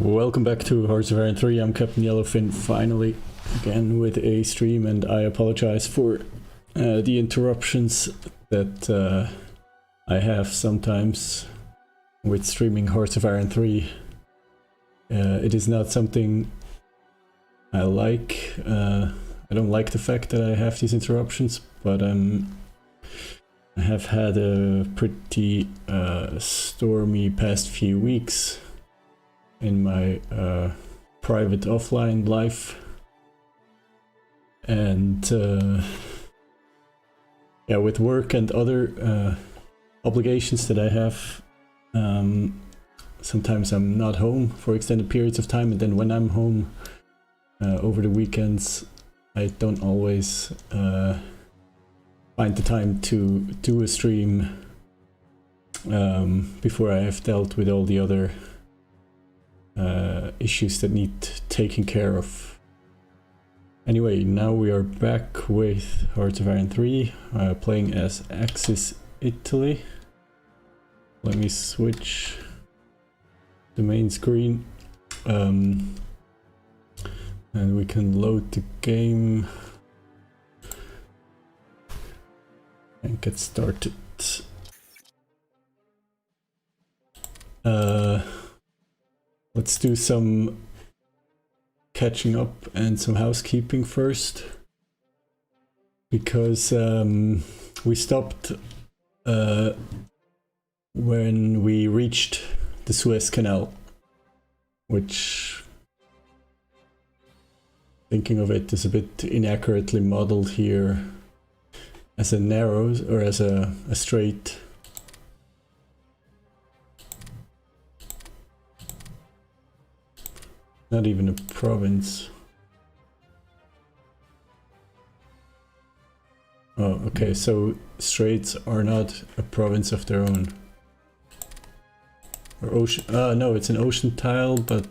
Welcome back to HoI3. I'm Captain Yellowfin, finally again with a stream, and I apologize for the interruptions that I have sometimes with streaming Hearts of Iron 3. It is not something I like. I don't like the fact that I have these interruptions, but I have had a pretty stormy past few weeks in my private offline life, and yeah, with work and other obligations that I have, sometimes I'm not home for extended periods of time, and then when I'm home over the weekends, I don't always find the time to do a stream before I have dealt with all the other issues that need taking care of. Anyway, now we are back with Hearts of Iron 3, playing as Axis Italy. Let me switch the main screen, and we can load the game and get started. Let's do some catching up and some housekeeping first, because we stopped when we reached the Suez Canal, which, thinking of it, is a bit inaccurately modeled here as a narrow, or as a straight. Not even a province. Oh, okay, so straits are not a province of their own. Or ocean, no, it's an ocean tile, but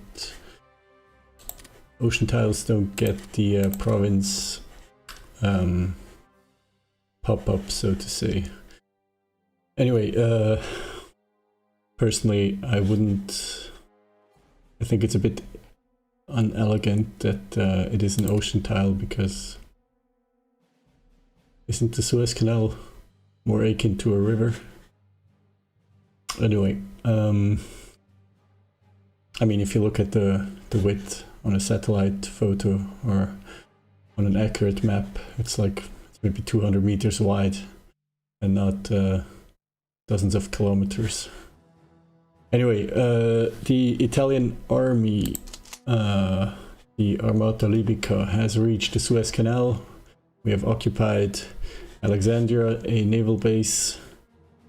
ocean tiles don't get the province pop-up, so to say. Anyway, personally, I think it's a bit unelegant that it is an ocean tile, because isn't the Suez Canal more akin to a river? Anyway, I mean, if you look at the width on a satellite photo or on an accurate map, it's maybe 200 meters wide and not dozens of kilometers. Anyway, the Italian army, the Armata Libica, has reached the Suez Canal. We have occupied Alexandria, a naval base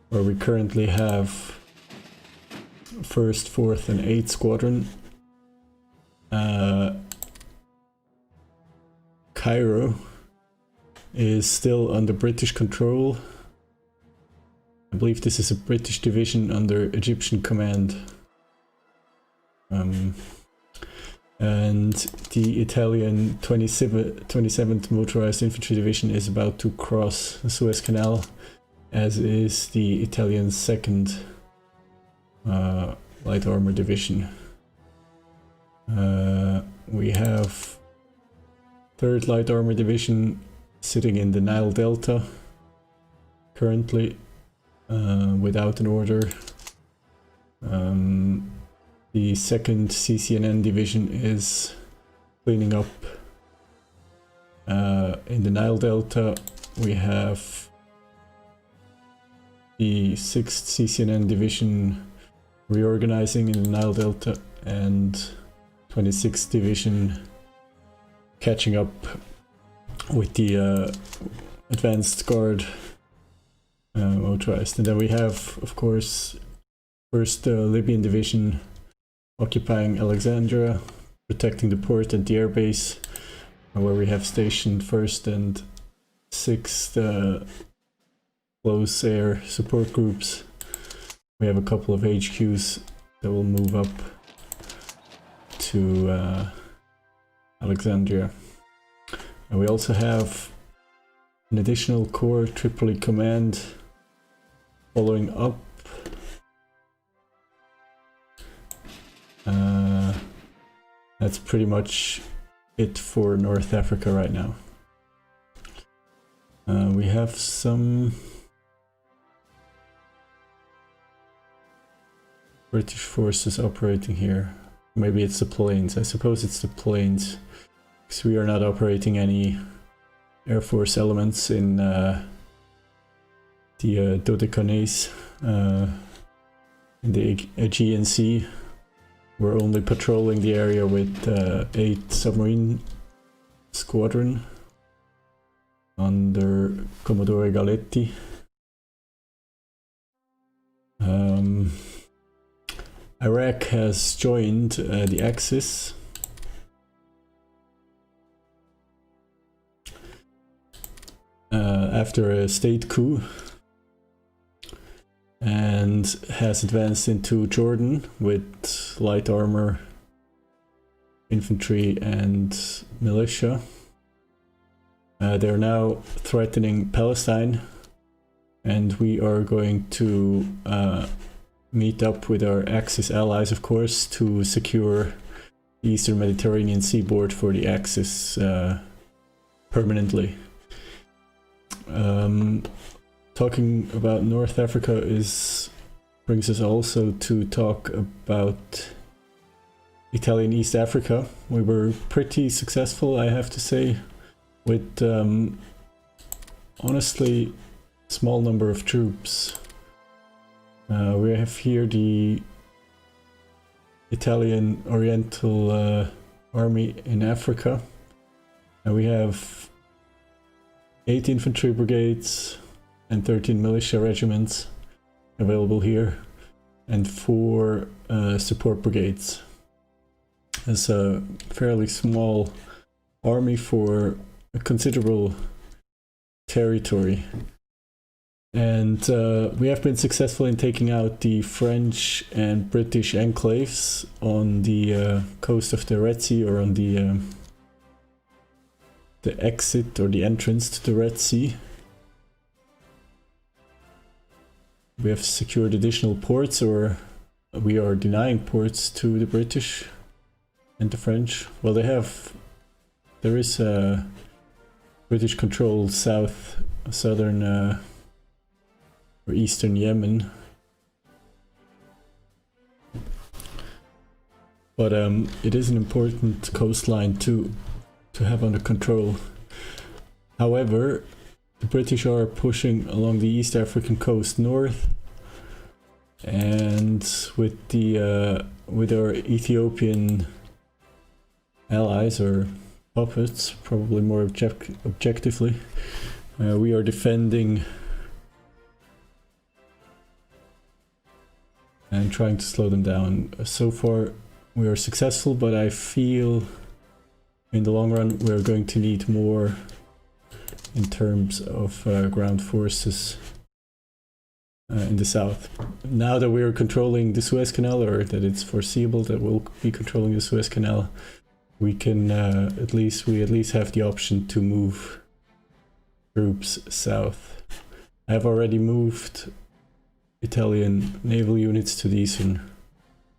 where we currently have 1st, 4th and 8th Squadron. Cairo is still under British control. I believe this is a British division under Egyptian command. And the Italian 27th Motorized Infantry Division is about to cross the Suez Canal, as is the Italian 2nd Light Armor Division. We have 3rd Light Armor Division sitting in the Nile Delta currently, without an order. The 2nd CCNN Division is cleaning up in the Nile Delta. We have the 6th CCNN Division reorganizing in the Nile Delta, and 26th Division catching up with the Advanced Guard motorized. And then we have, of course, 1st Libyan Division occupying Alexandria, protecting the port and the airbase, where we have stationed 1st and 6th close air support groups. We have a couple of HQs that will move up to Alexandria. And we also have an additional Corps Tripoli Command following up That's pretty much it for North Africa right now. We have some British forces operating here. Maybe it's the planes. I suppose it's the planes, because we are not operating any Air Force elements in the Dodecanese, in the Aegean Sea. We're only patrolling the area with 8 submarine squadron under Commodore Galetti. Iraq has joined the Axis. After a state coup, and has advanced into Jordan with light armor, infantry and militia. They're now threatening Palestine, and we are going to meet up with our Axis allies, of course, to secure the Eastern Mediterranean seaboard for the Axis permanently. Talking about North Africa brings us also to talk about Italian East Africa. We were pretty successful, I have to say, with honestly small number of troops. We have here the Italian Oriental Army in Africa, and we have 8 infantry brigades and 13 militia regiments available here, and 4 support brigades. It's a fairly small army for a considerable territory. And we have been successful in taking out the French and British enclaves on the coast of the Red Sea, or on the exit or the entrance to the Red Sea. We have secured additional ports, or we are denying ports to the British and the French. Well, there is a British controlled southern or eastern Yemen, but it is an important coastline to have under control. However, the British are pushing along the East African coast north, and with our Ethiopian allies, or puppets, probably more objectively, we are defending and trying to slow them down. So far we are successful, but I feel in the long run we're going to need more in terms of ground forces in the south. Now that we're controlling the Suez Canal, or that it's foreseeable that we'll be controlling the Suez Canal, we can at least have the option to move troops south. I've already moved Italian naval units to the eastern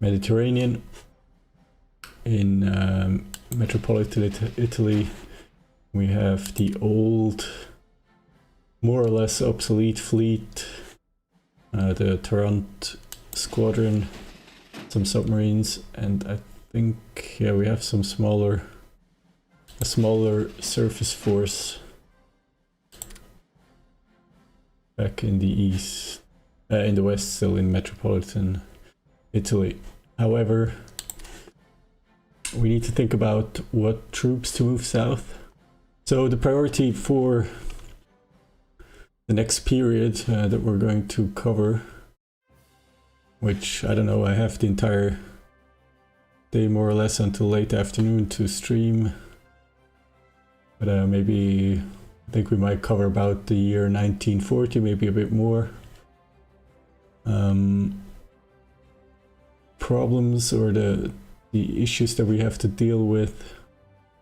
Mediterranean. In metropolitan Italy, we have the old, more or less obsolete fleet, the Tarrant squadron, some submarines, and I think, yeah, we have a smaller surface force back in the east, in the west, still in metropolitan Italy. However, we need to think about what troops to move south. So the priority for the next period that we're going to cover, which, I don't know, I have the entire day more or less until late afternoon to stream, but maybe I think we might cover about the year 1940, maybe a bit more. Problems, or the issues that we have to deal with,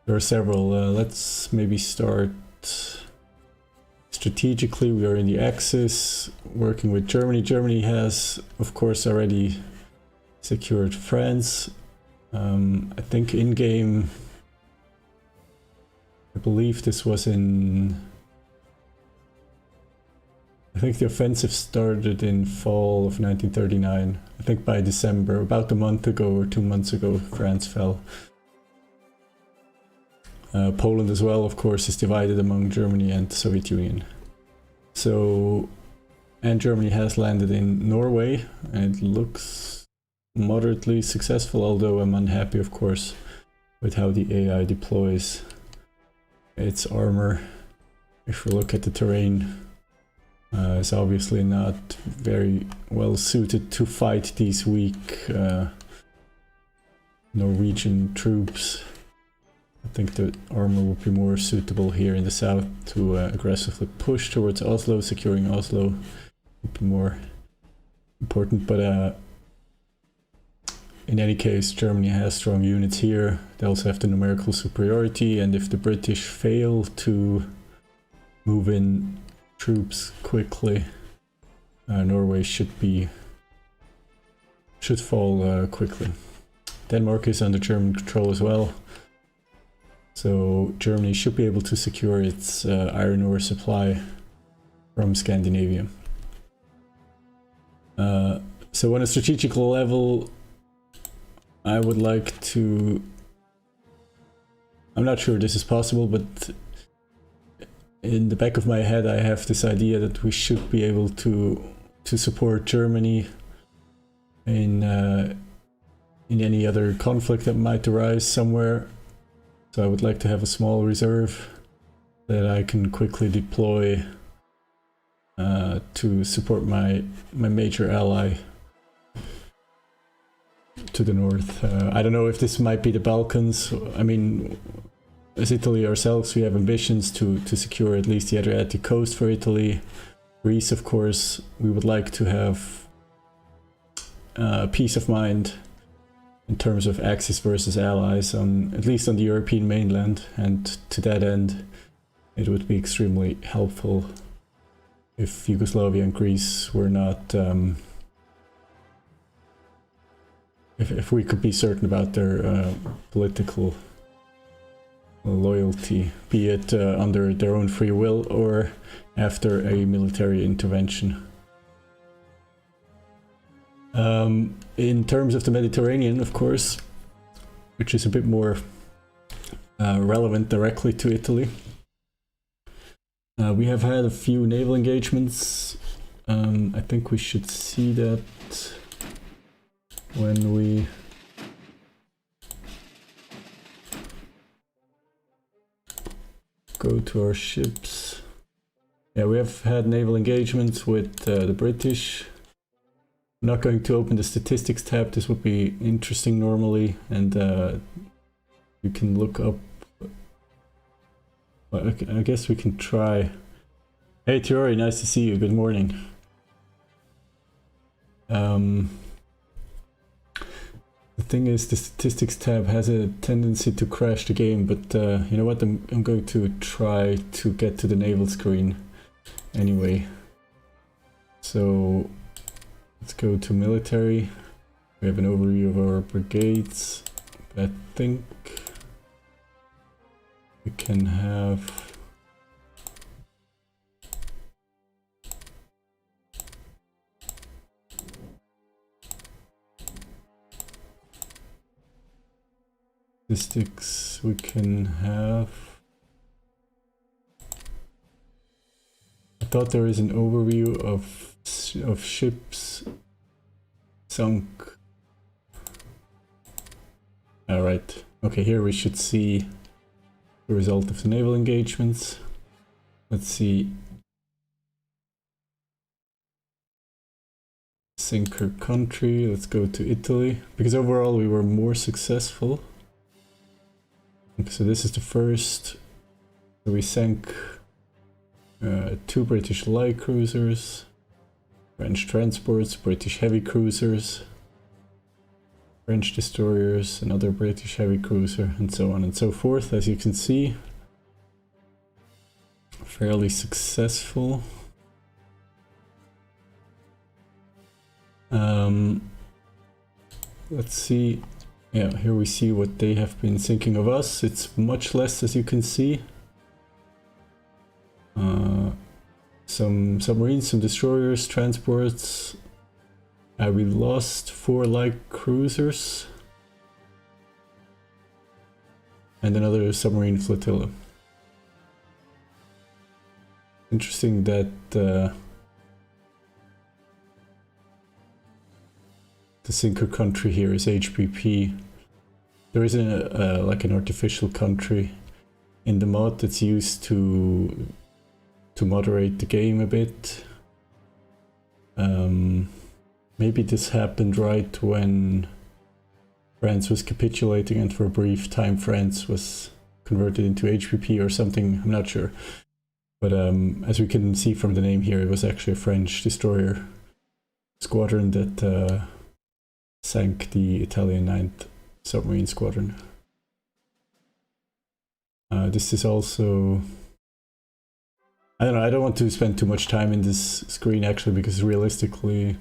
there are several. Let's maybe start strategically. We are in the Axis, working with Germany. Germany has, of course, already secured France. I think in-game, I believe this was in... I think the offensive started in fall of 1939. I think by December, about a month ago or 2 months ago, France fell. Poland as well, of course, is divided among Germany and the Soviet Union. So, and Germany has landed in Norway, and it looks moderately successful, although I'm unhappy, of course, with how the AI deploys its armor. If we look at the terrain, it's obviously not very well suited to fight these weak Norwegian troops. I think the armor would be more suitable here in the south to aggressively push towards Oslo. Securing Oslo would be more important, but in any case, Germany has strong units here. They also have the numerical superiority, and if the British fail to move in troops quickly, Norway should fall quickly. Denmark is under German control as well, so Germany should be able to secure its iron ore supply from Scandinavia. So on a strategical level, I would like to... I'm not sure this is possible, but in the back of my head I have this idea that we should be able to support Germany in any other conflict that might arise somewhere. So I would like to have a small reserve that I can quickly deploy to support my major ally to the north. I don't know if this might be the Balkans. I mean, as Italy ourselves, we have ambitions to secure at least the Adriatic coast for Italy. Greece, of course, we would like to have peace of mind in terms of Axis versus allies, at least on the European mainland, and to that end it would be extremely helpful if Yugoslavia and Greece were not... if we could be certain about their political loyalty, be it under their own free will or after a military intervention. In terms of the Mediterranean, of course, which is a bit more relevant directly to Italy, we have had a few naval engagements. I think we should see that when we go to our ships. Yeah, we have had naval engagements with the British. I'm not going to open the statistics tab. This would be interesting normally, and you can look up. Well, I guess we can try. Hey Tiori, nice to see you. Good morning. The thing is, the statistics tab has a tendency to crash the game, but you know what? I'm going to try to get to the naval screen anyway. So let's go to military. We have an overview of our brigades. I think we can have... statistics we can have. I thought there is an overview of ships sunk. Alright, okay, here we should see the result of the naval engagements. Let's see. Sinker country, let's go to Italy, because overall we were more successful. Okay, so this is the first. So we sank 2 British light cruisers, French transports, British heavy cruisers, French destroyers, another British heavy cruiser, and so on and so forth. As you can see, fairly successful. Let's see. yeah, here we see what they have been thinking of us. It's much less, as you can see. Some submarines, some destroyers, transports. We lost 4 light cruisers. And another submarine flotilla. Interesting that the sinker country here is HPP. There isn't like an artificial country in the mod that's used to moderate the game a bit. Maybe this happened right when France was capitulating, and for a brief time France was converted into HPP or something, I'm not sure. But as we can see from the name here, it was actually a French destroyer squadron that sank the Italian 9th submarine squadron. This is also... I don't know, I don't want to spend too much time in this screen actually, because realistically,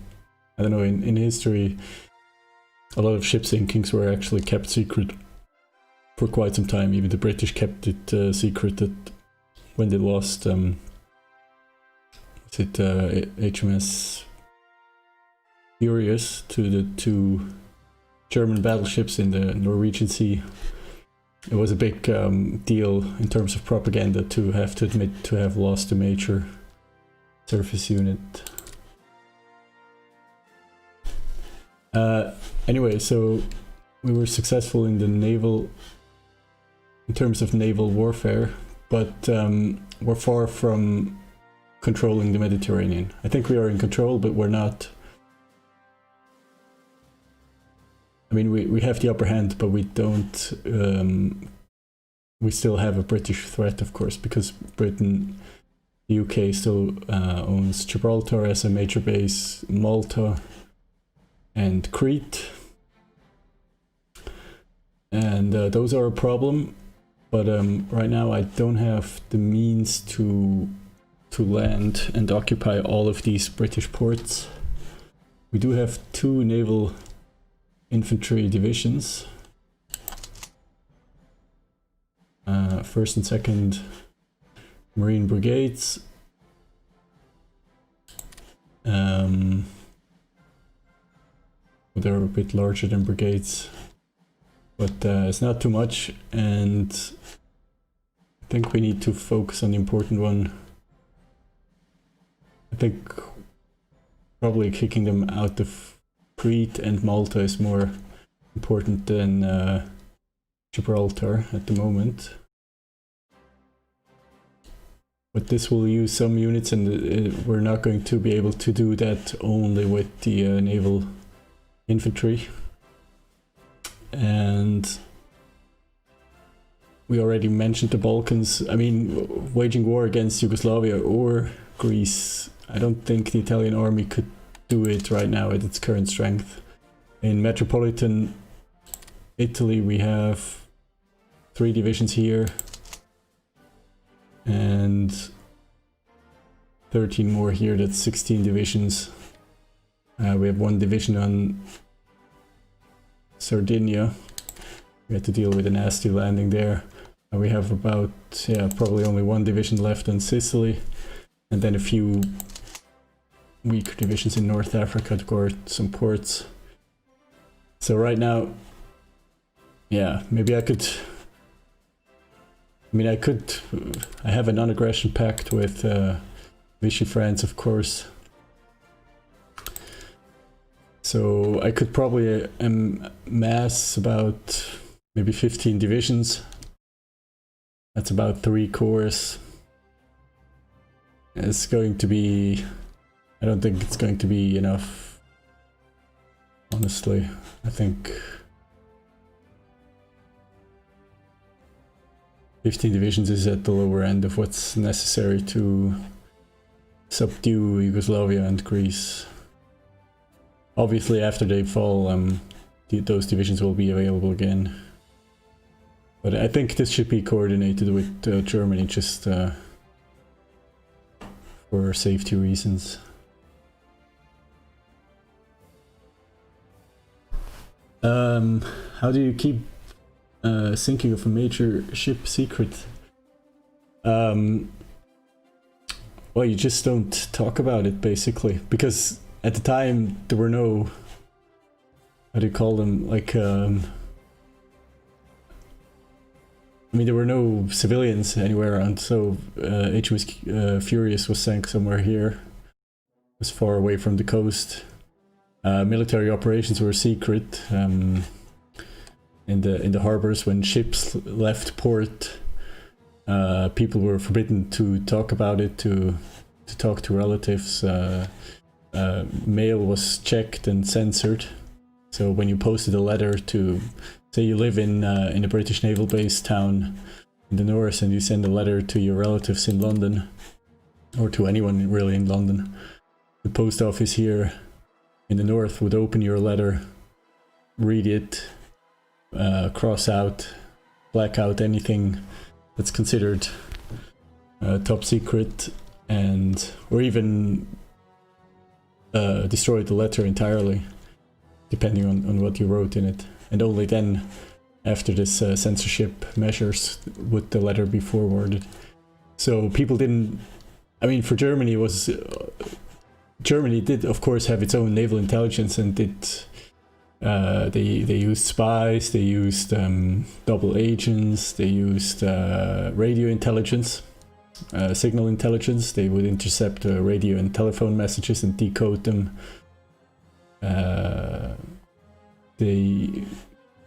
I don't know, in history, a lot of ship sinkings were actually kept secret for quite some time. Even the British kept it secret that when they lost, HMS Furious to the 2 German battleships in the Norwegian Sea. It was a big deal in terms of propaganda to have to admit to have lost a major surface unit. Anyway, so we were successful in the naval, in terms of naval warfare, but we're far from controlling the Mediterranean. I think we are in control, but we're not. I mean, we have the upper hand, but we don't. We still have a British threat, of course, because Britain, the UK still owns Gibraltar as a major base, Malta, and Crete. And those are a problem, but right now I don't have the means to land and occupy all of these British ports. We do have 2 naval infantry divisions, 1st and 2nd Marine brigades. They're a bit larger than brigades, but it's not too much, and I think we need to focus on the important one. I think probably kicking them out of Crete and Malta is more important than Gibraltar at the moment. But this will use some units, and we're not going to be able to do that only with the naval infantry. And we already mentioned the Balkans. I mean, waging war against Yugoslavia or Greece, I don't think the Italian army could do it right now at its current strength. In metropolitan Italy we have 3 divisions here and 13 more here, that's 16 divisions. We have 1 division on Sardinia. We had to deal with a nasty landing there. We have about, probably only 1 division left on Sicily, and then a few weaker divisions in North Africa to guard some ports. So right now, maybe I could... I mean, I have a non-aggression pact with Vichy France, of course. So I could probably amass about maybe 15 divisions. That's about 3 corps. It's going to be... I don't think it's going to be enough, honestly. I think 15 divisions is at the lower end of what's necessary to subdue Yugoslavia and Greece. Obviously after they fall, those divisions will be available again. But I think this should be coordinated with Germany, just for safety reasons. How do you keep sinking of a major ship secret? Well, you just don't talk about it, basically, because at the time there were no, how do you call them, like, I mean, there were no civilians anywhere around, so HMS Furious was sank somewhere here. It was far away from the coast. Military operations were secret in the harbors. When ships left port, people were forbidden to talk about it, to talk to relatives. Mail was checked and censored. So when you posted a letter to, say you live in a British naval base town in the north, and you send a letter to your relatives in London, or to anyone really in London, the post office here in the north would open your letter, read it, cross out, black out anything that's considered top secret, and or even destroy the letter entirely, depending on what you wrote in it. And only then, after this censorship measures, would the letter be forwarded. So people didn't, I mean, for Germany, it was Germany did of course have its own naval intelligence, and they used spies, they used double agents, they used radio intelligence, signal intelligence. They would intercept radio and telephone messages and decode them.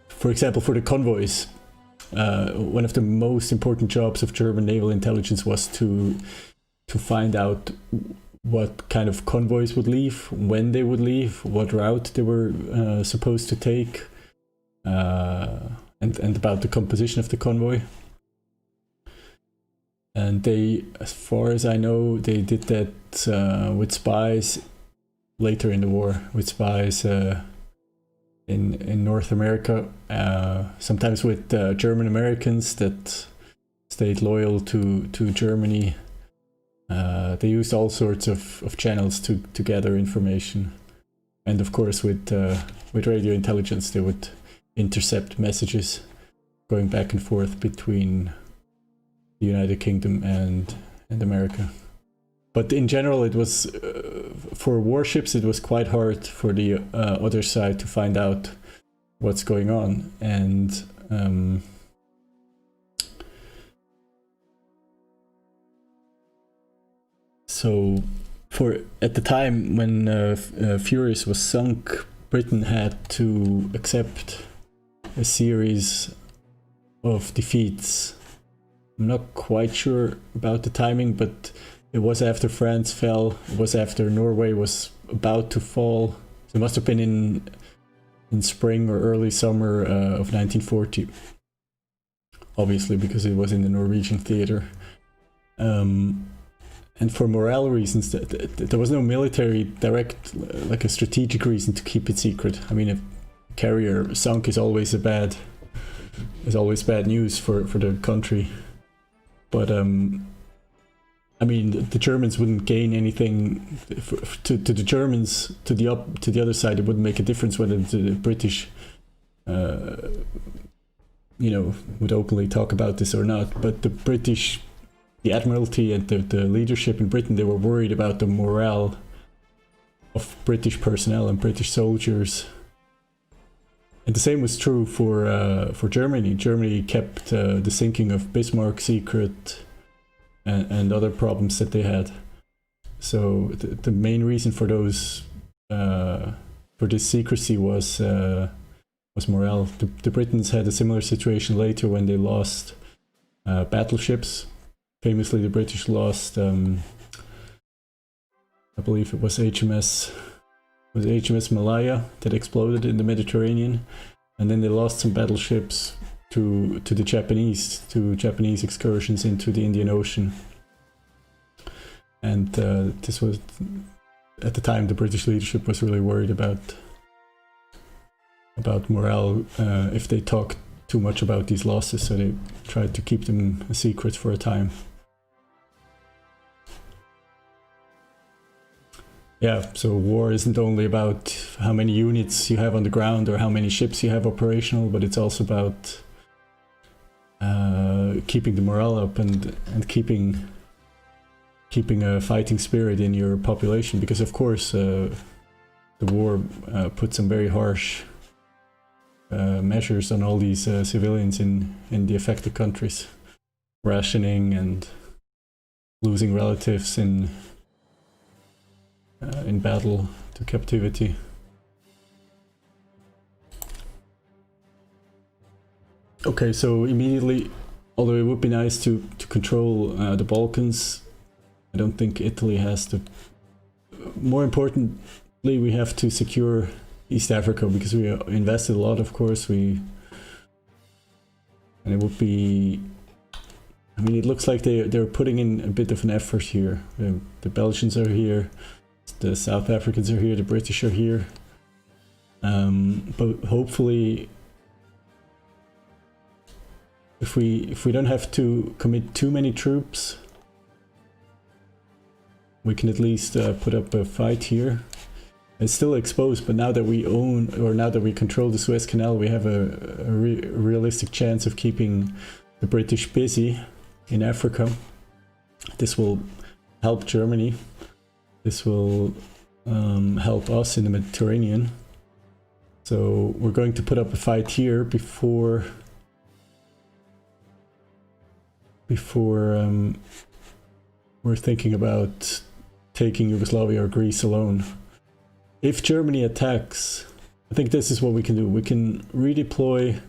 For example, for the convoys, one of the most important jobs of German naval intelligence was to find out what kind of convoys would leave, when they would leave, what route they were supposed to take, and about the composition of the convoy. And they, as far as I know, they did that with spies later in the war, with spies in North America, sometimes with German Americans that stayed loyal to Germany. They used all sorts of channels to gather information, and of course with radio intelligence they would intercept messages going back and forth between the United Kingdom and America. But in general, it was for warships, it was quite hard for the other side to find out what's going on, and so at the time when Furious was sunk, Britain had to accept a series of defeats. I'm not quite sure about the timing, but it was after France fell, it was after Norway was about to fall. So it must have been in spring or early summer of 1940. Obviously, because it was in the Norwegian theater. And for morale reasons, there was no military direct, like a strategic reason to keep it secret. I mean, a carrier sunk is always bad news for the country. But I mean, the Germans wouldn't gain anything. To the Germans, to the other side, it wouldn't make a difference whether the British, would openly talk about this or not. But the British, the Admiralty and the leadership in Britain, they were worried about the morale of British personnel and British soldiers. And the same was true for Germany. Germany kept the sinking of Bismarck secret, and other problems that they had. So the main reason for those for this secrecy was morale. The Britons had a similar situation later when they lost battleships. Famously, the British lost, I believe it was HMS Malaya that exploded in the Mediterranean, and then they lost some battleships to the Japanese excursions into the Indian Ocean. And this was, at the time, the British leadership was really worried about morale if they talked too much about these losses, so they tried to keep them a secret for a time. yeah, so war isn't only about how many units you have on the ground or how many ships you have operational, but it's also about keeping the morale up and keeping a fighting spirit in your population, because of course the war put some very harsh measures on all these civilians in the affected countries, rationing and losing relatives in battle to captivity. Okay, so immediately, although it would be nice to control the Balkans, I don't think Italy has to. More importantly, we have to secure East Africa, because we invested a lot, of course. And it would be. I mean, it looks like they're putting in a bit of an effort here. The Belgians are here, the South Africans are here, the British are here. But hopefully, if we don't have to commit too many troops, we can at least put up a fight here. It's still exposed, but now that we own, or now that we control the Suez Canal, we have a realistic chance of keeping the British busy in Africa. This will help Germany. This will help us in the Mediterranean. So we're going to put up a fight here before we're thinking about taking Yugoslavia or Greece alone. If Germany attacks, I think this is what we can do. We can redeploy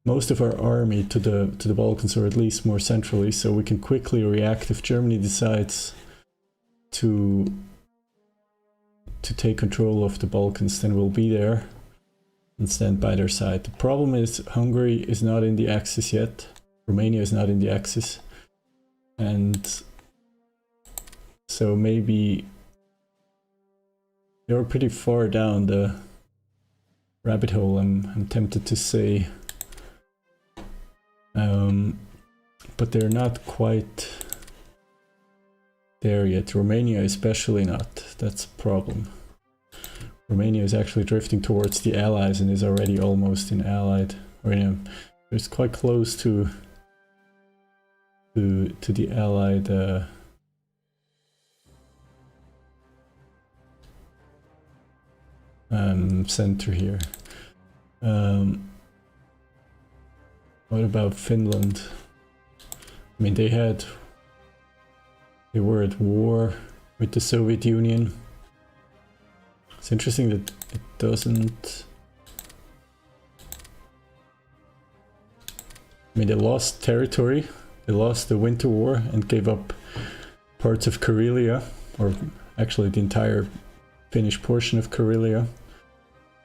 most of our army to the Balkans, or at least more centrally, so we can quickly react if Germany decides to take control of the Balkans. Then we'll be there and stand by their side. The problem is Hungary is not in the Axis yet. Romania is not in the Axis, and so maybe they're pretty far down the rabbit hole, I'm tempted to say. But they're not quite there yet. Romania especially not. That's a problem. Romania is actually drifting towards the Allies and is already almost in Allied, or it's quite close to the Allied center here. What about Finland? I mean, they were at war with the Soviet Union. It's interesting that it doesn't. I mean, they lost territory. They lost the Winter War and gave up parts of Karelia, or actually the entire Finnish portion of Karelia.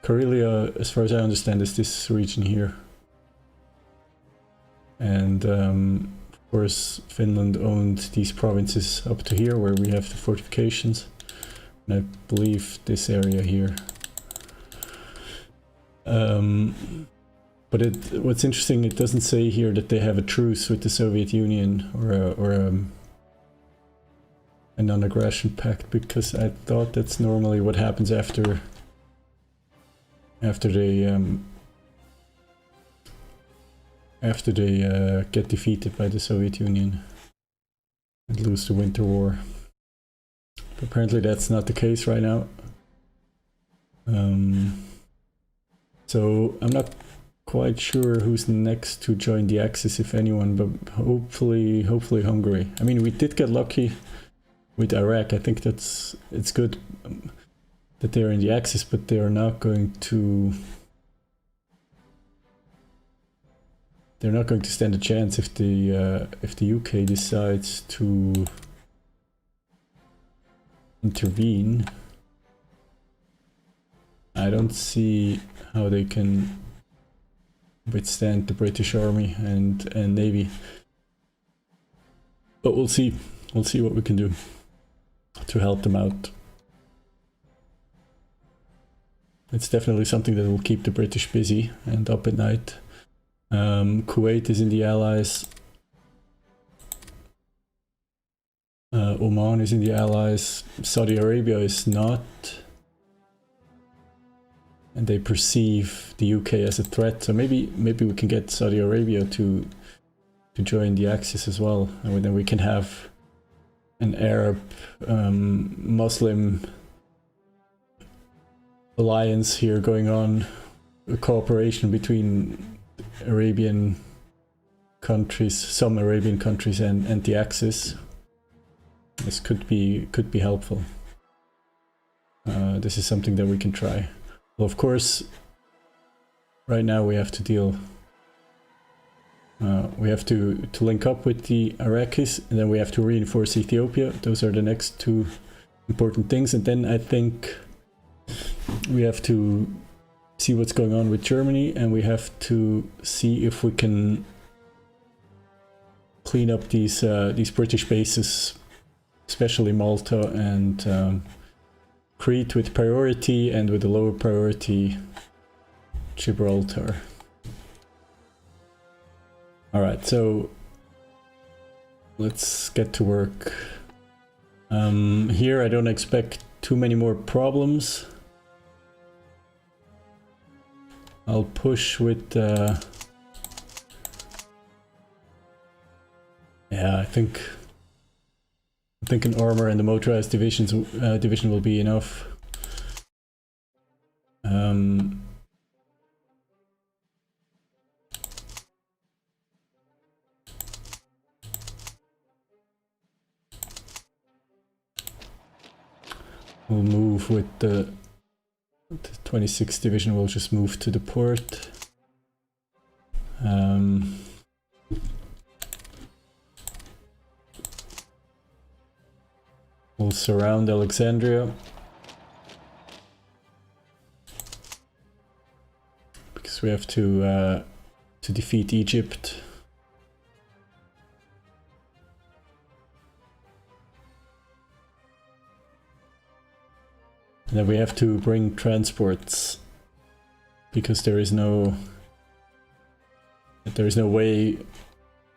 Karelia, as far as I understand, is this region here. And of course, Finland owned these provinces up to here, where we have the fortifications. And I believe this area here. But what's interesting, it doesn't say here that they have a truce with the Soviet Union or a non-aggression pact, because I thought that's normally what happens after they get defeated by the Soviet Union and lose the Winter War. But apparently that's not the case right now. So I'm not quite sure who's next to join the Axis, if anyone, but hopefully Hungary. I mean, we did get lucky with Iraq. I think it's good that they're in the Axis, but they are not going to. They're not going to stand a chance if the UK decides to intervene. I don't see how they can withstand the British Army and Navy. But we'll see. We'll see what we can do to help them out. It's definitely something that will keep the British busy and up at night. Kuwait is in the Allies. Oman is in the Allies, Saudi Arabia is not. And they perceive the UK as a threat, so maybe we can get Saudi Arabia to join the Axis as well, and then we can have an Arab Muslim alliance here going on, a cooperation between Arabian countries, some Arabian countries, and the Axis. This could be helpful. This is something that we can try. Well, of course, right now we have to deal. We have to link up with the Iraqis, and then we have to reinforce Ethiopia. Those are the next two important things, and then I think we have to see what's going on with Germany, and we have to see if we can clean up these British bases, especially Malta and Crete with priority, and with a lower priority Gibraltar. Alright, so let's get to work. Here I don't expect too many more problems. I'll push with yeah, I think an armor and the motorized division will be enough. We'll move with the 26th division, we'll just move to the port. We'll surround Alexandria, because we have to defeat Egypt. And then we have to bring transports, because there is no way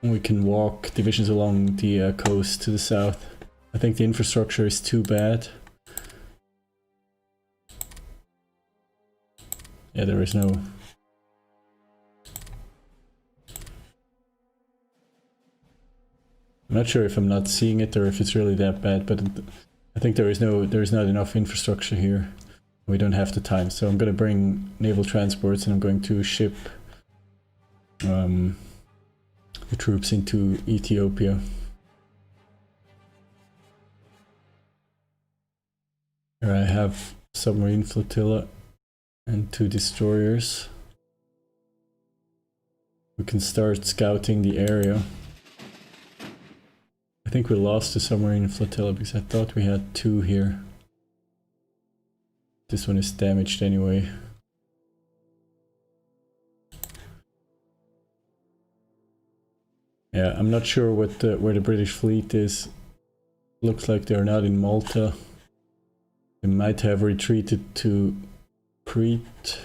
we can walk divisions along the coast to the south. I think the infrastructure is too bad. Yeah, there is no... I'm not sure if I'm not seeing it or if it's really that bad, but I think there is not enough infrastructure here. We don't have the time, so I'm going to bring naval transports, and I'm going to ship the troops into Ethiopia. Here I have submarine flotilla and 2 destroyers. We can start scouting the area. I think we lost the submarine flotilla because I thought we had 2 here. This one is damaged anyway. Yeah, I'm not sure where the British fleet is. Looks like they're not in Malta. They might have retreated to Crete.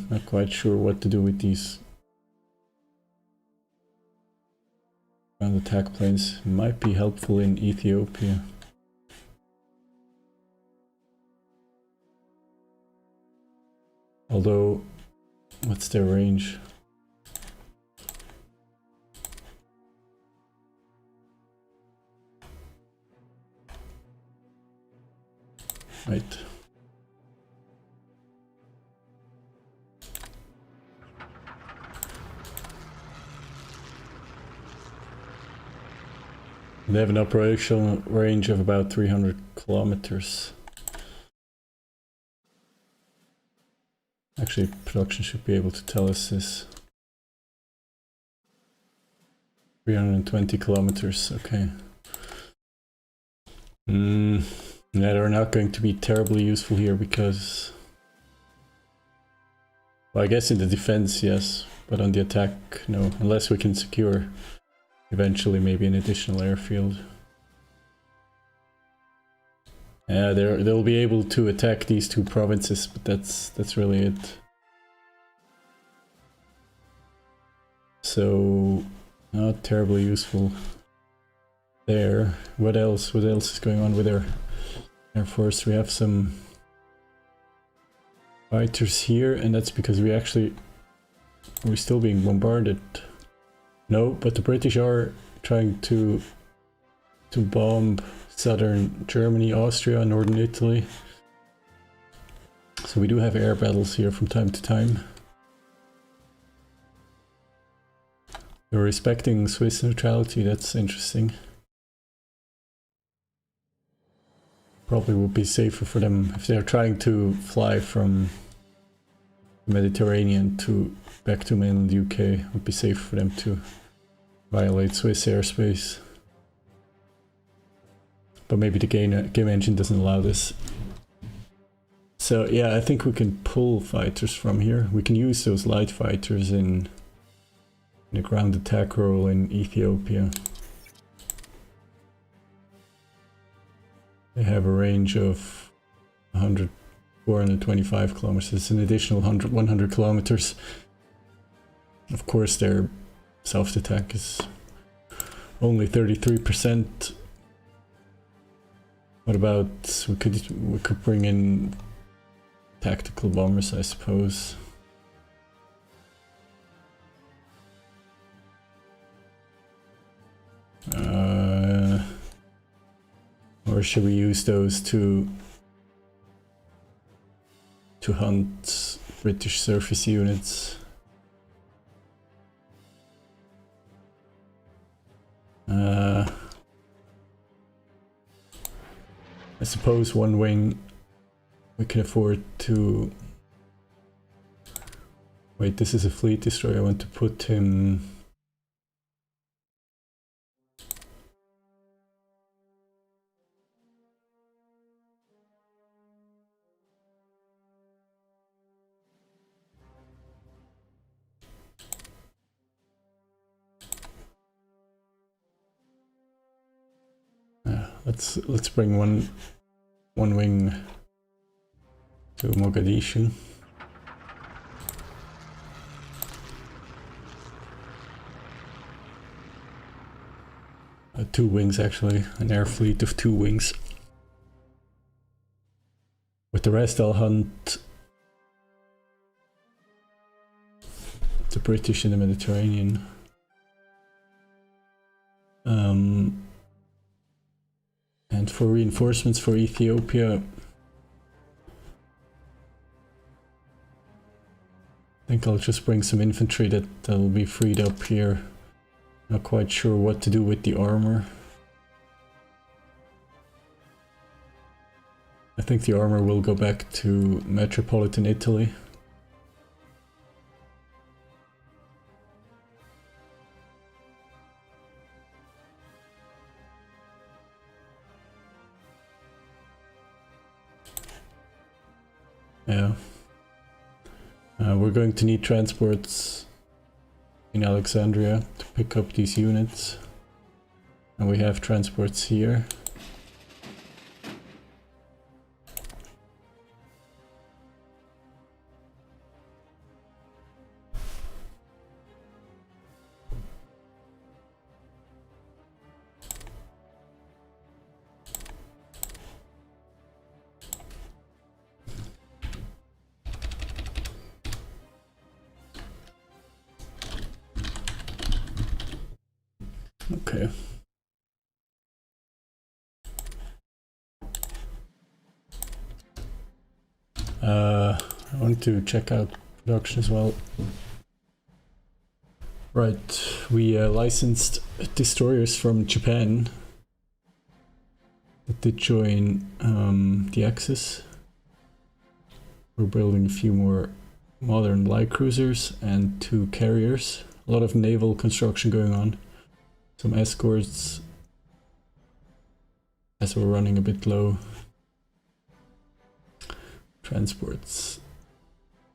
Not quite sure what to do with these ground attack planes. Might be helpful in Ethiopia. Although, what's their range? Right. They have an operational range of about 300 kilometers. Actually, production should be able to tell us this. 320 kilometers, okay. Yeah, they're not going to be terribly useful here because... Well, I guess in the defense, yes, but on the attack, no. Unless we can secure eventually maybe an additional airfield. Yeah, they'll be able to attack these 2 provinces, but that's really it. so not terribly useful there. What else? What else is going on with our Air Force? We have some fighters here, and that's because we're still being bombarded. No, but the British are trying to bomb southern Germany, Austria, northern Italy. So we do have air battles here from time to time. They're respecting Swiss neutrality, that's interesting. Probably would be safer for them if they're trying to fly from the Mediterranean back to mainland UK. It would be safer for them to violate Swiss airspace. But maybe the game engine doesn't allow this. So yeah, I think we can pull fighters from here. We can use those light fighters in a ground attack role in Ethiopia. They have a range of 425 kilometers. It's an additional 100 kilometers. Of course, their self-attack is only 33%. What about we could bring in tactical bombers, I suppose. Or should we use those to hunt British surface units? I suppose one wing we can afford to... Wait, this is a fleet destroyer. I want to put him... let's bring one wing to Mogadishu. Two wings actually, an air fleet of 2 wings. With the rest I'll hunt the British in the Mediterranean. And for reinforcements for Ethiopia, I think I'll just bring some infantry that'll be freed up here. Not quite sure what to do with the armor. I think the armor will go back to metropolitan Italy. Yeah. We're going to need transports in Alexandria to pick up these units. And we have transports here. Okay. I want to check out production as well. Right, we licensed destroyers from Japan that did join the Axis. We're building a few more modern light cruisers and 2 carriers. A lot of naval construction going on. Some escorts as we're running a bit low. Transports.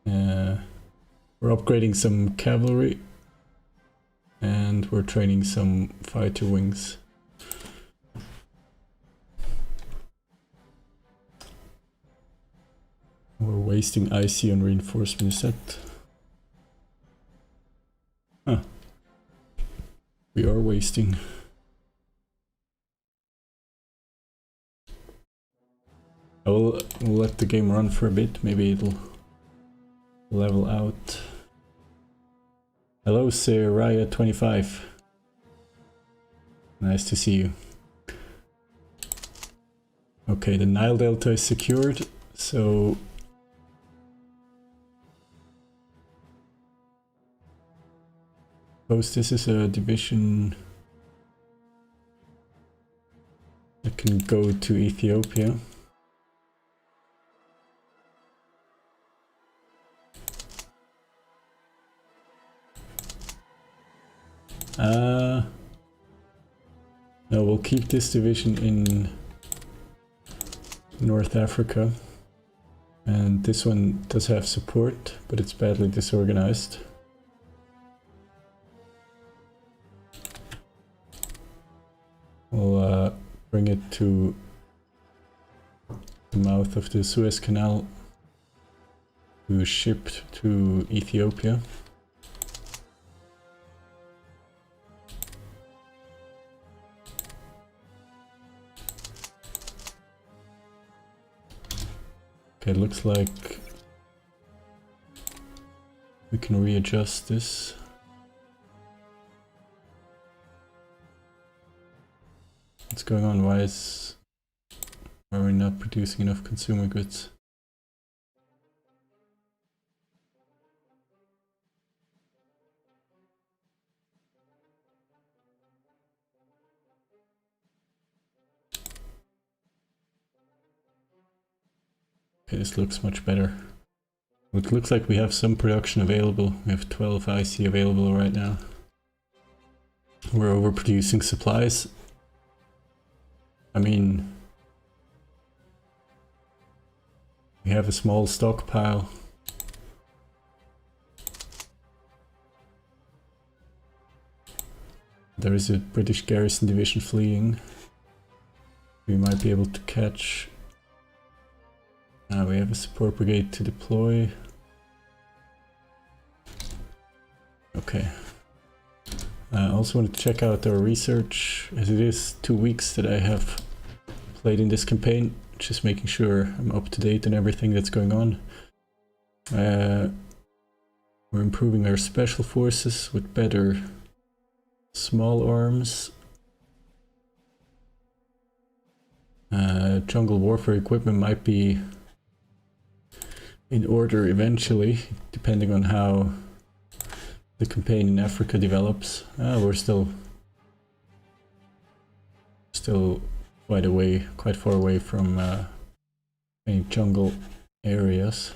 We're upgrading some cavalry and we're training some fighter wings. We're wasting IC on reinforcement, is that? Huh. We are wasting. We'll let the game run for a bit, maybe it'll level out. Hello, Raya25. Nice to see you. Okay, the Nile Delta is secured, so suppose this is a division that can go to Ethiopia. No, we'll keep this division in North Africa. And this one does have support, but it's badly disorganized. We'll bring it to the mouth of the Suez Canal to ship to Ethiopia. Okay, it looks like we can readjust this. What's going on? Why are we not producing enough consumer goods? Okay, this looks much better. It looks like we have some production available. We have 12 IC available right now. We're overproducing supplies. I mean, we have a small stockpile. There is a British garrison division fleeing. We might be able to catch. We have a support brigade to deploy. Okay. I also want to check out our research, as it is 2 weeks that I have played in this campaign. Just making sure I'm up to date on everything that's going on. We're improving our special forces with better small arms. Jungle warfare equipment might be in order eventually, depending on how the campaign in Africa develops. We're still quite far away from any jungle areas.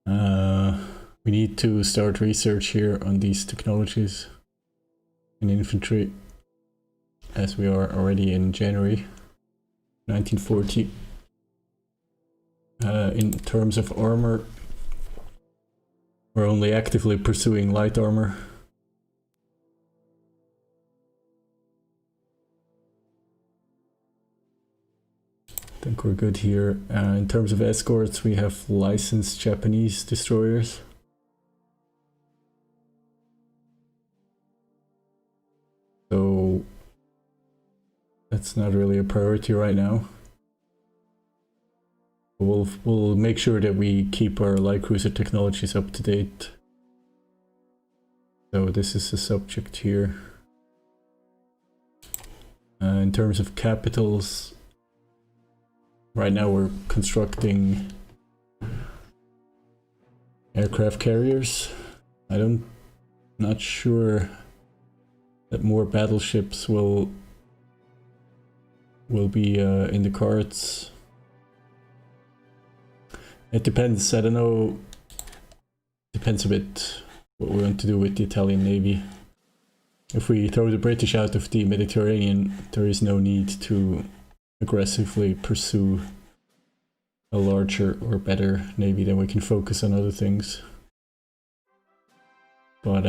We need to start research here on these technologies in infantry, as we are already in January 1940. In terms of armor, we're only actively pursuing light armor. I think we're good here. In terms of escorts, we have licensed Japanese destroyers. So that's not really a priority right now. We'll make sure that we keep our light cruiser technologies up to date. So this is the subject here. In terms of capitals, right now we're constructing aircraft carriers. Not sure that more battleships will be in the cards. It depends, I don't know, depends a bit what we want to do with the Italian Navy. If we throw the British out of the Mediterranean, there is no need to aggressively pursue a larger or better navy, then we can focus on other things. But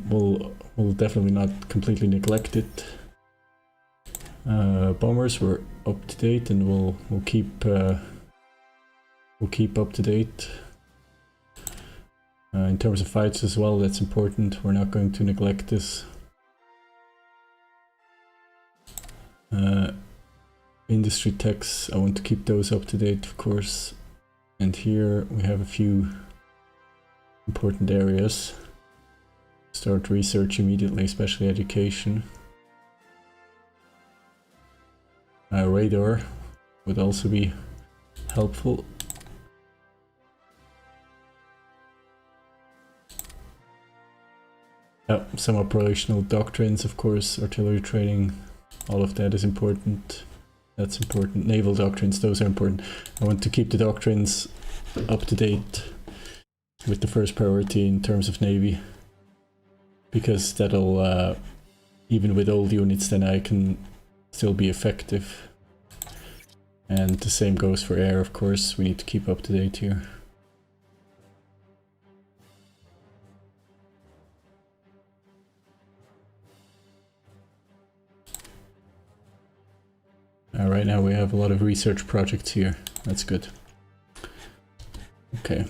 we'll definitely not completely neglect it. Bombers were up to date, and we'll keep up to date. In terms of fights as well, that's important. We're not going to neglect this. Industry techs, I want to keep those up to date, of course. And here we have a few important areas. Start research immediately, especially education. Radar would also be helpful. Some operational doctrines, of course, artillery training, all of that is important. That's important. Naval doctrines, those are important. I want to keep the doctrines up to date with the first priority in terms of Navy, because that'll, even with old units, then I can still be effective. And the same goes for air, of course. We need to keep up to date here. Right now we have a lot of research projects here. That's good. Okay.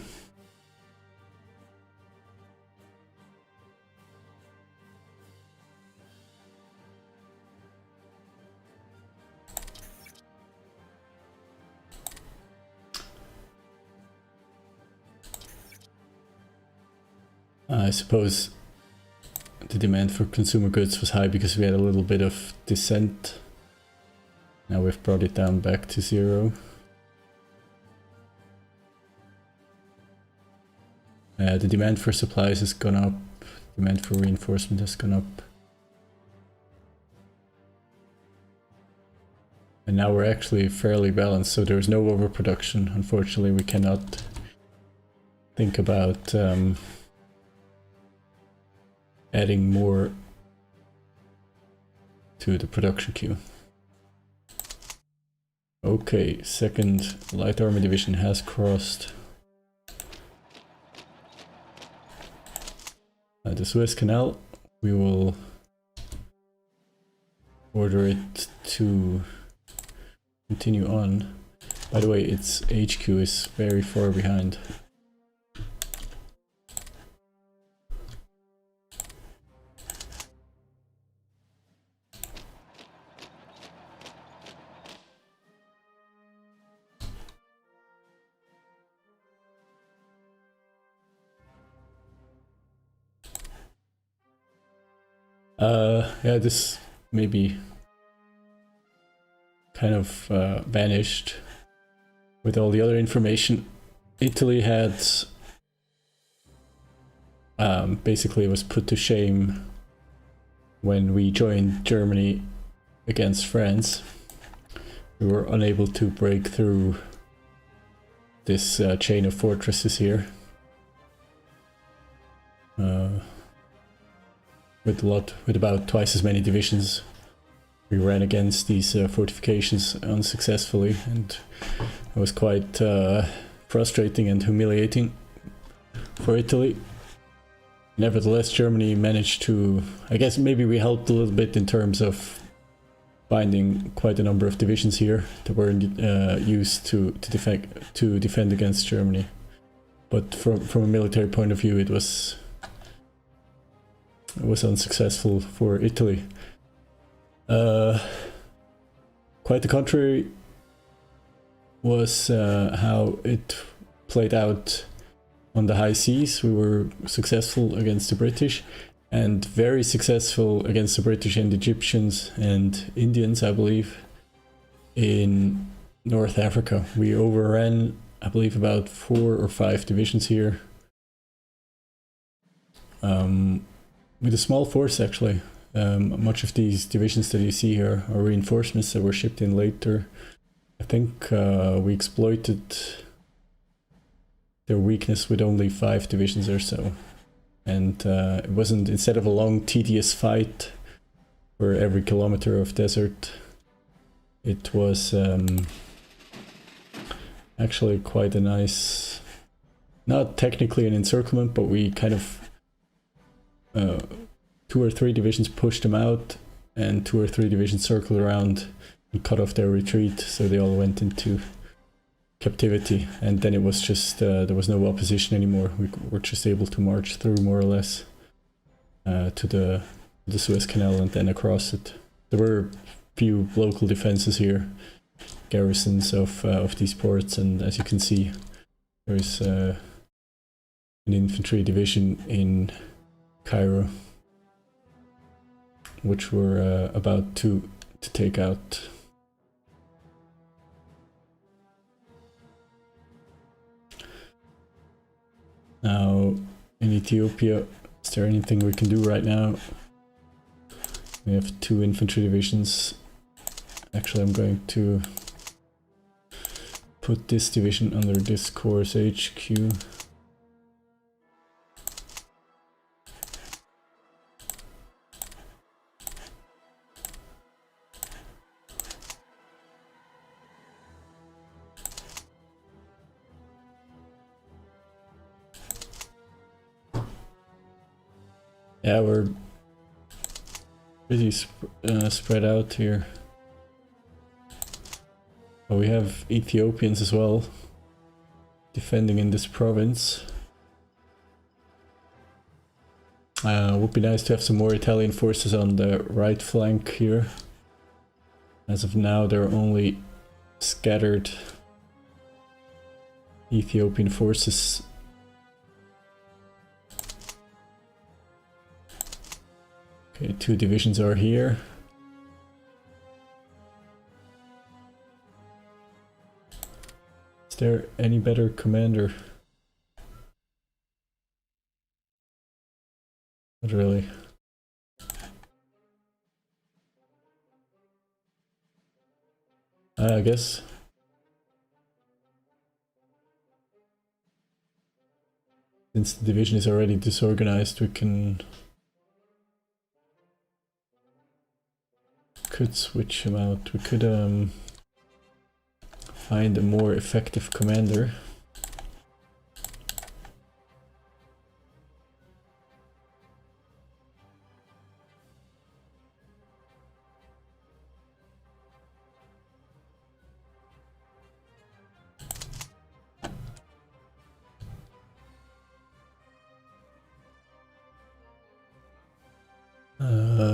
I suppose the demand for consumer goods was high because we had a little bit of dissent. Now we've brought it down back to 0. The demand for supplies has gone up, demand for reinforcement has gone up. And now we're actually fairly balanced, so there's no overproduction. Unfortunately, we cannot think about adding more to the production queue. Okay, second light armor division has crossed the Suez Canal. We will order it to continue on. By the way, its HQ is very far behind. Yeah, this maybe kind of vanished with all the other information. Italy had basically was put to shame when we joined Germany against France. We were unable to break through this chain of fortresses here. With about twice as many divisions, we ran against these fortifications unsuccessfully, and it was quite frustrating and humiliating for Italy. Nevertheless, Germany managed to, I guess maybe we helped a little bit in terms of finding quite a number of divisions here that were used to defend against Germany. But from a military point of view, it was unsuccessful for Italy. Quite the contrary was how it played out on the high seas. We were successful against the British, and very successful against the British and Egyptians and Indians, I believe, in North Africa. We overran, I believe, about 4 or 5 divisions here. With a small force, actually. Much of these divisions that you see here are reinforcements that were shipped in later. I think we exploited their weakness with only 5 divisions or so. And it wasn't, instead of a long tedious fight for every kilometer of desert, it was actually quite a nice, not technically an encirclement, but we kind of 2 or 3 divisions pushed them out, and 2 or 3 divisions circled around and cut off their retreat, so they all went into captivity, and then it was just there was no opposition anymore. We were just able to march through more or less to the Suez Canal and then across it. There were few local defenses here, garrisons of these ports, and as you can see, there's an infantry division in Cairo, which we're about to take out. Now, in Ethiopia, is there anything we can do right now? We have 2 infantry divisions. Actually, I'm going to put this division under this Corps HQ. Yeah, we're pretty spread out here. But we have Ethiopians as well defending in this province. Would be nice to have some more Italian forces on the right flank here. As of now, there are only scattered Ethiopian forces. Okay, 2 divisions are here. Is there any better commander? Not really. I guess. Since the division is already disorganized, we could switch him out. We could find a more effective commander.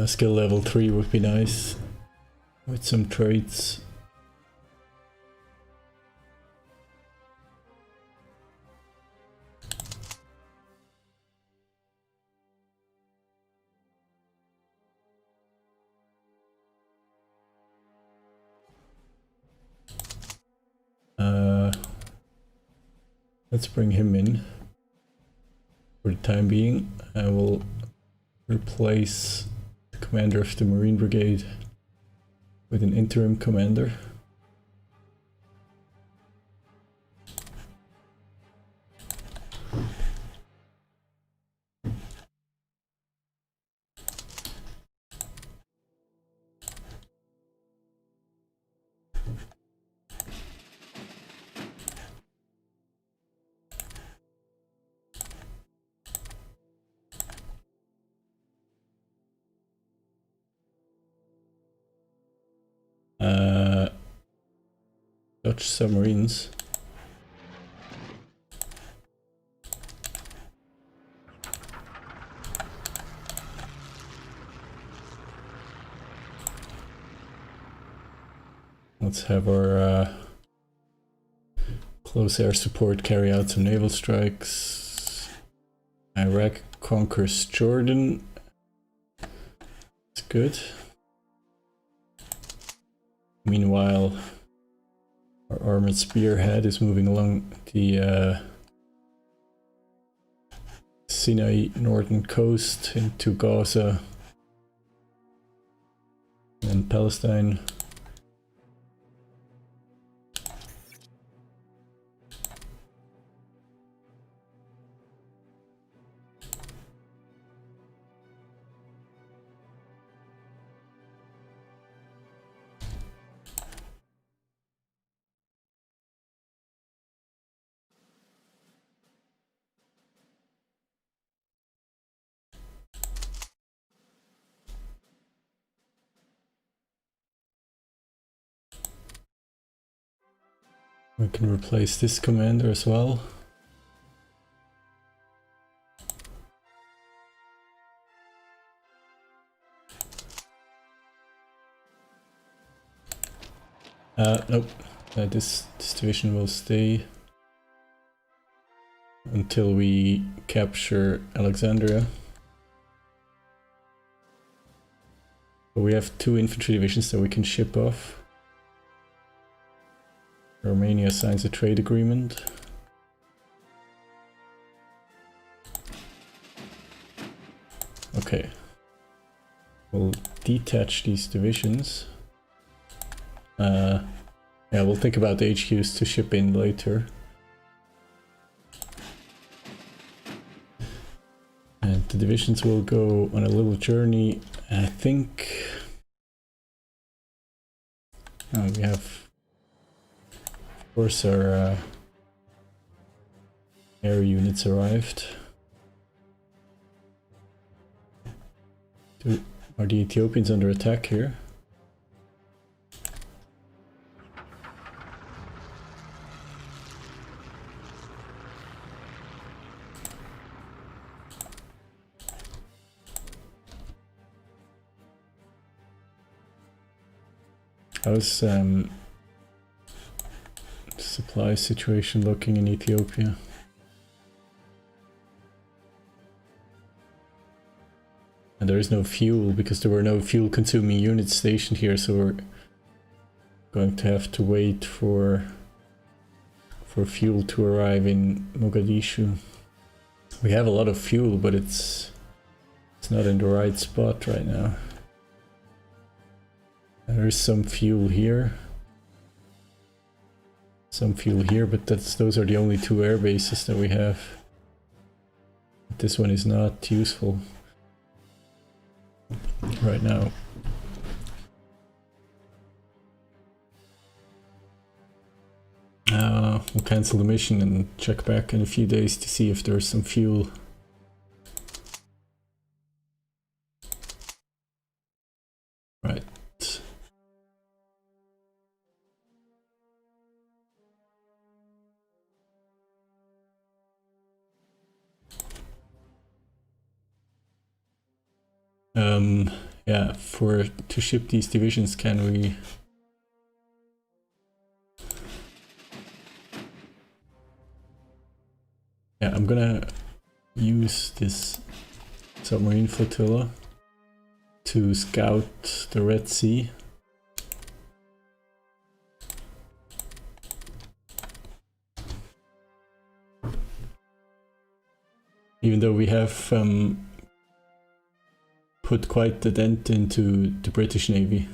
Skill level 3 would be nice, with some traits. Let's bring him in. For the time being, I will replace the commander of the Marine Brigade with an interim commander. Dutch submarines. Let's have our close air support carry out some naval strikes. Iraq conquers Jordan. It's good. Meanwhile, our armored spearhead is moving along the Sinai northern coast into Gaza and Palestine. We can replace this commander as well. Nope. This division will stay until we capture Alexandria. But we have 2 infantry divisions that we can ship off. Romania signs a trade agreement. Okay. We'll detach these divisions. Yeah, we'll think about the HQs to ship in later. And the divisions will go on a little journey. I think we have, of course, our air units arrived. Are the Ethiopians under attack here? How's the supply situation looking in Ethiopia? And there is no fuel because there were no fuel consuming units stationed here, so we're going to have to wait for fuel to arrive in Mogadishu. We have a lot of fuel, but it's not in the right spot right now. There is some fuel here. Some fuel here, but those are the only 2 air bases that we have. This one is not useful right now. We'll cancel the mission and check back in a few days to see if there's some fuel. Right. Yeah, to ship these divisions, can we... Yeah, I'm gonna use this submarine flotilla to scout the Red Sea. Even though we have put quite the dent into the British Navy.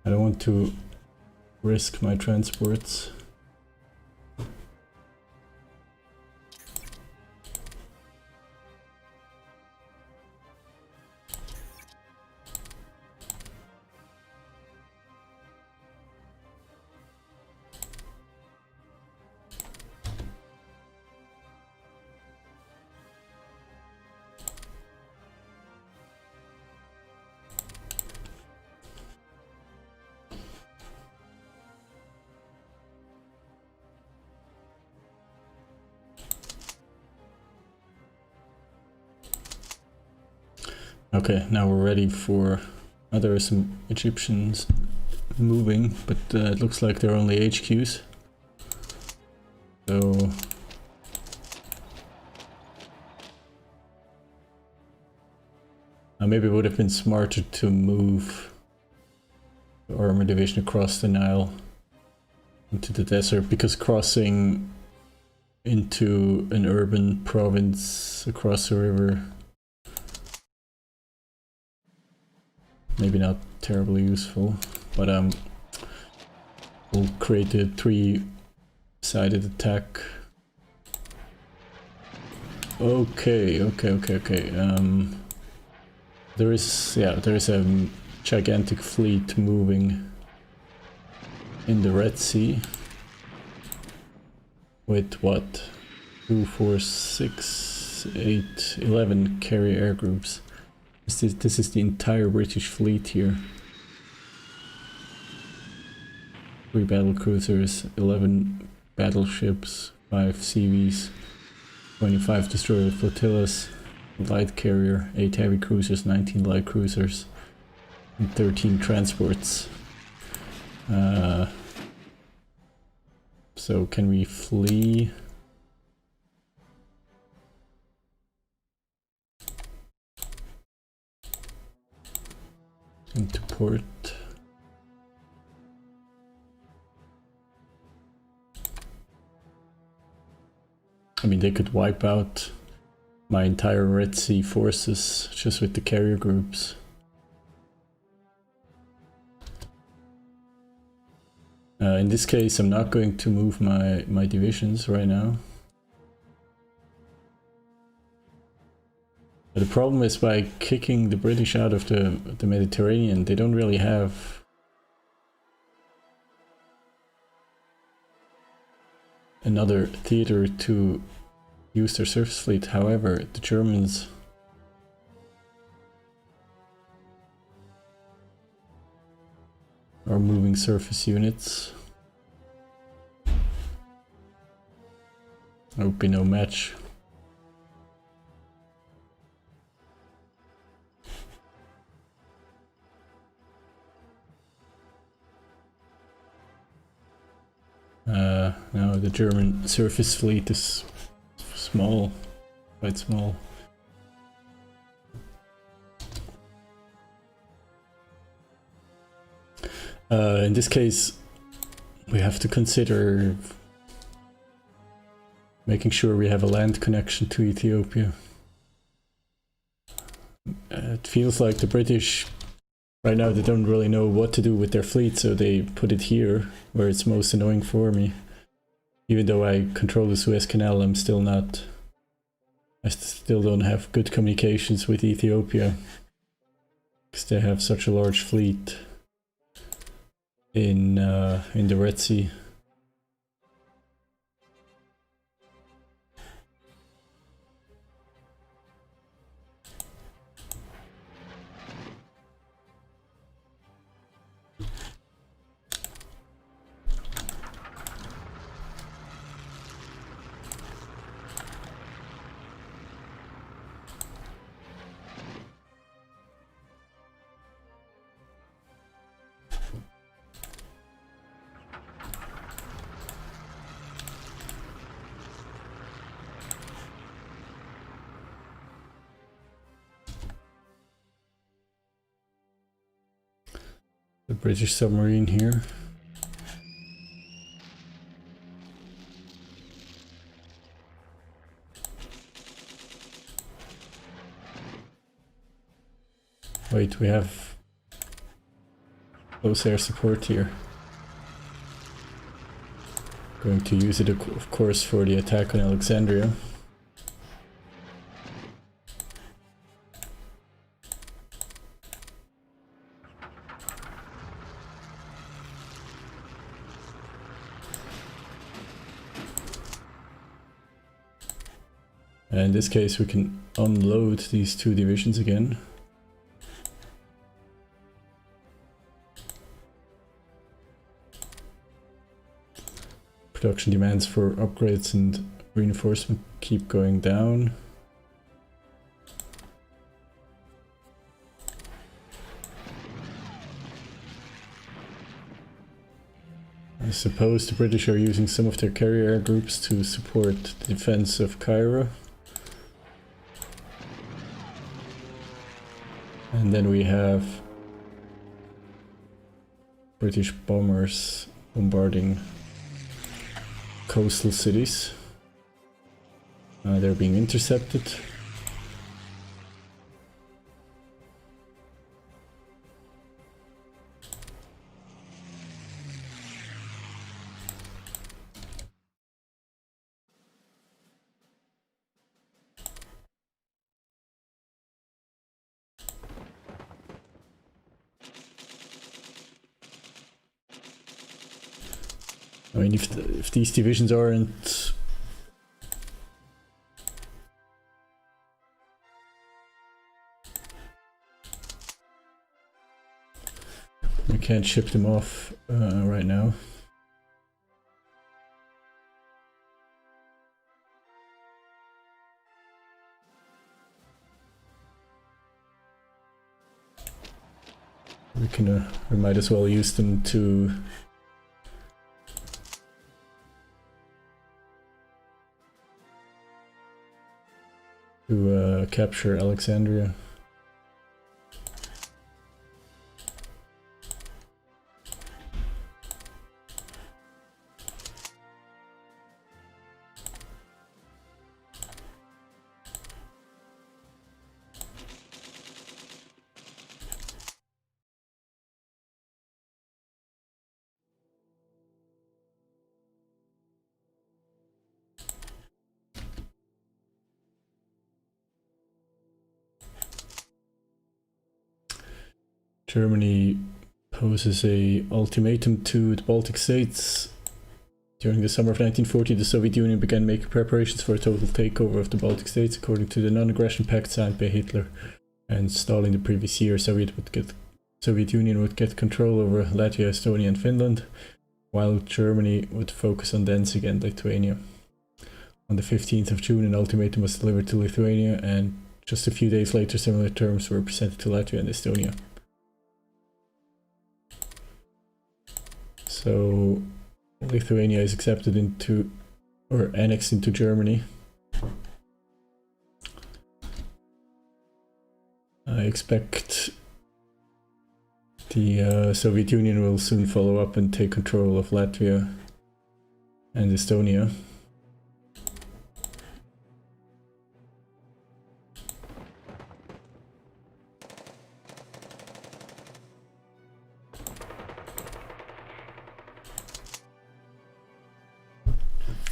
I don't want to risk my transports. Okay, now we're ready for... there are some Egyptians moving, but it looks like they're only HQs. So... maybe it would have been smarter to move the armor division across the Nile into the desert, because crossing into an urban province across the river, maybe not terribly useful, but we'll create a 3-sided attack. Okay. There is a gigantic fleet moving in the Red Sea with what? 2, 4, 6, 8, 11 carrier air groups. This is the entire British fleet here. 3 battle cruisers, 11 battleships, 5 CVs, 25 destroyer flotillas, light carrier, 8 heavy cruisers, 19 light cruisers, and 13 transports. So can we flee? Into port. I mean, they could wipe out my entire Red Sea forces just with the carrier groups. In this case, I'm not going to move my divisions right now. But the problem is, by kicking the British out of the Mediterranean, they don't really have another theater to use their surface fleet. However, the Germans are moving surface units. There would be no match. Now the German surface fleet is small, quite small. In this case, we have to consider making sure we have a land connection to Ethiopia. It feels like the British, right now, they don't really know what to do with their fleet, so they put it here, where it's most annoying for me. Even though I control the Suez Canal, I still don't have good communications with Ethiopia, because they have such a large fleet in the Red Sea. The British submarine here. Wait, we have close air support here. Going to use it, of course, for the attack on Alexandria. In this case, we can unload these 2 divisions again. Production demands for upgrades and reinforcement keep going down. I suppose the British are using some of their carrier air groups to support the defense of Cairo. And then we have British bombers bombarding coastal cities. They're being intercepted. I mean, if these divisions aren't can't ship them off right now. We might as well use them to capture Alexandria. Germany poses a ultimatum to the Baltic states. During the summer of 1940, the Soviet Union began making preparations for a total takeover of the Baltic states. According to the non-aggression pact signed by Hitler and Stalin the previous year, Soviet Union would get control over Latvia, Estonia and Finland, while Germany would focus on Danzig and Lithuania. On the 15th of June, an ultimatum was delivered to Lithuania, and just a few days later similar terms were presented to Latvia and Estonia. So Lithuania is accepted into, or annexed into Germany. I expect the Soviet Union will soon follow up and take control of Latvia and Estonia.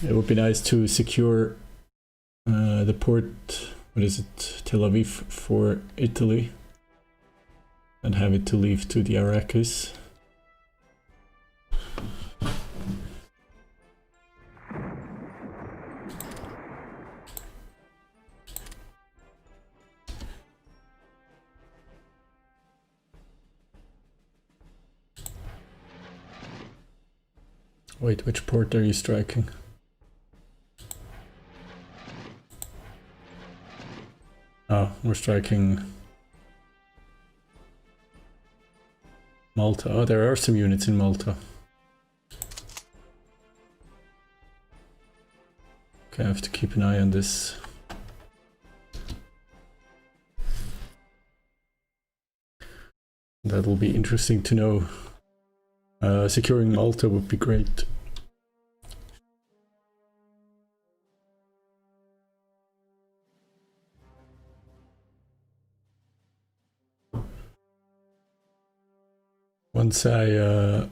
It would be nice to secure the port, what is it, Tel Aviv for Italy, and have it to leave to the Iraqis. Wait, which port are you striking? Oh, we're striking Malta. Oh, there are some units in Malta. Okay, I have to keep an eye on this. That'll be interesting to know. Securing Malta would be great. Once I'm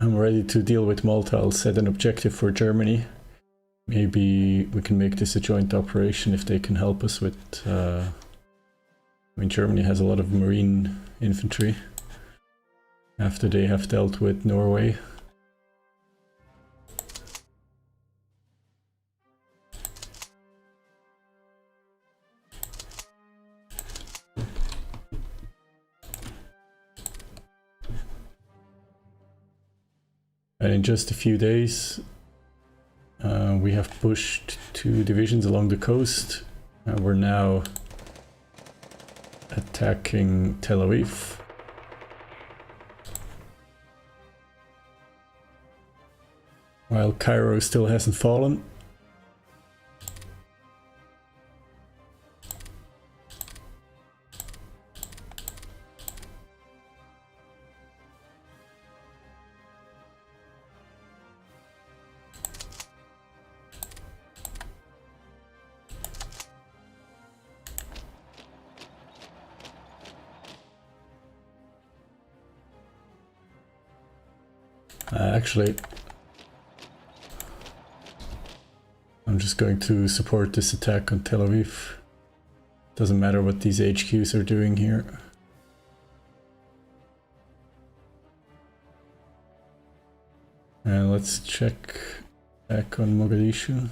ready to deal with Malta, I'll set an objective for Germany. Maybe we can make this a joint operation if they can help us with... I mean, Germany has a lot of marine infantry after they have dealt with Norway. And in just a few days, we have pushed 2 divisions along the coast. We're now attacking Tel Aviv. While Cairo still hasn't fallen. Actually, I'm just going to support this attack on Tel Aviv. Doesn't matter what these HQs are doing here. And let's check back on Mogadishu.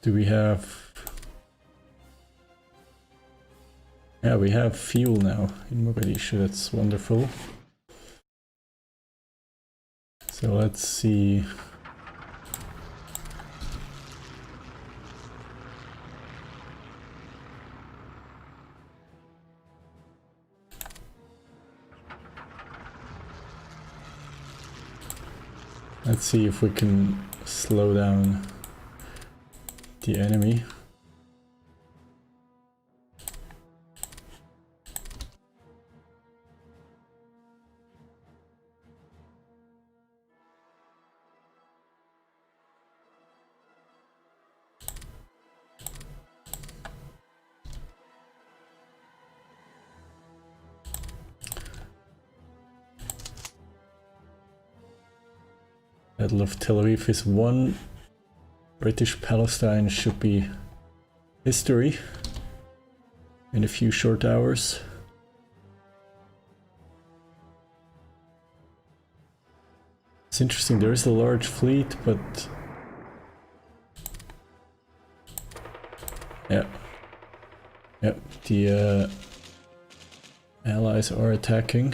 Do we have Yeah, we have fuel now in Mogadishu, that's wonderful. So let's see. Let's see if we can slow down the enemy. Battle of Tel Aviv is won. British Palestine should be history in a few short hours. It's interesting, there is a large fleet, but yeah, the allies are attacking.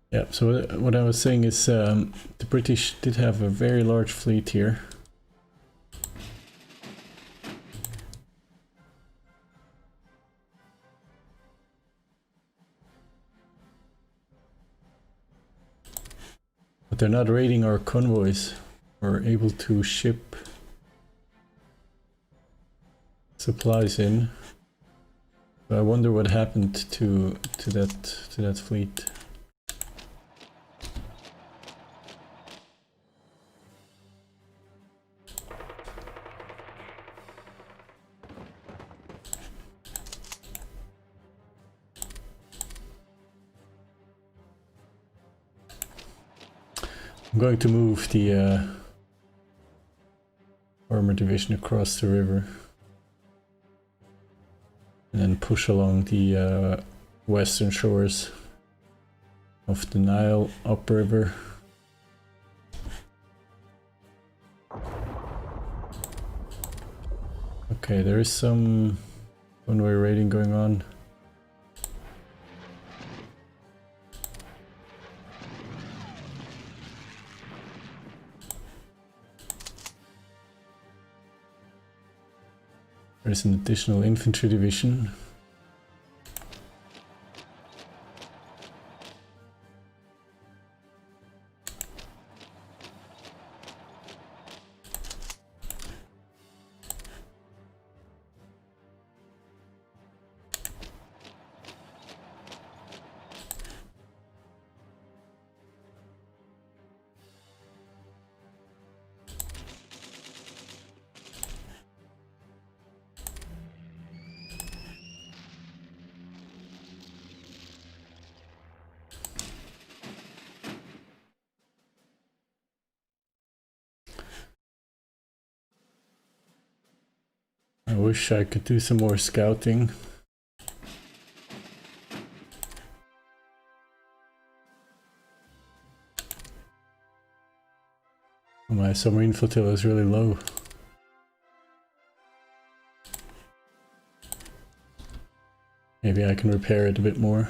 Yeah, so what I was saying is the British did have a very large fleet here. But they're not raiding our convoys. We're able to ship supplies in. So I wonder what happened to that fleet. I'm going to move the armor division across the river and then push along the western shores of the Nile upriver. Okay, there is some one-way raiding going on. There's an additional infantry division. I wish I could do some more scouting. My submarine flotilla is really low. Maybe I can repair it a bit more.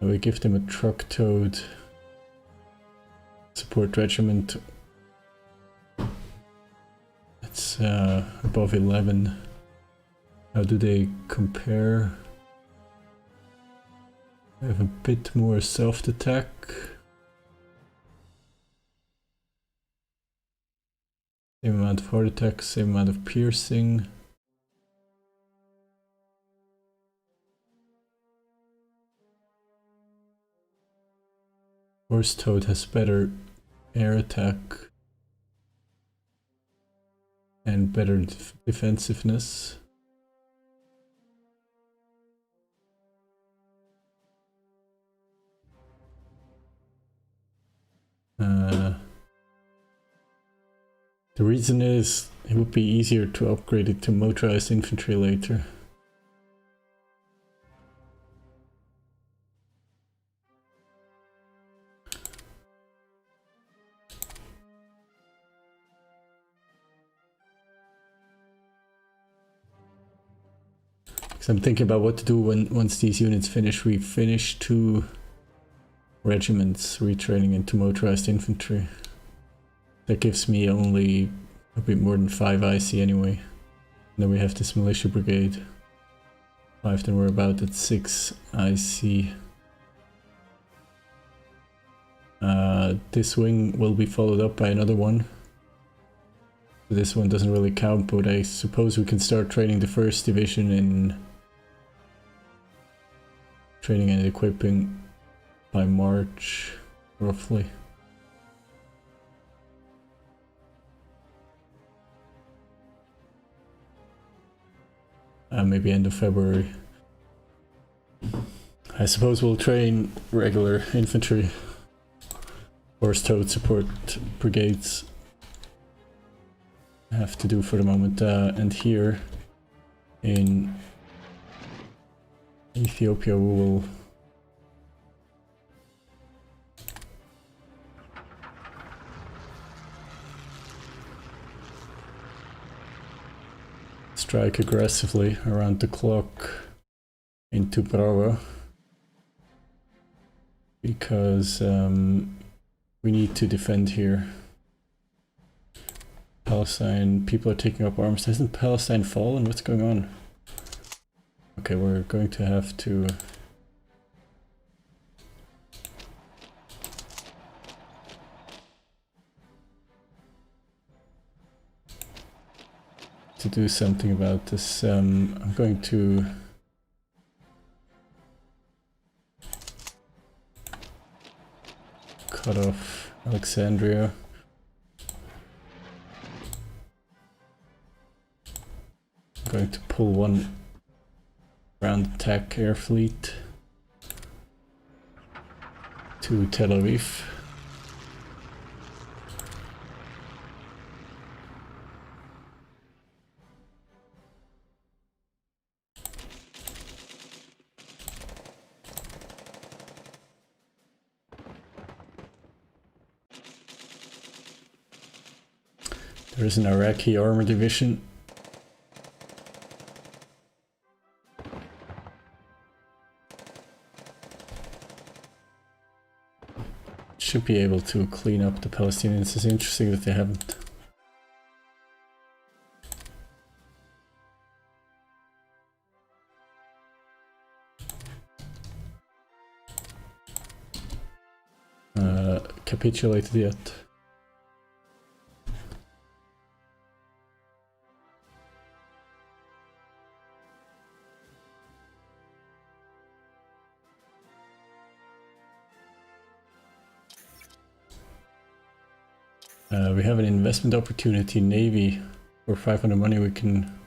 We give them a truck towed support regiment. It's above 11. How do they compare? We have a bit more soft attack. Same amount of hard attack, same amount of piercing. Horse Toad has better air attack and better defensiveness. The reason is it would be easier to upgrade it to motorized infantry later. Because I'm thinking about what to do once these units finish. We finish 2 regiments retraining into motorized infantry. That gives me only a bit more than 5 IC anyway. And then we have this militia brigade. 5, then we're about at 6 IC. This wing will be followed up by another one. This one doesn't really count, but I suppose we can start training the 1st division in training and equipping by March, roughly. Maybe end of February. I suppose we'll train regular infantry, horse towed support brigades. I have to do for the moment. And here in Ethiopia we will strike aggressively around the clock into Brava, because we need to defend here. Palestine, people are taking up arms. Hasn't Palestine fallen? What's going on? Okay, we're going to have to do something about this. I'm going to cut off Alexandria. I'm going to pull one ground attack air fleet to Tel Aviv. There is an Iraqi armor division. Should be able to clean up the Palestinians. It's interesting that they haven't. Capitulated yet. We have an investment opportunity, Navy. For 500 money we can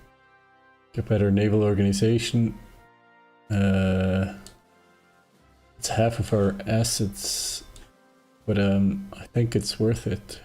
get better naval organization. It's half of our assets, but I think it's worth it.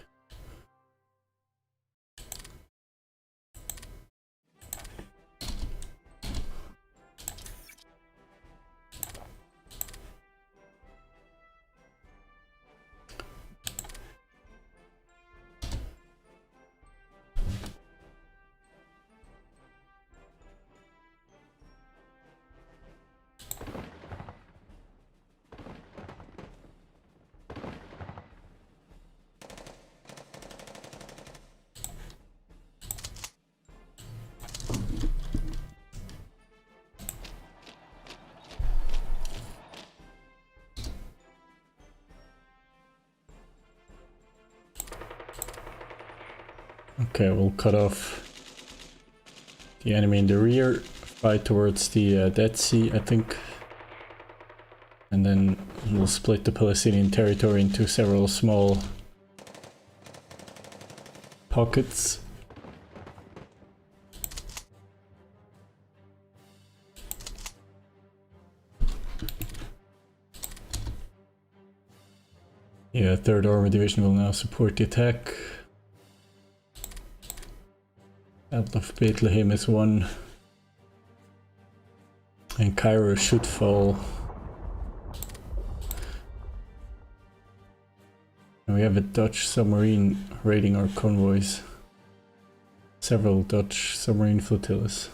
Okay, we'll cut off the enemy in the rear, fight towards the Dead Sea, I think. And then we'll split the Palestinian territory into several small pockets. Yeah, 3rd Armored Division will now support the attack. Battle of Bethlehem is won. And Cairo should fall. And we have a Dutch submarine raiding our convoys. Several Dutch submarine flotillas.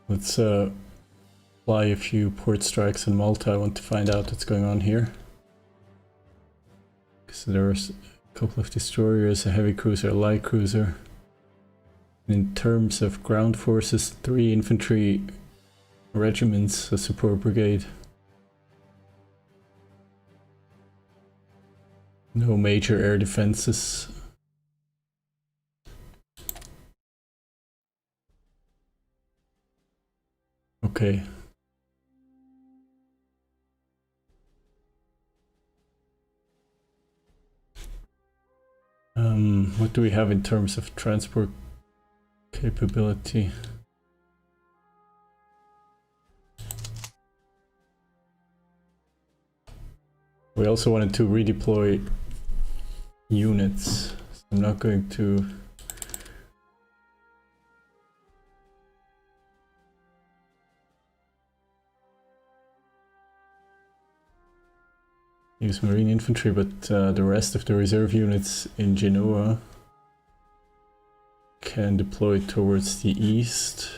Let's fly a few port strikes in Malta. I want to find out what's going on here. So there's a couple of destroyers, a heavy cruiser, a light cruiser. And in terms of ground forces, 3 infantry regiments, a support brigade. No major air defenses. Okay. What do we have in terms of transport capability? We also wanted to redeploy units. So I'm not going to use marine infantry, but the rest of the reserve units in Genoa can deploy towards the east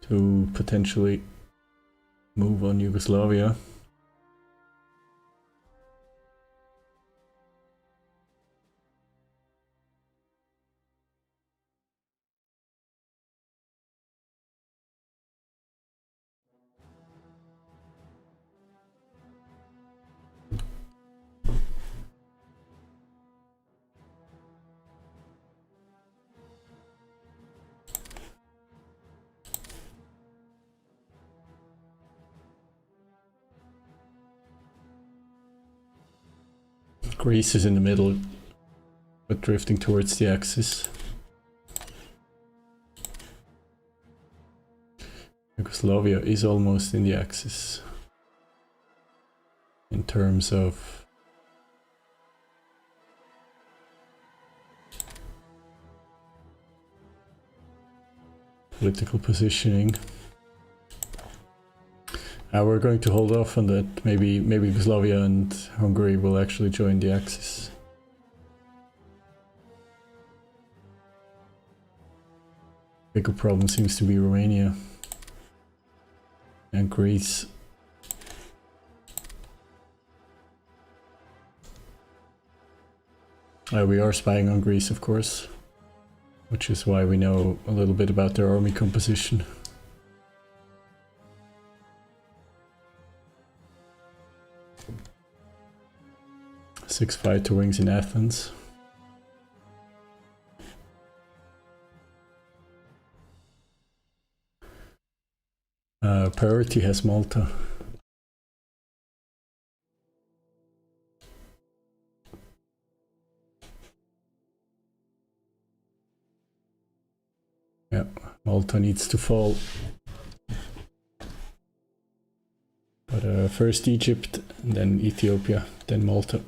to potentially move on Yugoslavia. Greece is in the middle, but drifting towards the Axis. Yugoslavia is almost in the Axis in terms of political positioning. We're going to hold off on that. Maybe Yugoslavia and Hungary will actually join the Axis. Bigger problem seems to be Romania and Greece. We are spying on Greece, of course, which is why we know a little bit about their army composition. 6 fighter wings in Athens. Priority has Malta. Yeah, Malta needs to fall. But first Egypt, then Ethiopia, then Malta.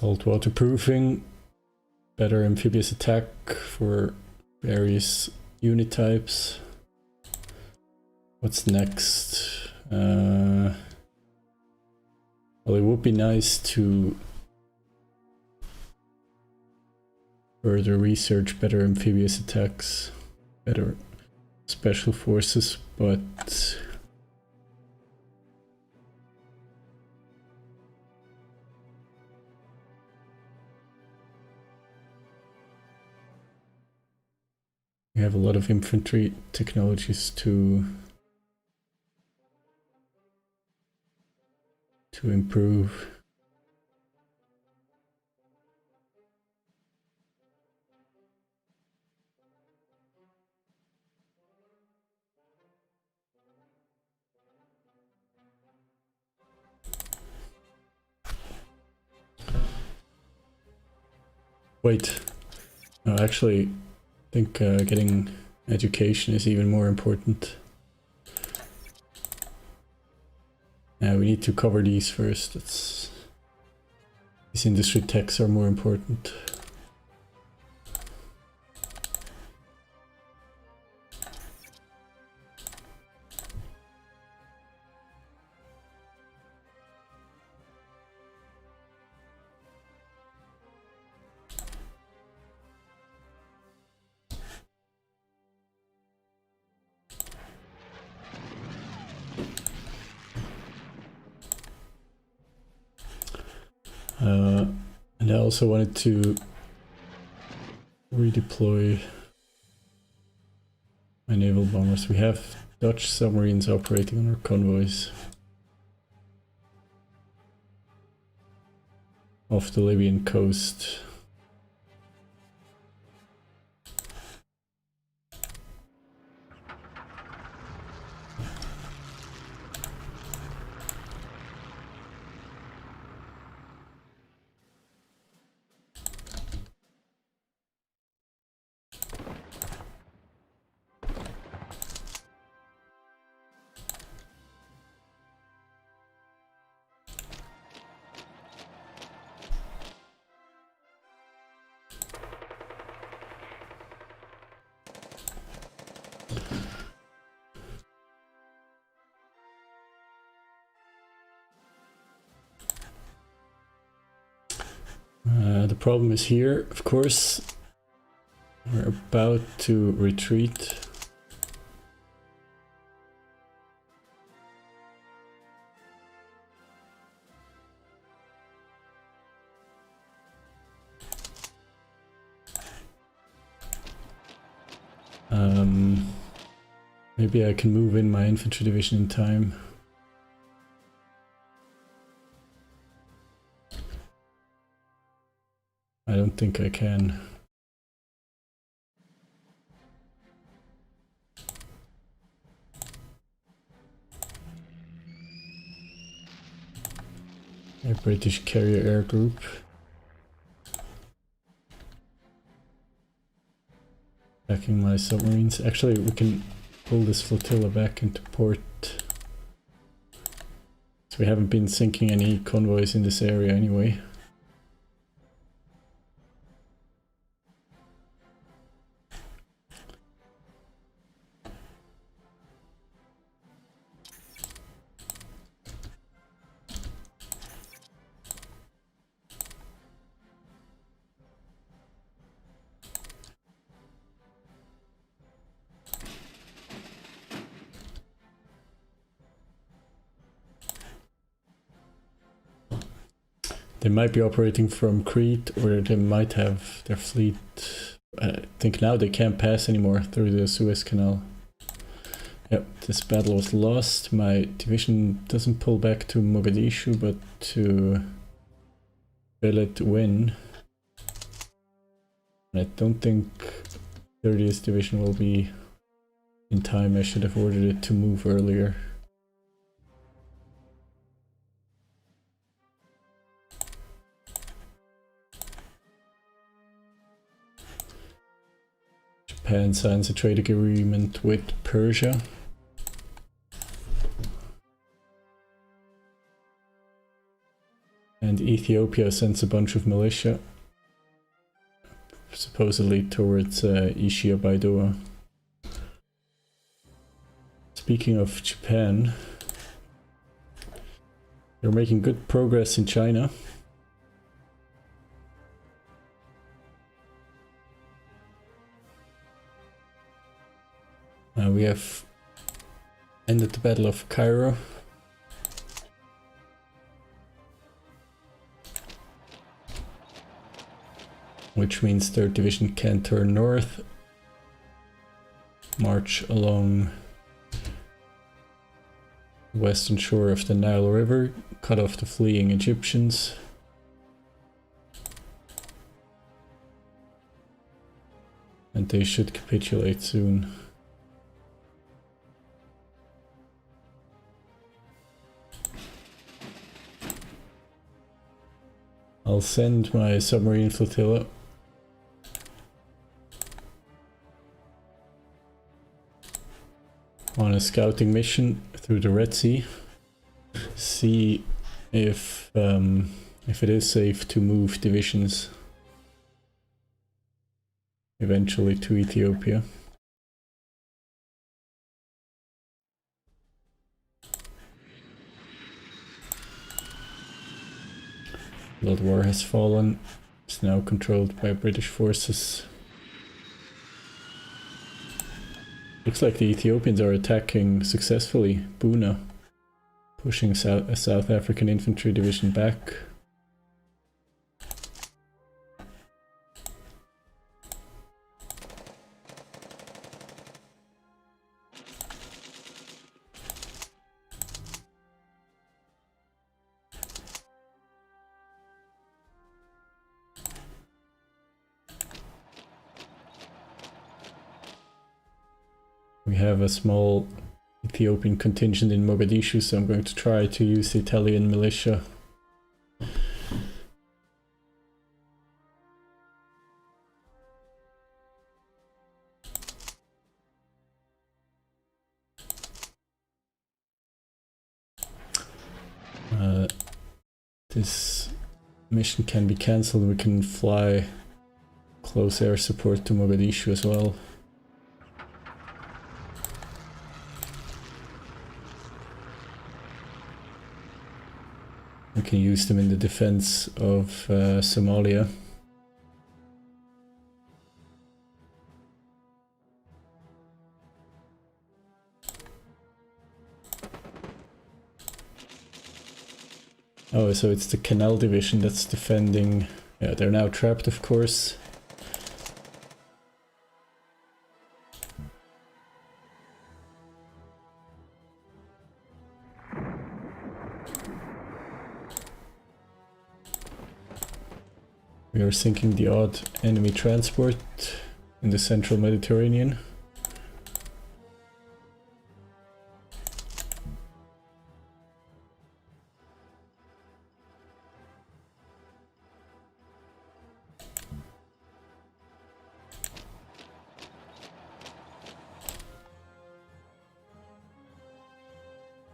Salt waterproofing, better amphibious attack for various unit types. What's next? Well, it would be nice to further research better amphibious attacks, better special forces, but we have a lot of infantry technologies to improve. Wait, no, actually, I think getting education is even more important. Yeah, we need to cover these first. These industry techs are more important. And I also wanted to redeploy my naval bombers. We have Dutch submarines operating on our convoys off the Libyan coast. The problem is here, of course, we're about to retreat. Maybe I can move in my infantry division in time. I don't think I can. A British carrier air group. Attacking my submarines. Actually, we can pull this flotilla back into port. So we haven't been sinking any convoys in this area anyway. They might be operating from Crete, or they might have their fleet. I think now they can't pass anymore through the Suez Canal. Yep, this battle was lost. My division doesn't pull back to Mogadishu, but to Belet Win. I don't think 30th division will be in time. I should have ordered it to move earlier. Japan signs a trade agreement with Persia. And and Ethiopia sends a bunch of militia, supposedly towards Ishia Baidoa. Speaking of Japan, they're making good progress in China. We have ended the Battle of Cairo. Which means 3rd Division can turn north, march along the western shore of the Nile River, cut off the fleeing Egyptians. And they should capitulate soon. I'll send my submarine flotilla on a scouting mission through the Red Sea. See if it is safe to move divisions eventually to Ethiopia. Blood War has fallen. It's now controlled by British forces. Looks like the Ethiopians are attacking successfully Buna, pushing a South African infantry division back. We have a small Ethiopian contingent in Mogadishu, so I'm going to try to use the Italian militia. This mission can be cancelled. We can fly close air support to Mogadishu as well. We can use them in the defense of Somalia. Oh, so it's the Canal Division that's defending. Yeah, they're now trapped, of course. We are sinking the odd enemy transport in the central Mediterranean.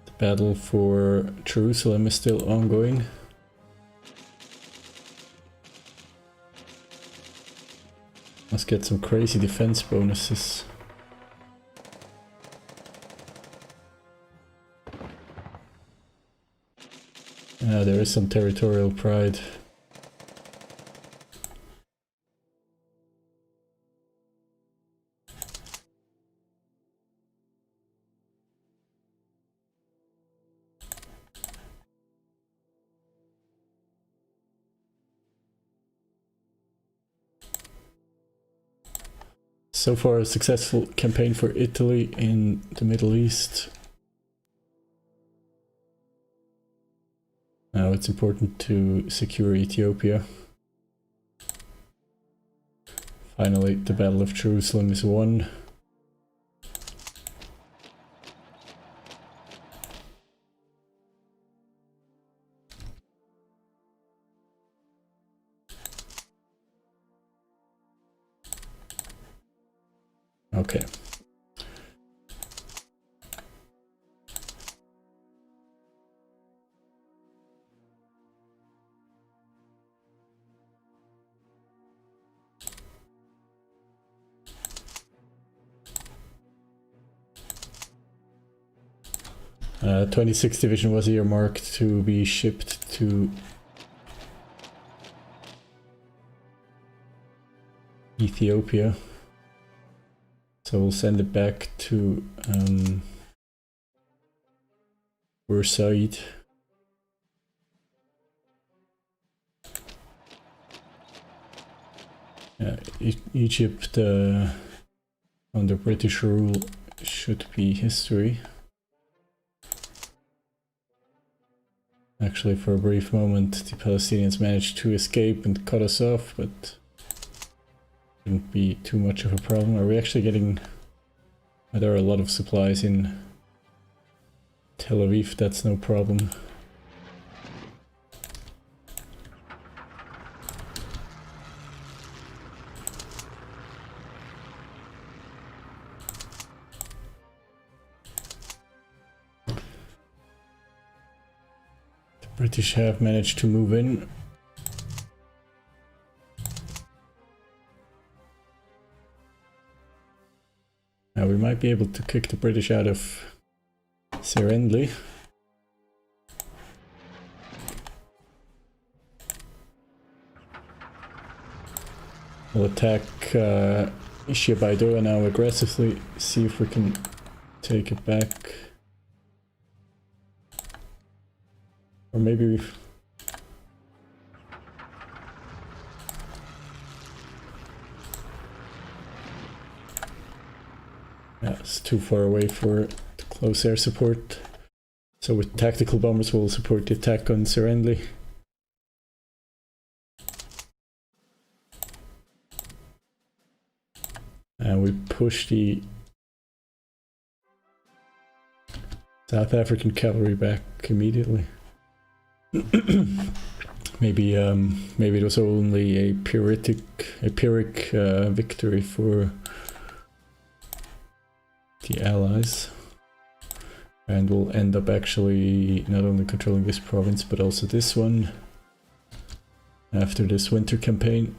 The battle for Jerusalem is still ongoing. Let's get some crazy defense bonuses. There is some territorial pride. So far, a successful campaign for Italy in the Middle East. Now it's important to secure Ethiopia. Finally, the Battle of Jerusalem is won. Okay. 26th Division was earmarked to be shipped to Ethiopia. So we'll send it back to Bursaid. Egypt under British rule should be history. Actually, for a brief moment, the Palestinians managed to escape and cut us off, but shouldn't be too much of a problem. Are we actually getting... There are a lot of supplies in Tel Aviv, that's no problem. British have managed to move in. Now we might be able to kick the British out of Serendli. We'll attack Ishiabaidoa now aggressively, see if we can take it back. Or maybe we've... Yeah, it's too far away for close air support. So with tactical bombers we'll support the attack on Serendli. And we push the South African cavalry back immediately. Maybe it was only a Pyrrhic victory for the Allies, and we'll end up actually not only controlling this province but also this one after this winter campaign.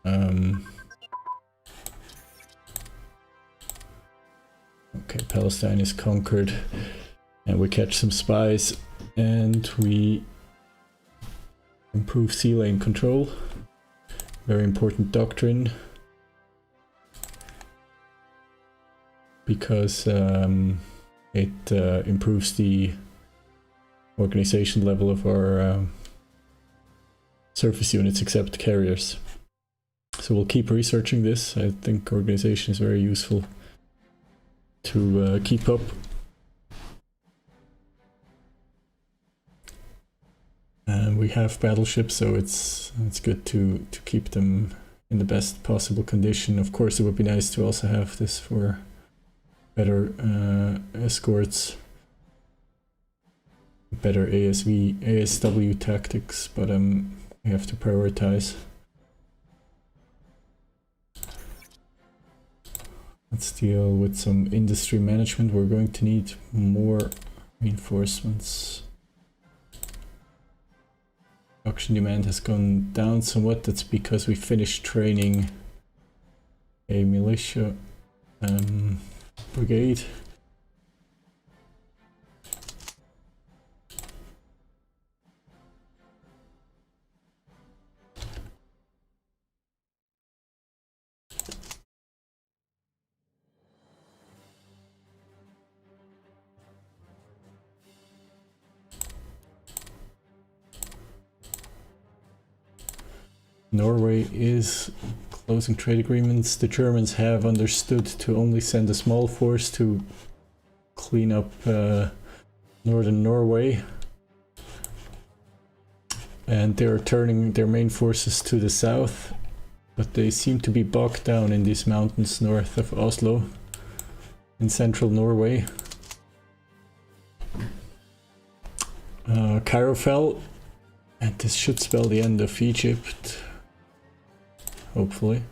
Okay, Palestine is conquered, and we catch some spies, and we improve sea lane control. Very important doctrine, because it improves the organization level of our surface units except carriers. So we'll keep researching this. I think organization is very useful to keep up. And we have battleships, so it's good to keep them in the best possible condition. Of course, it would be nice to also have this for better escorts, better ASW tactics, but we have to prioritize. Let's deal with some industry management. We're going to need more reinforcements. Production demand has gone down somewhat. That's because we finished training a militia brigade. Norway is closing trade agreements. The Germans have understood to only send a small force to clean up northern Norway, and they are turning their main forces to the south, but they seem to be bogged down in these mountains north of Oslo in central Norway. Cairo fell, and this should spell the end of Egypt. Hopefully.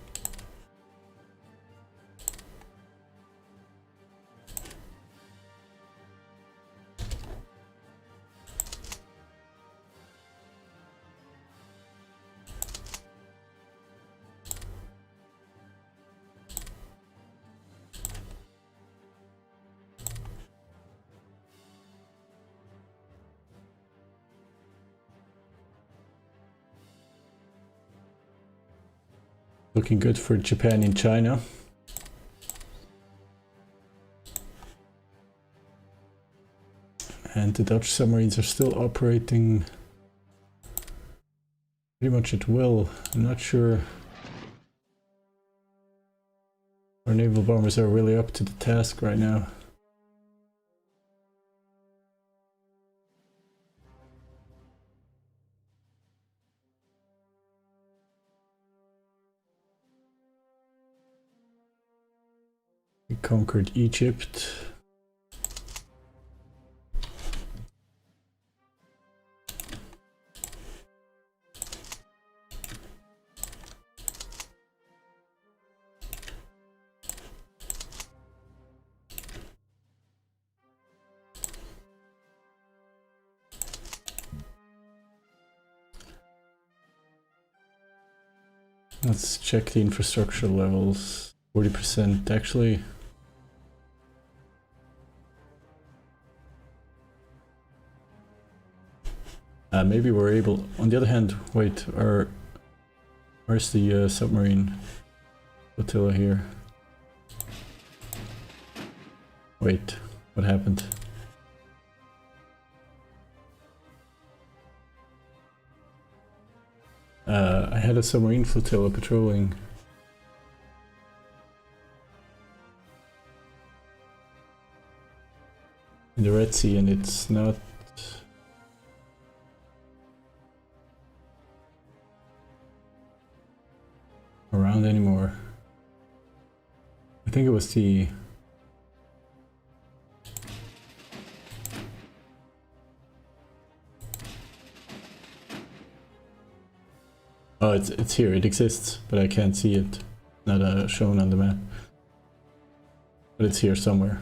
Looking good for Japan and China. And the Dutch submarines are still operating pretty much at will. I'm not sure our naval bombers are really up to the task right now. We conquered Egypt. Let's check the infrastructure levels. 40% actually. Maybe we're able. On the other hand, wait, where's the submarine flotilla here? Wait, what happened? I had a submarine flotilla patrolling. In the Red Sea, and it's not around anymore. I think it was the oh, it's here, it exists, but I can't see it. Not shown on the map. But it's here somewhere.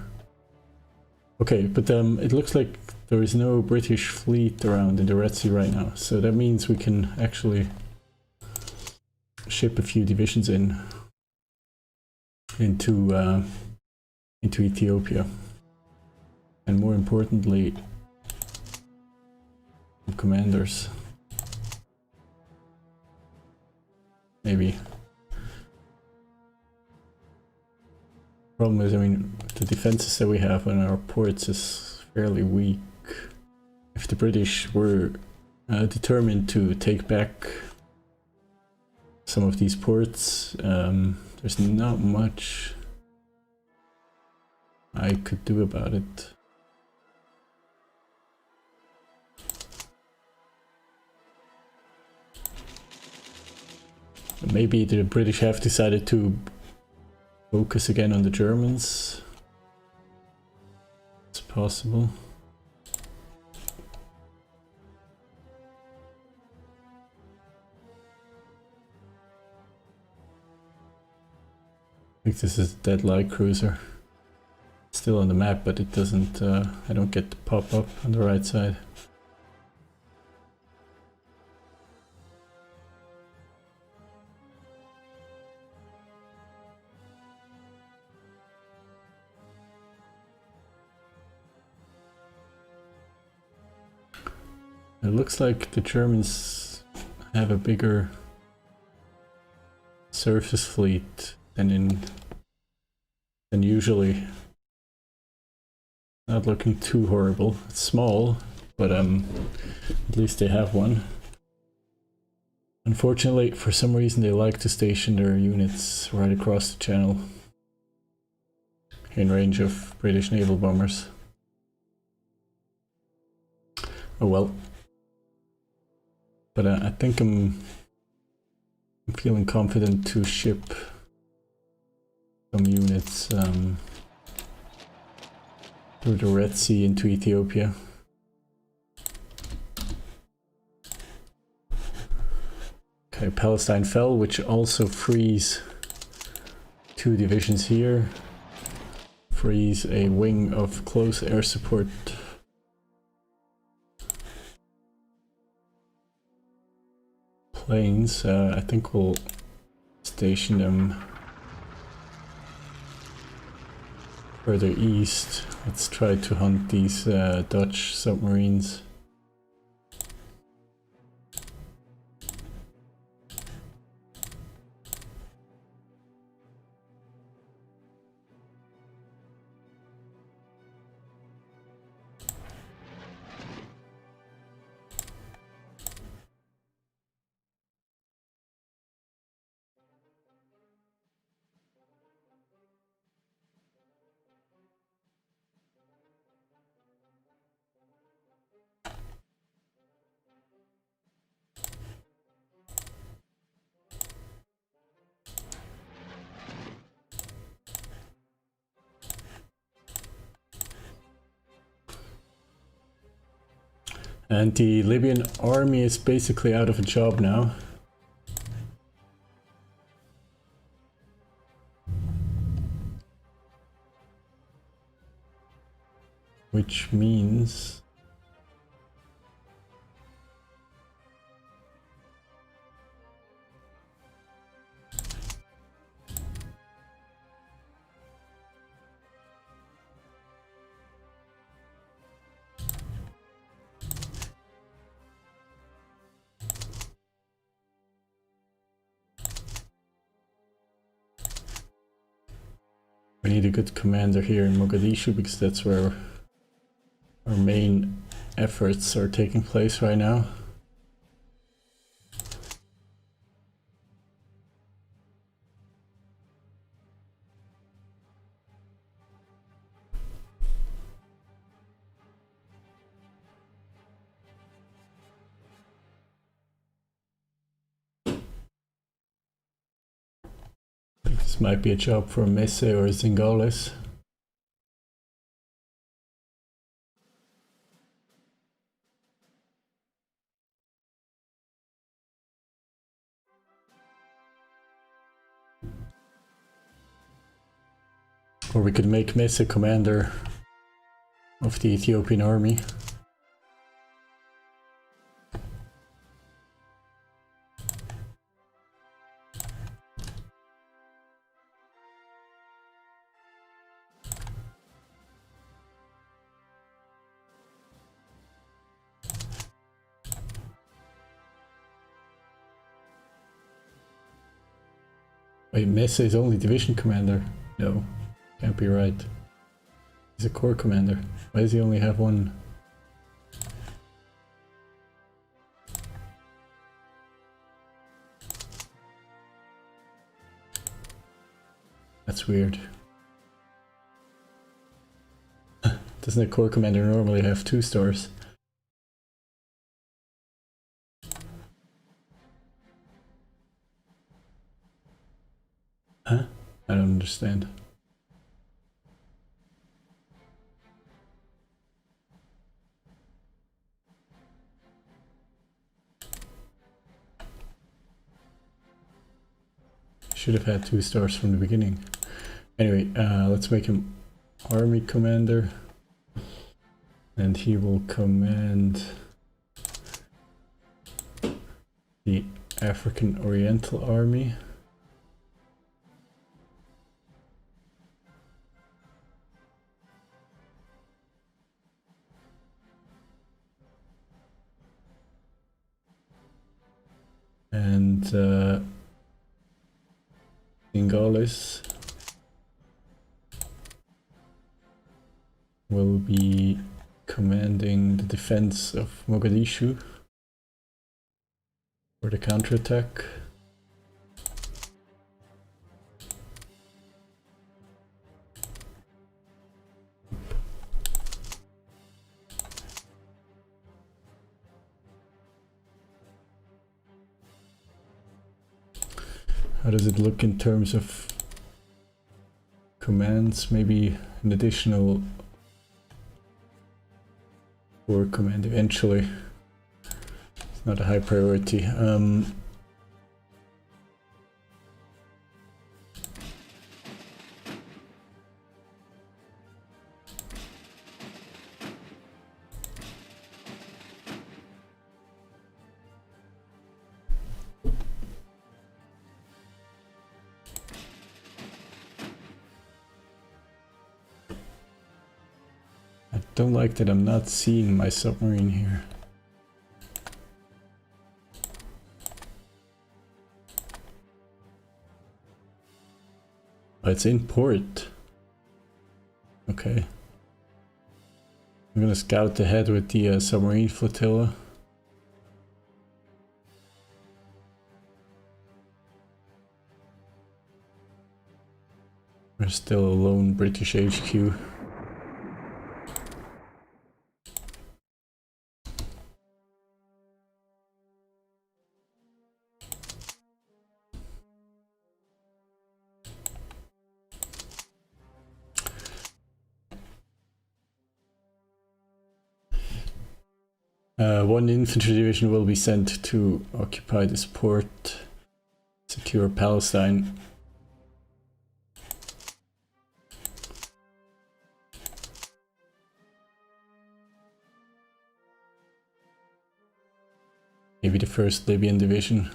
Okay, but it looks like there is no British fleet around in the Red Sea right now, so that means we can actually ship a few divisions into Ethiopia, and more importantly, commanders. Maybe. Problem is, I mean, the defenses that we have on our ports is fairly weak. If the British were determined to take back some of these ports, there's not much I could do about it. Maybe the British have decided to focus again on the Germans. It's possible. I think this is a dead light cruiser. Still on the map, but it doesn't, I don't get the pop-up on the right side. It looks like the Germans have a bigger surface fleet than usually. Not looking too horrible. It's small, but at least they have one. Unfortunately, for some reason they like to station their units right across the channel in range of British naval bombers. Oh well. But I think I'm feeling confident to ship some units through the Red Sea into Ethiopia. Okay, Palestine fell, which also frees 2 divisions here. Frees a wing of close air support. Planes, I think we'll station them further east. Let's try to hunt these Dutch submarines. And the Libyan army is basically out of a job now. Which means... we need a good commander here in Mogadishu because that's where our main efforts are taking place right now. I think this might be a job for Messe or Zingales. Or we could make Messe commander of the Ethiopian army. Wait, Messe is only division commander? No, can't be right. He's a corps commander. Why does he only have one? That's weird. Doesn't a corps commander normally have 2 stars? Huh? I don't understand. Should have had 2 stars from the beginning. Anyway, let's make him army commander. And he will command the African Oriental Army. And Singales will be commanding the defense of Mogadishu for the counterattack. How does it look in terms of commands? Maybe an additional corps command eventually. It's not a high priority. I don't like that I'm not seeing my submarine here. Oh, it's in port. Okay. I'm gonna scout ahead with the submarine flotilla. There's still a lone British HQ. One infantry division will be sent to occupy this port, secure Palestine. Maybe the 1st Libyan division.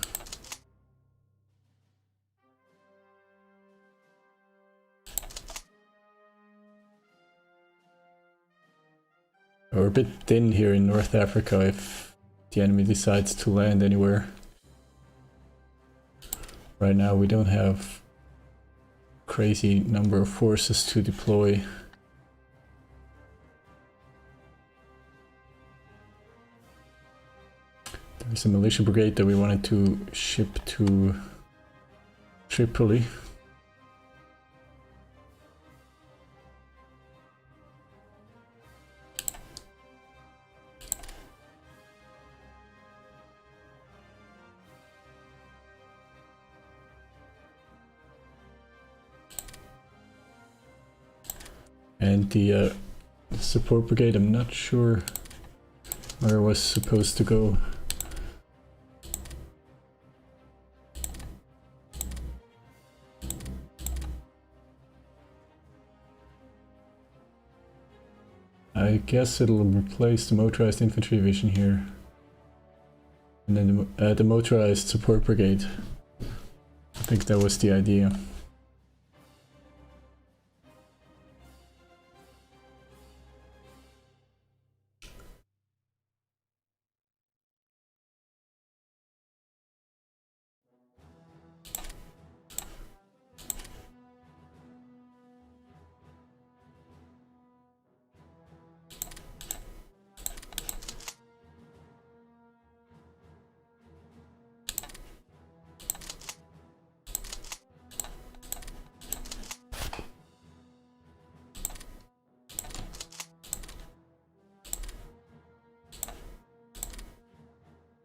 We're a bit thin here in North Africa if the enemy decides to land anywhere. Right now we don't have a crazy number of forces to deploy. There's a militia brigade that we wanted to ship to Tripoli. And the support brigade, I'm not sure where it was supposed to go. I guess it'll replace the motorized infantry division here. And then the motorized support brigade. I think that was the idea.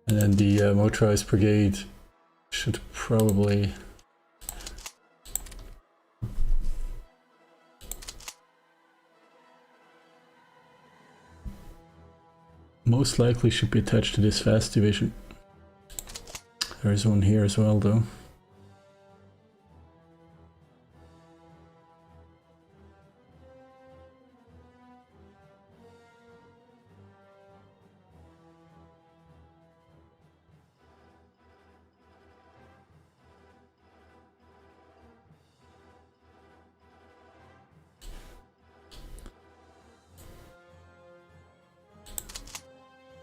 And then the motorized brigade should probably most likely should be attached to this fast division. There's one here as well though.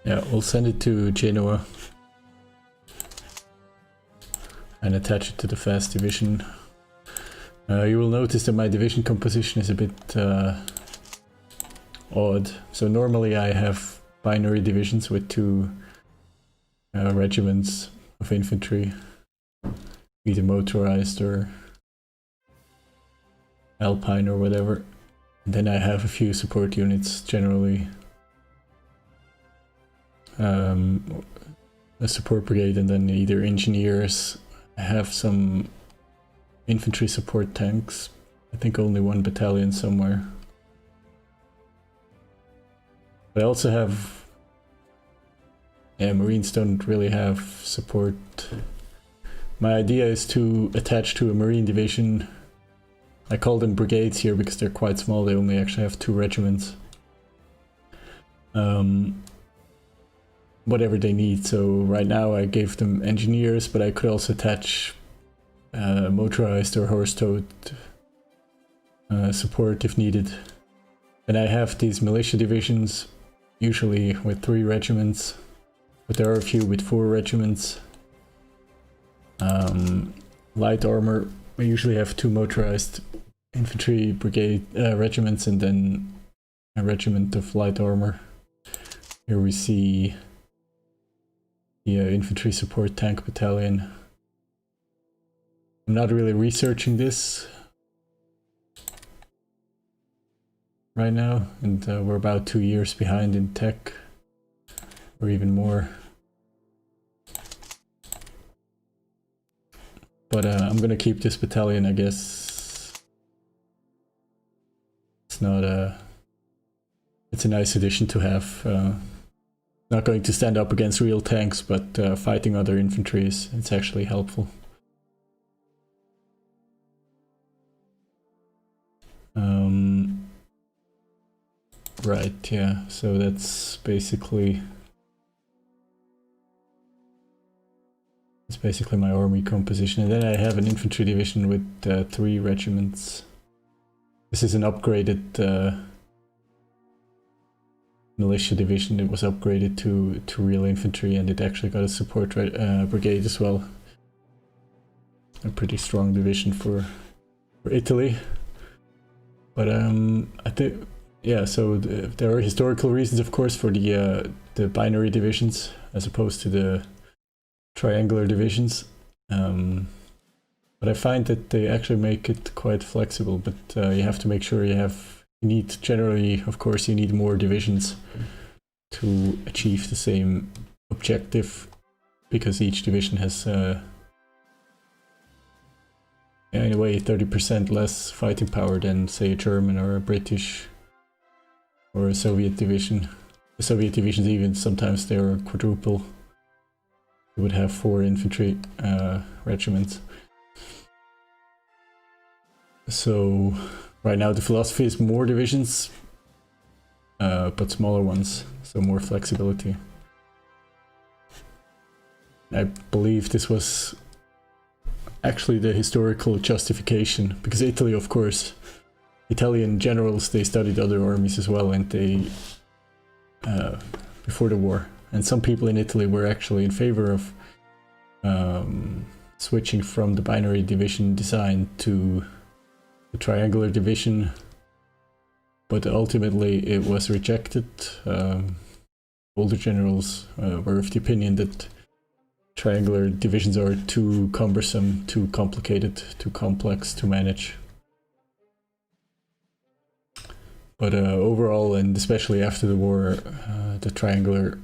Yeah, we'll send it to Genoa and attach it to the fast division. You will notice that my division composition is a bit odd. So normally I have binary divisions with 2 regiments of infantry, either motorized or alpine or whatever. And then I have a few support units, generally a support brigade, and then either engineers. I have some infantry support tanks. I think only 1 battalion somewhere. But I also have... yeah, Marines don't really have support. My idea is to attach to a Marine division. I call them brigades here because they're quite small, they only actually have 2 regiments. Whatever they need. So right now I gave them engineers, but I could also attach motorized or horse-towed support if needed. And I have these militia divisions, usually with 3 regiments, but there are a few with 4 regiments. Light armor, I usually have 2 motorized infantry brigade regiments and then a regiment of light armor. Here we see the infantry support tank battalion. I'm not really researching this right now, and we're about 2 years behind in tech, or even more. But I'm gonna keep this battalion, I guess. It's not a... it's a nice addition to have. not going to stand up against real tanks, but fighting other infantry it's actually helpful. Right, yeah, so that's basically my army composition. And then I have an infantry division with 3 regiments. This is an upgraded militia division. It was upgraded to real infantry, and it actually got a support brigade as well. A pretty strong division for Italy. But I think, yeah, so there are historical reasons, of course, for the binary divisions as opposed to the triangular divisions. But I find that they actually make it quite flexible, but you have to make sure you need, generally, of course, you need more divisions to achieve the same objective, because each division has, in a way, 30% less fighting power than, say, a German or a British or a Soviet division. The Soviet divisions, even sometimes they are quadruple. You would have 4 infantry regiments. So right now the philosophy is more divisions, but smaller ones, so more flexibility. I believe this was actually the historical justification, because Italy, of course, Italian generals, they studied other armies as well, and they before the war, and some people in Italy were actually in favor of switching from the binary division design to the triangular division, but ultimately it was rejected. Older generals were of the opinion that triangular divisions are too cumbersome, too complicated, too complex to manage. But overall, and especially after the war, the triangular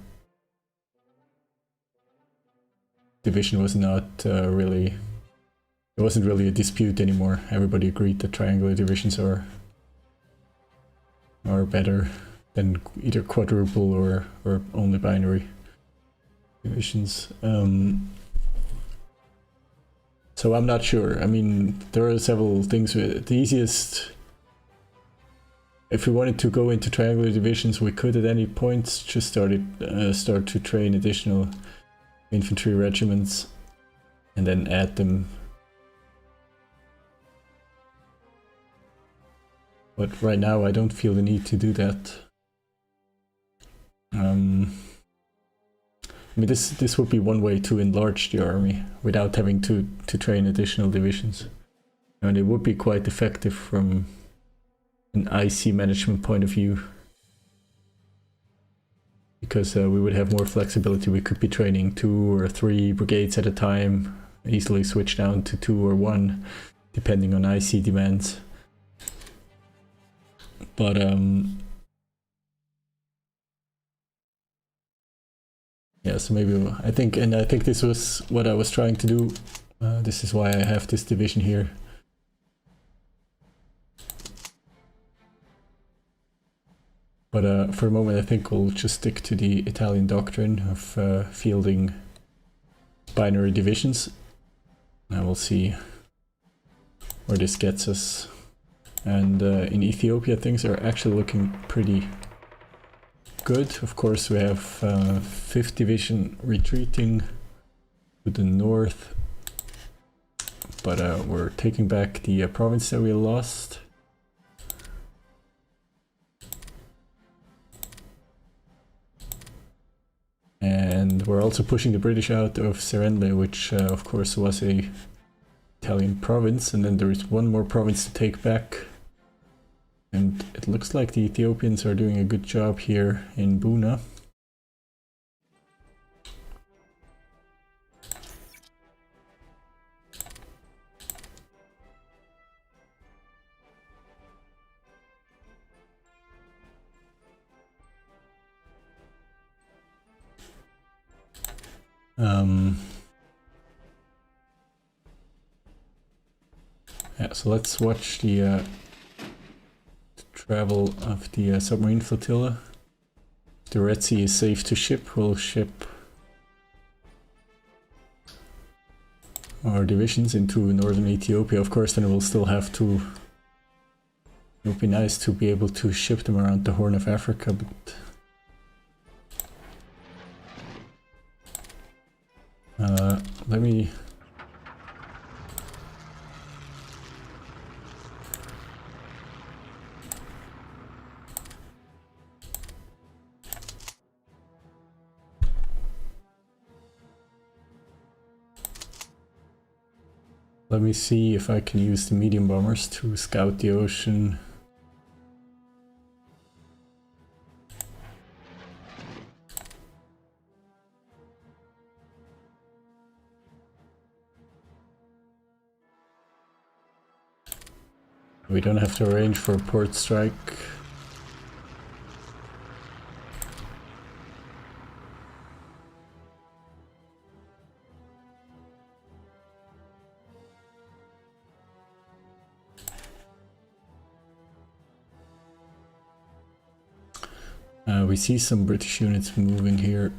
division was not really, it wasn't really a dispute anymore. Everybody agreed that triangular divisions are better than either quadruple or only binary divisions. So I'm not sure. I mean, there are several things. The easiest, if we wanted to go into triangular divisions, we could at any point just start to train additional infantry regiments and then add them. But right now I don't feel the need to do that. I mean, this would be one way to enlarge the army without having to train additional divisions. And it would be quite effective from an IC management point of view, because we would have more flexibility. We could be training 2 or 3 brigades at a time, easily switch down to 2 or 1, depending on IC demands. But yeah, so maybe I think this was what I was trying to do. This is why I have this division here. But for a moment I think we'll just stick to the Italian doctrine of fielding binary divisions. Now we'll see where this gets us. And in Ethiopia things are actually looking pretty good. Of course we have 5th Division retreating to the north, but we're taking back the province that we lost. And we're also pushing the British out of Serenle, which of course was a Italian province, and then there is one more province to take back. And it looks like the Ethiopians are doing a good job here in Buna. Yeah, so let's watch the travel of the submarine flotilla. the Red Sea is safe to ship, we'll ship our divisions into northern Ethiopia. Of course, then we'll still have to... It would be nice to be able to ship them around the Horn of Africa, but... let me... Let me see if I can use the medium bombers to scout the ocean. We don't have to arrange for a port strike. We see some British units moving here.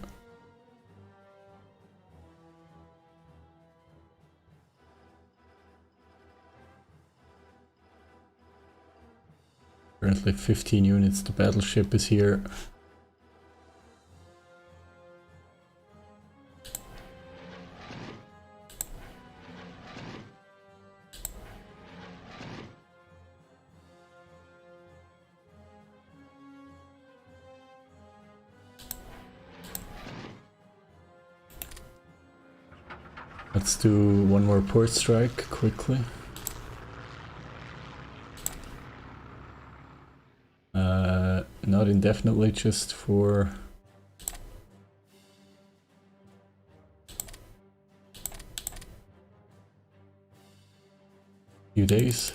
Currently 15 units, the battleship is here. Let's do one more port strike quickly. Not indefinitely, just for a few days.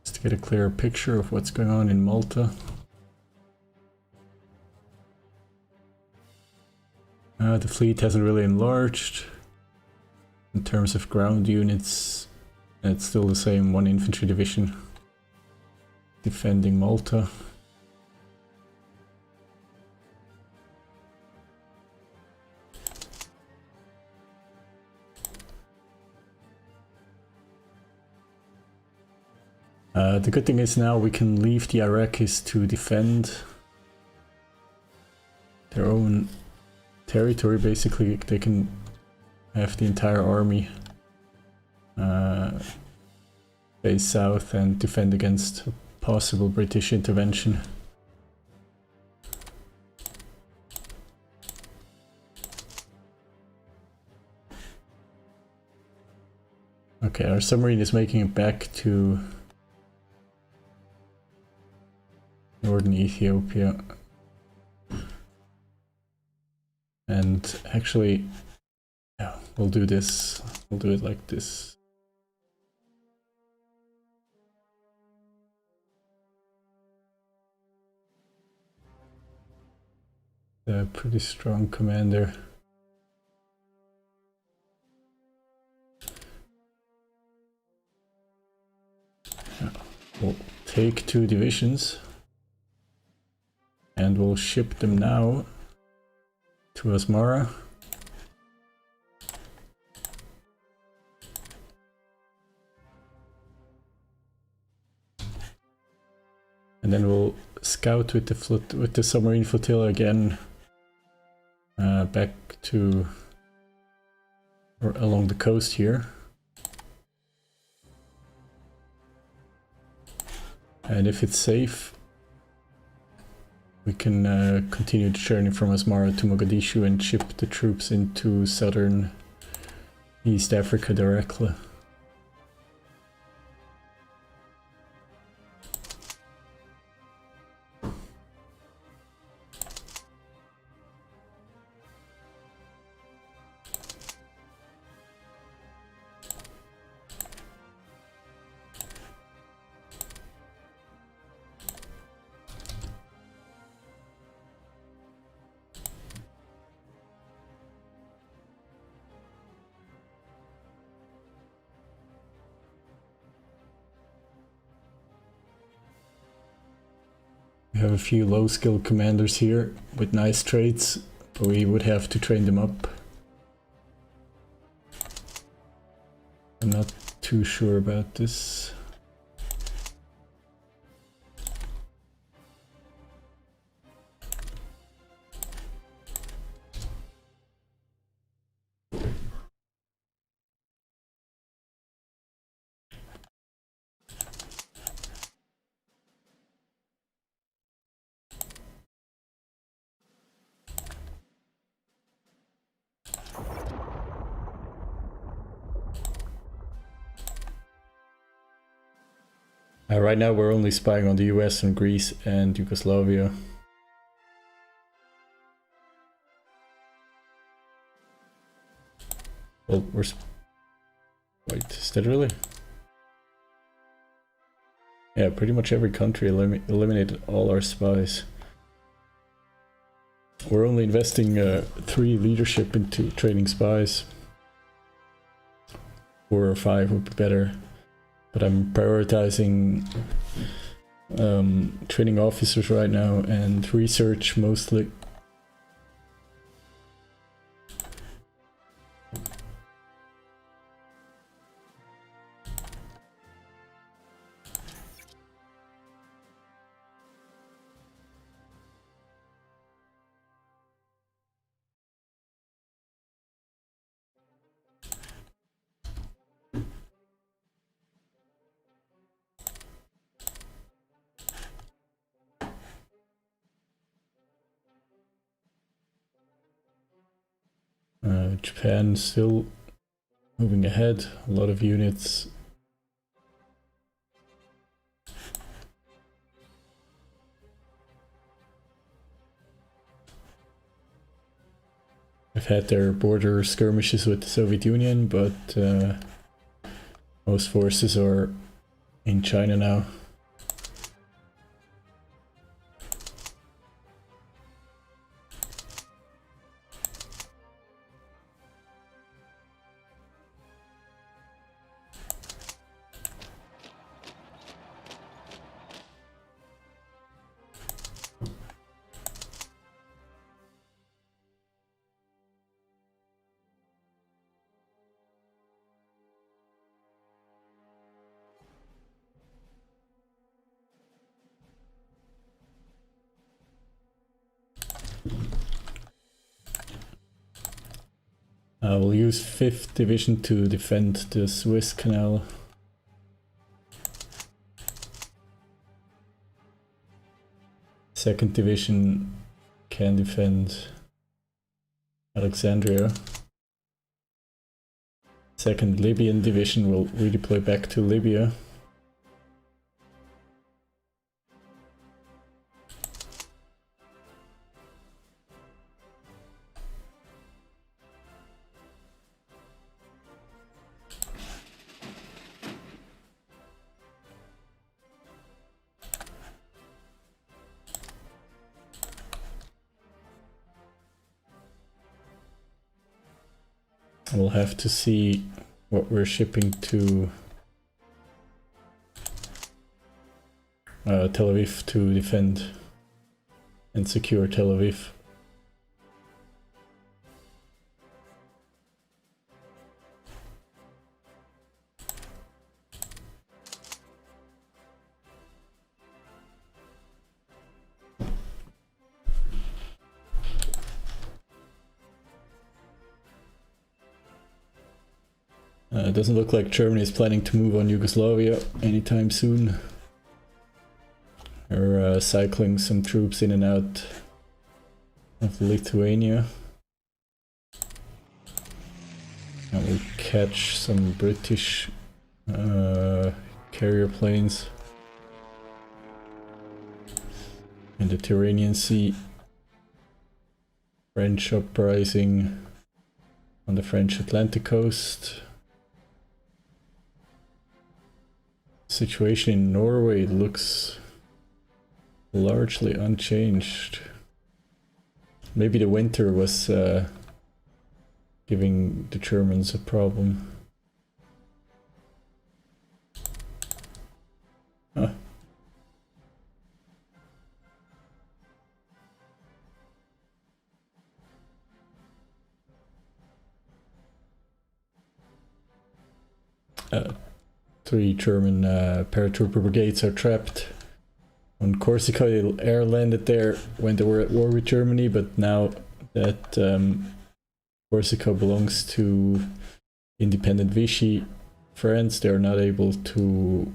Just to get a clearer picture of what's going on in Malta. The fleet hasn't really enlarged. In terms of ground units, it's still the same, one infantry division defending Malta. The good thing is now we can leave the Iraqis to defend their own territory. Basically, they can have the entire army face south and defend against a possible British intervention. Okay, our submarine is making it back to northern Ethiopia. And actually, yeah, we'll do this. We'll do it like this. A pretty strong commander. Yeah, we'll take 2 divisions and we'll ship them now to Asmara. And then we'll scout with the submarine flotilla again back to or along the coast here. And if it's safe, we can continue the journey from Asmara to Mogadishu and ship the troops into southern East Africa directly. We have a few low-skilled commanders here with nice traits, but we would have to train them up. I'm not too sure about this. Right now we're only spying on the US and Greece and Yugoslavia. Well, wait, is that really? Yeah, pretty much every country eliminated all our spies. We're only investing 3 leadership into training spies. 4 or 5 would be better. But I'm prioritizing training officers right now and research mostly. Japan still moving ahead, a lot of units. I've had their border skirmishes with the Soviet Union, but most forces are in China now. We'll use 5th Division to defend the Suez Canal. Second Division can defend Alexandria. Second Libyan Division will redeploy back to Libya. We'll have to see what we're shipping to Tel Aviv to defend and secure Tel Aviv. It doesn't look like Germany is planning to move on Yugoslavia anytime soon. They're cycling some troops in and out of Lithuania. And we'll catch some British carrier planes in the Tyrrhenian Sea. French uprising on the French Atlantic coast. Situation in Norway looks largely unchanged. Maybe the winter was giving the Germans a problem. Huh. 3 German paratrooper brigades are trapped on Corsica. They air landed there when they were at war with Germany, but now that Corsica belongs to independent Vichy France, they're not able to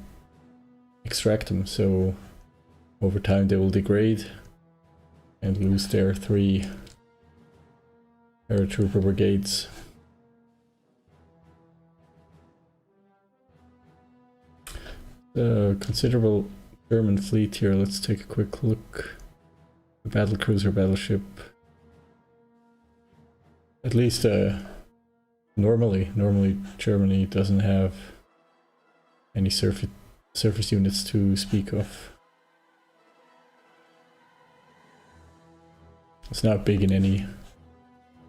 extract them, so over time they will degrade and lose their 3 paratrooper brigades. Considerable German fleet here. Let's take a quick look. The battle cruiser, battleship. At least normally Germany doesn't have any surface units to speak of. It's not big in any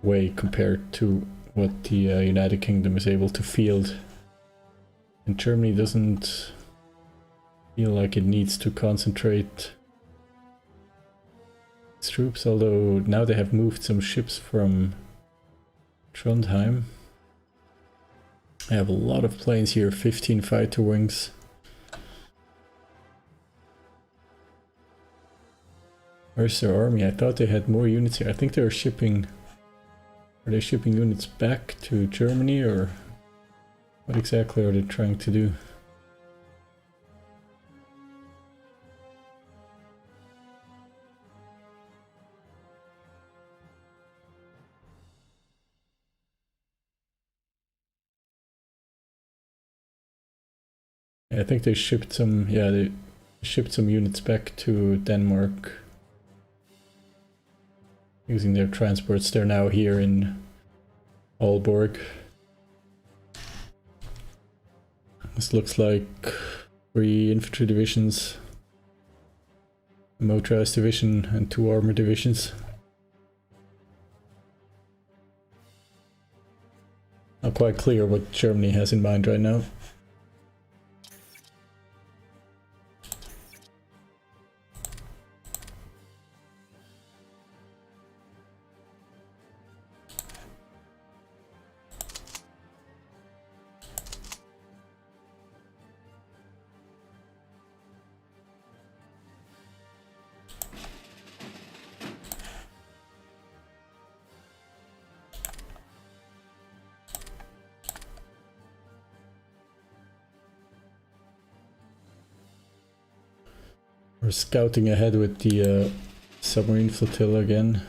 way compared to what the United Kingdom is able to field. And Germany doesn't feel like it needs to concentrate its troops, although now they have moved some ships from Trondheim. I have a lot of planes here, 15 fighter wings. Where's their army? I thought they had more units here. I think they were shipping... Are they shipping units back to Germany, or what exactly are they trying to do? I think they shipped some, yeah, they shipped some units back to Denmark using their transports. They're now here in Aalborg. This looks like 3 infantry divisions, a motorized division, and 2 armored divisions. Not quite clear what Germany has in mind right now. We're scouting ahead with the submarine flotilla again.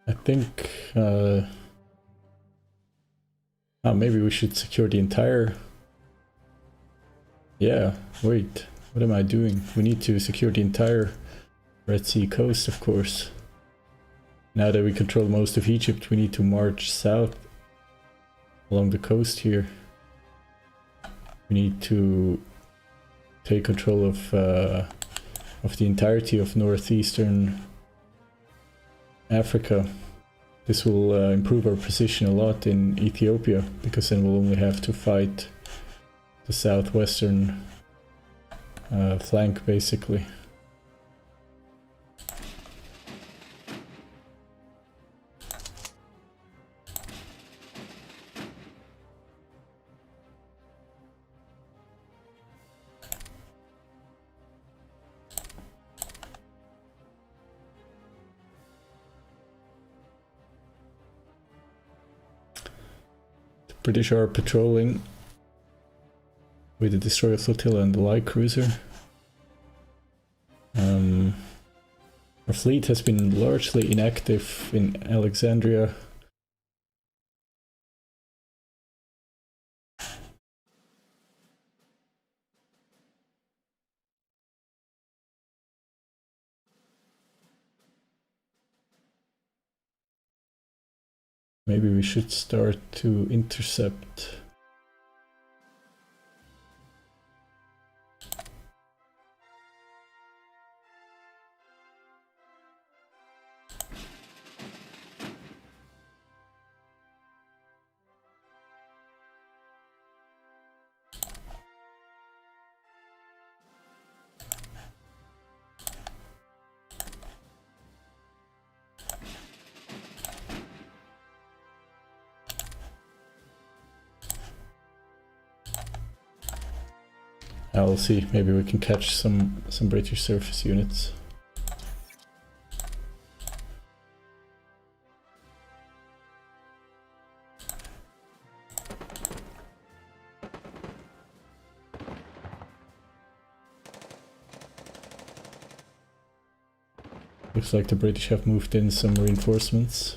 I think maybe we should secure the entire... Yeah, wait, what am I doing? We need to secure the entire Red Sea coast, of course. Now that we control most of Egypt, we need to march south along the coast here. We need to take control of the entirety of northeastern Africa. This will improve our position a lot in Ethiopia, because then we'll only have to fight the southwestern flank, basically. British are patrolling with the destroyer flotilla and the light cruiser. Our fleet has been largely inactive in Alexandria. Maybe we should start to intercept. I'll see, maybe we can catch some British surface units. Looks like the British have moved in some reinforcements.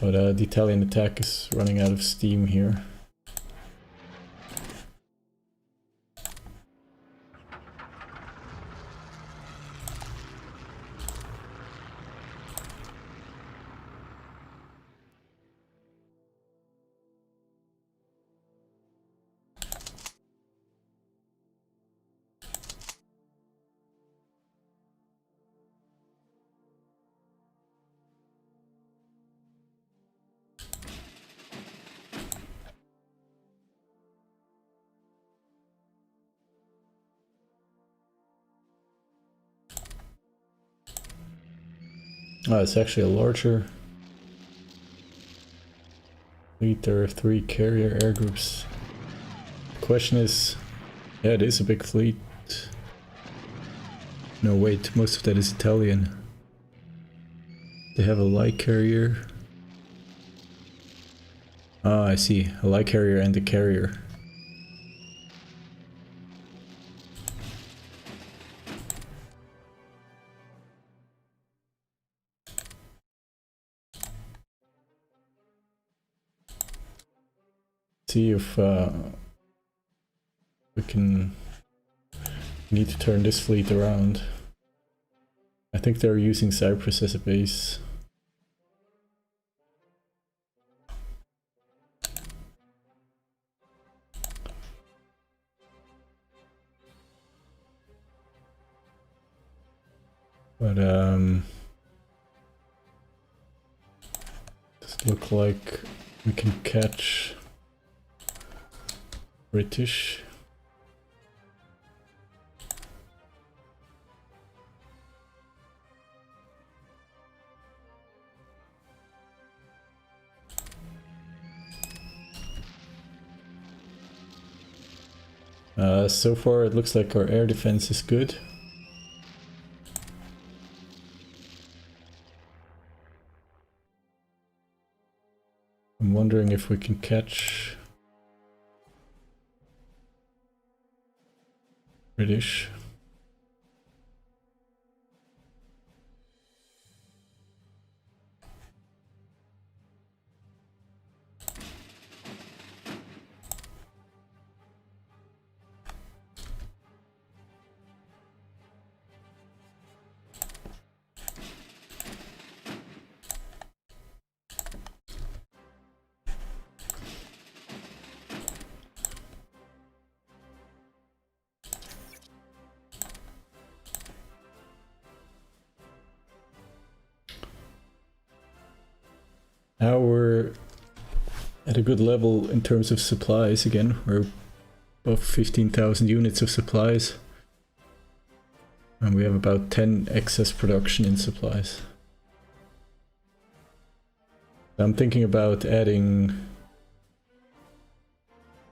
But the Italian attack is running out of steam here. Oh, it's actually a larger fleet. There are 3 carrier air groups. The question is, yeah, it is a big fleet. No, wait, most of that is Italian. They have a light carrier. Ah, I see. A light carrier and a carrier. See if we need to turn this fleet around. I think they're using Cyprus as a base. But does it look like we can catch British? So far it looks like our air defense is good. I'm wondering if we can catch British. Now we're at a good level in terms of supplies again. We're above 15,000 units of supplies. And we have about 10 excess production in supplies. I'm thinking about adding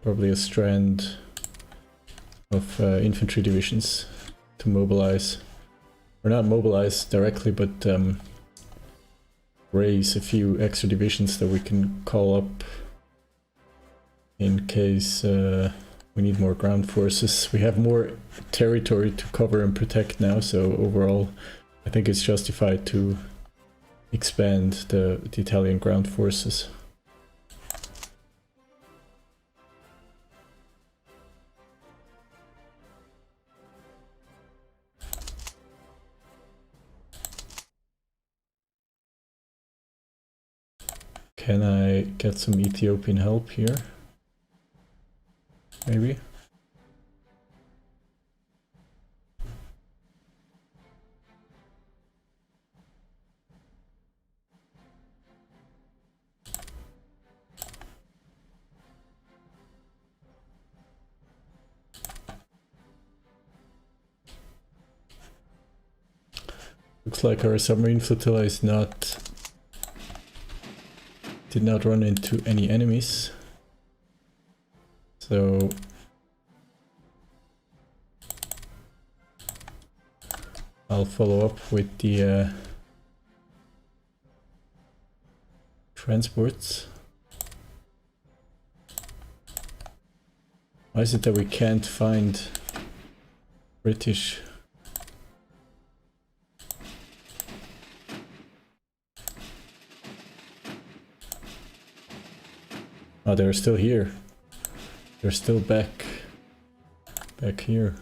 probably a strand of infantry divisions to mobilize. or not mobilize directly, but raise a few extra divisions that we can call up in case we need more ground forces. We have more territory to cover and protect now, so overall I think it's justified to expand the Italian ground forces. Can I get some Ethiopian help here? Maybe? Looks like our submarine flotilla is did not run into any enemies. So I'll follow up with the transports. Why is it that we can't find British? Oh, they're still here. They're still back here.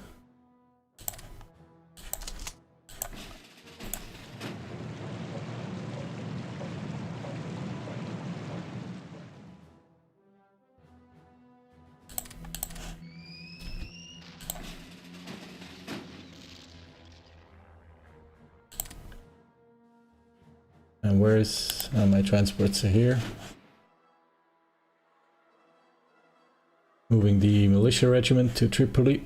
And where's my transports are here. Moving the militia regiment to Tripoli.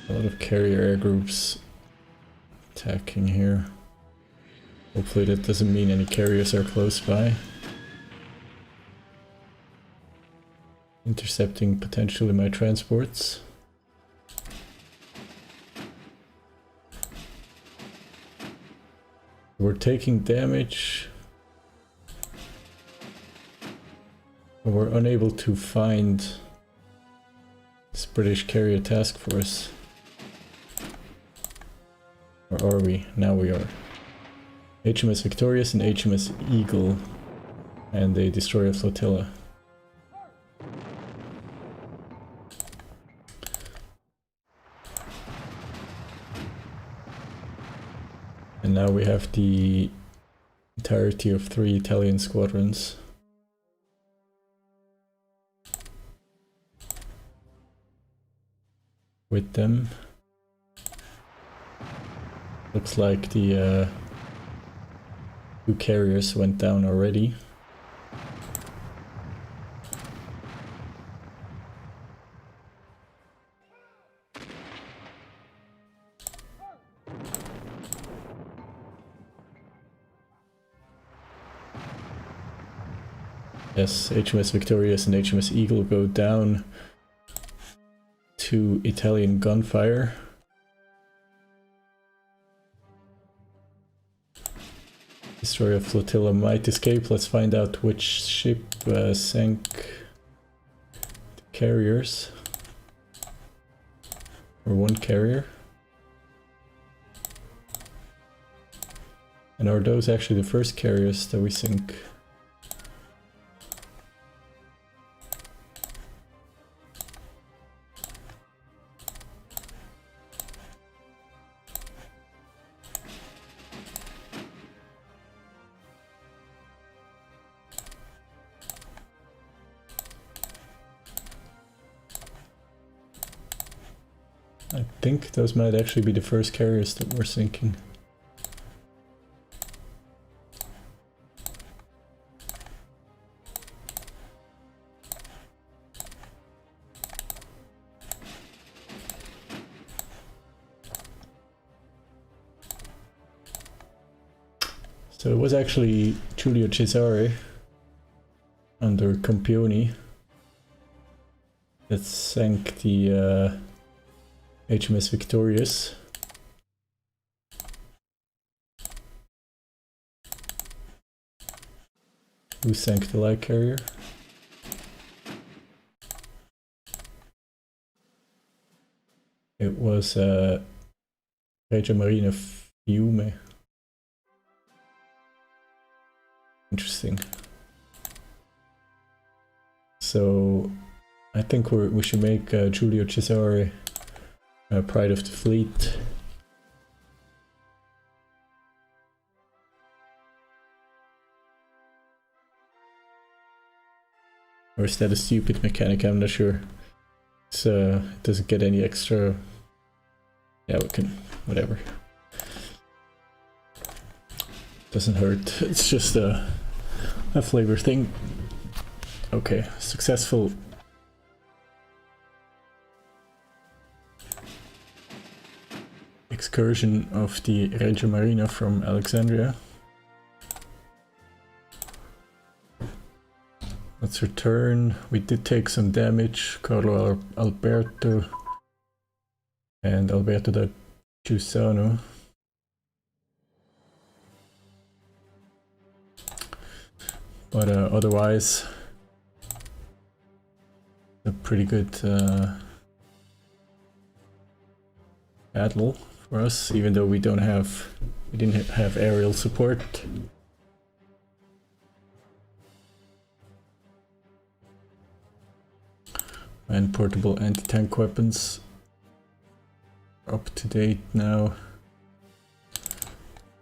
A lot of carrier air groups attacking here. Hopefully that doesn't mean any carriers are close by. Intercepting potentially my transports. We're taking damage. But we're unable to find this British carrier task force. Or are we? Now we are. HMS Victorious and HMS Eagle. And they destroy a flotilla. And now we have the entirety of 3 Italian squadrons. With them. Looks like the 2 carriers went down already. Yes, HMS Victorious and HMS Eagle go down to Italian gunfire. Destroyer flotilla might escape. Let's find out which ship sank the carriers. Or 1 carrier. And are those actually the first carriers that we sink? I think those might actually be the first carriers that we're sinking. So it was actually Giulio Cesare. under Campioni that sank the HMS Victorious. Who sank the light carrier? It was Reggio Marina Fiume. Interesting. So I think we should make Giulio Cesare Pride of the Fleet. Or is that a stupid mechanic? I'm not sure. It doesn't get any extra. Yeah, we can, whatever. Doesn't hurt. It's just a flavor thing. Okay, successful. Excursion of the Reggio Marina from Alexandria. Let's return. We did take some damage. Carlo Alberto and Alberto da Giussano. But otherwise, a pretty good battle for us, even though we didn't have aerial support. And portable anti-tank weapons up to date now.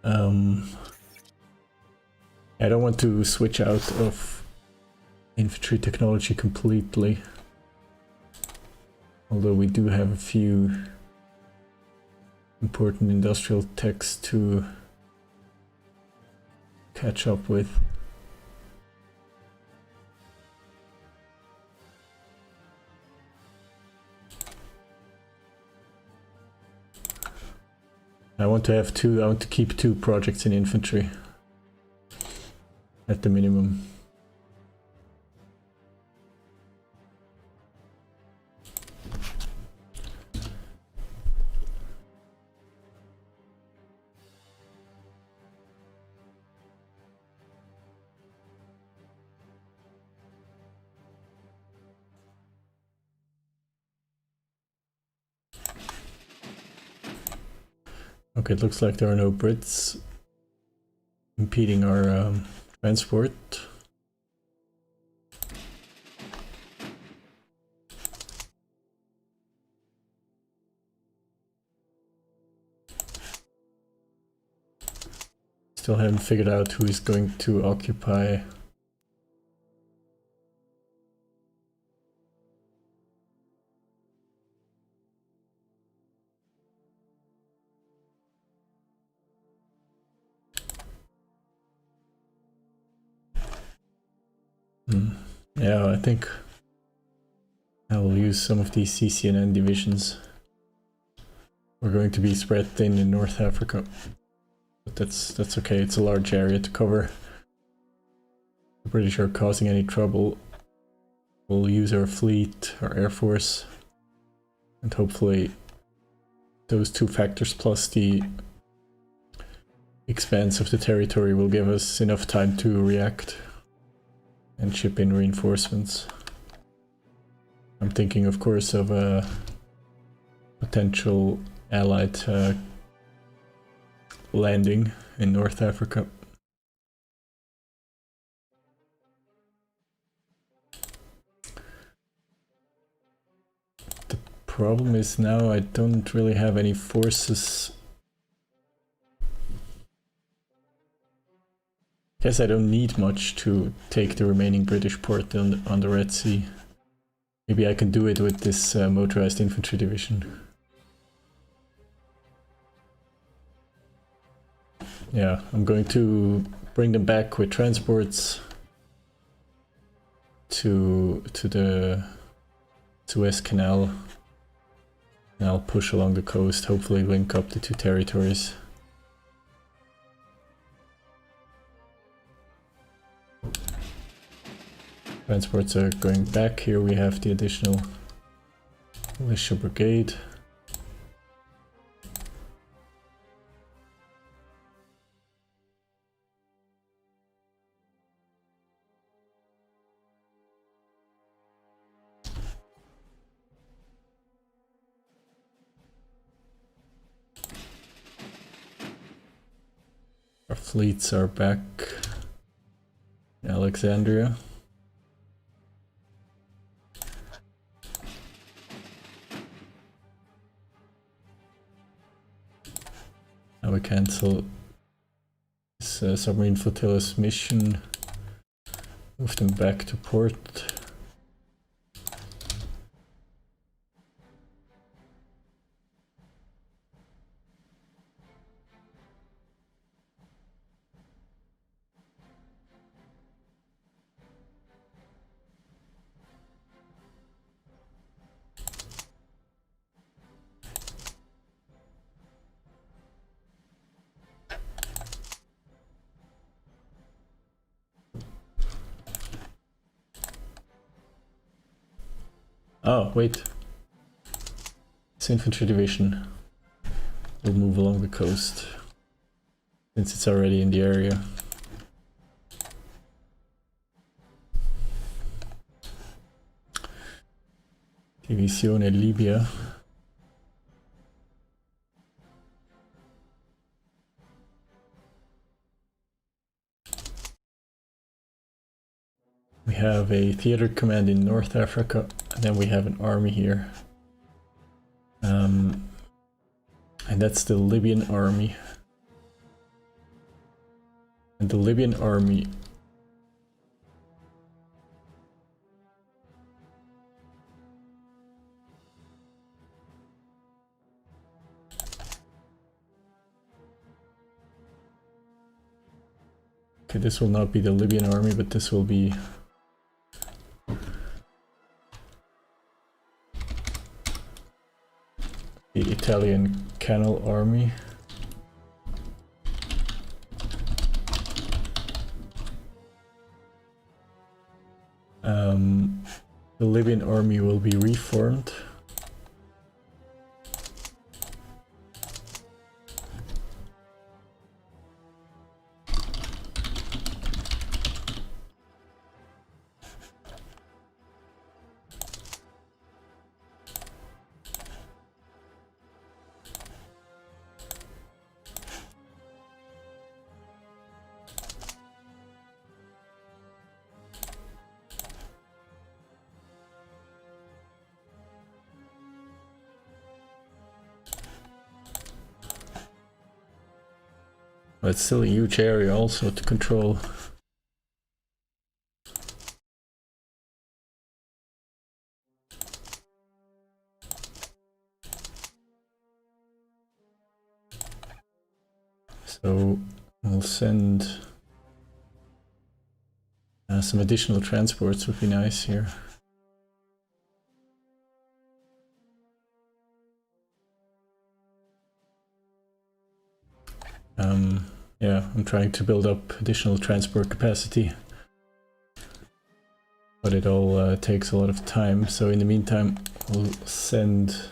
I don't want to switch out of infantry technology completely, although we do have a few important industrial techs to catch up with. I want to keep 2 projects in infantry at the minimum. Okay, it looks like there are no Brits impeding our transport. Still haven't figured out who is going to occupy. Yeah, I think I will use some of these CCNN divisions. We're going to be spread thin in North Africa, but that's okay. It's a large area to cover. The British are causing any trouble, we'll use our fleet, our air force, and hopefully those 2 factors plus the expanse of the territory will give us enough time to react and ship in reinforcements. I'm thinking, of course, of a potential allied landing in North Africa. The problem is now I don't really have any forces. Guess I don't need much to take the remaining British port on the Red Sea. Maybe I can do it with this motorized infantry division. Yeah, I'm going to bring them back with transports to the Suez Canal, and I'll push along the coast, hopefully link up the 2 territories. Transports are going back. Here we have the additional militia brigade. Our fleets are back in Alexandria. Now we cancel this submarine flotilla's mission, move them back to port. Oh, wait. This infantry division will move along the coast, since it's already in the area. Divisione Libia. We have a theater command in North Africa, and then we have an army here. And that's the Libyan army. And the Libyan army okay, this will not be the Libyan army, but this will be the Italian Canal Army. The Libyan army will be reformed. But it's still a huge area also to control. So we'll send some additional transports would be nice here. Yeah, I'm trying to build up additional transport capacity, but it all takes a lot of time. So in the meantime, we'll send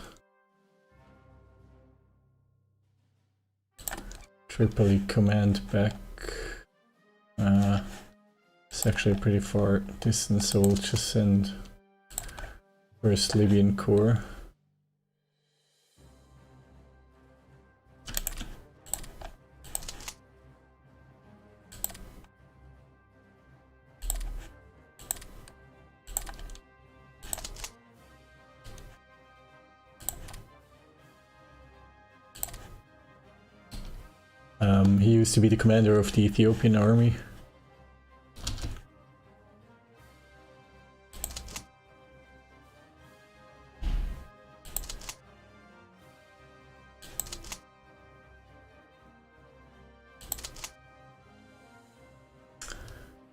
Tripoli command back. It's actually a pretty far distance, so we'll just send first Libyan Corps. He used to be the commander of the Ethiopian army.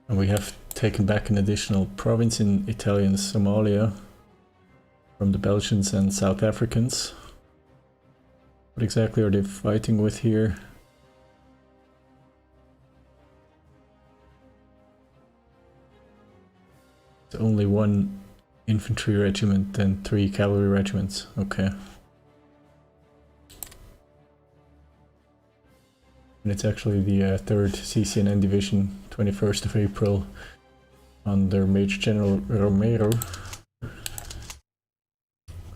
And we have taken back an additional province in Italian Somalia from the Belgians and South Africans. What exactly are they fighting with here? It's only 1 infantry regiment and 3 cavalry regiments. Okay. And it's actually the 3rd CCNN Division, 21st of April, under Major General Romero.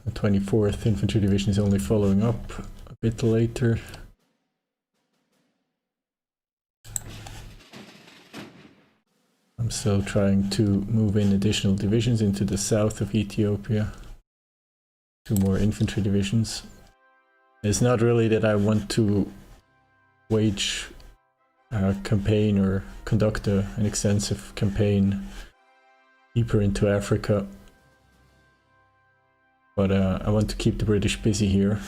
The 24th Infantry Division is only following up a bit later. I'm still trying to move in additional divisions into the south of Ethiopia. 2 more infantry divisions. It's not really that I want to wage a campaign or conduct an extensive campaign deeper into Africa. But I want to keep the British busy here.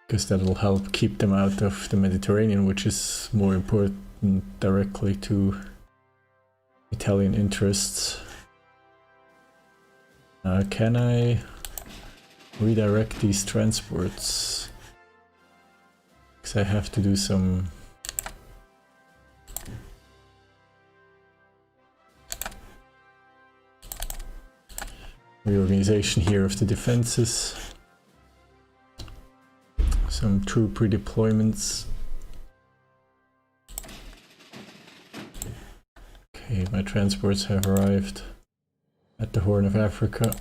Because that will help keep them out of the Mediterranean, which is more important directly to Italian interests. Can I redirect these transports? Because I have to do some reorganization here of the defenses. Some troop redeployments. Okay, my transports have arrived at the Horn of Africa.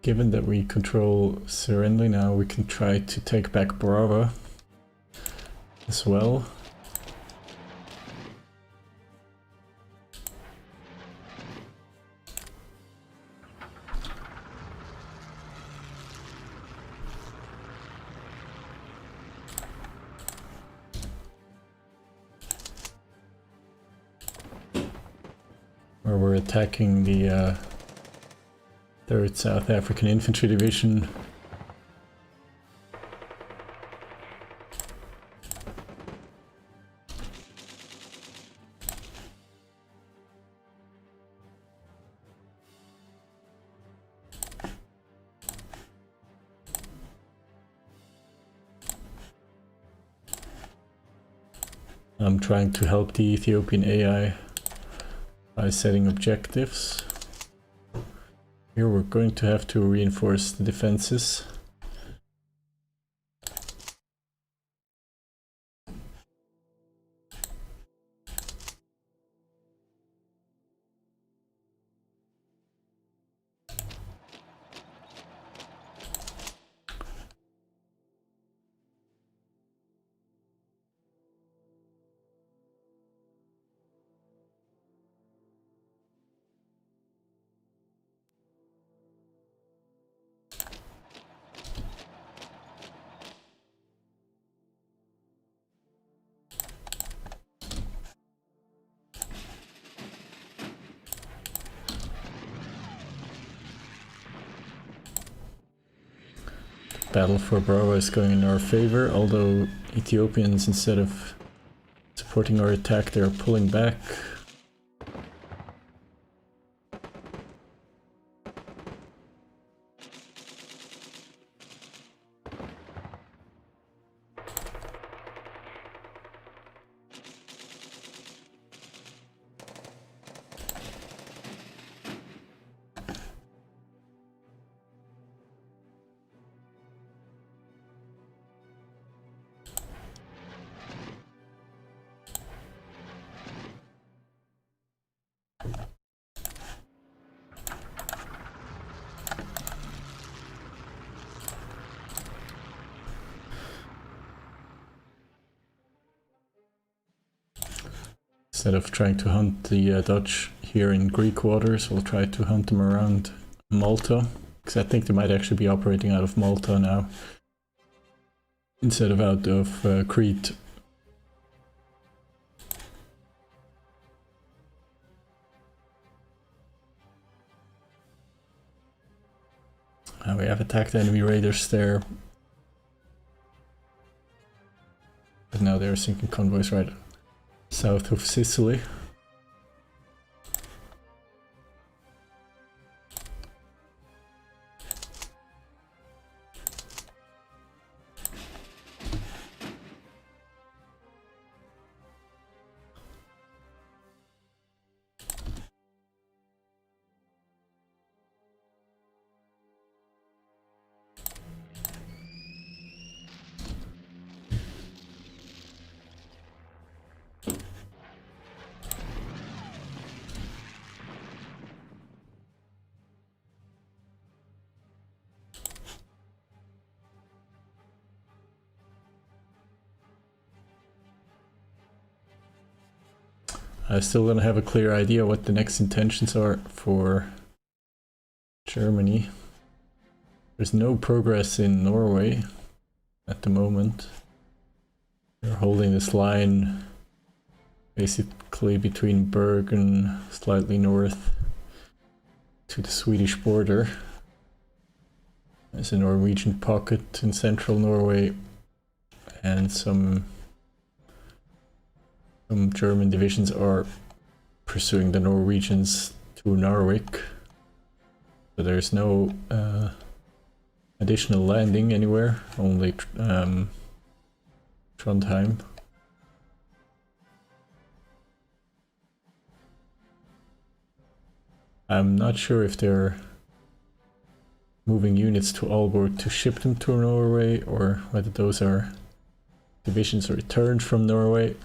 Given that we control Serendli now, we can try to take back Brava as well. Where we're attacking the 3rd South African Infantry Division. I'm trying to help the Ethiopian AI by setting objectives. Here we're going to have to reinforce the defenses. Battle for Brava is going in our favor, although Ethiopians, instead of supporting our attack, they're pulling back. Instead of trying to hunt the Dutch here in Greek waters, we'll try to hunt them around Malta, because I think they might actually be operating out of Malta now, instead of out of Crete. We have attacked enemy raiders there. But now now they're sinking convoys right south of Sicily. I still don't have a clear idea what the next intentions are for Germany. There's no progress in Norway at the moment. They're holding this line basically between Bergen, slightly north to the Swedish border. There's a Norwegian pocket in central Norway and some German divisions are pursuing the Norwegians to Narvik. So there's no additional landing anywhere, only Trondheim. I'm not sure if they're moving units to Aalborg to ship them to Norway or whether those are divisions returned from Norway.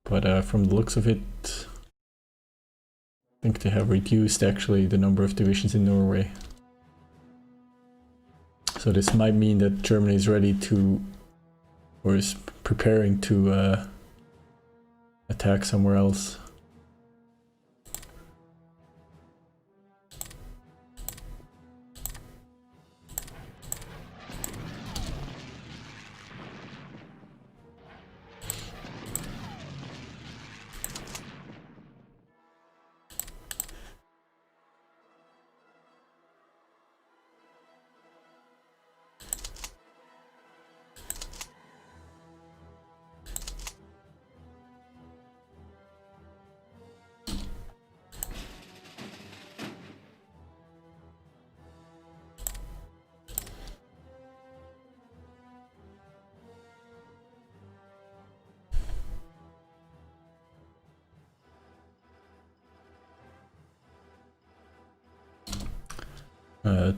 But from the looks of it, I think they have reduced actually the number of divisions in Norway. So this might mean that Germany is ready to, or is preparing to attack somewhere else.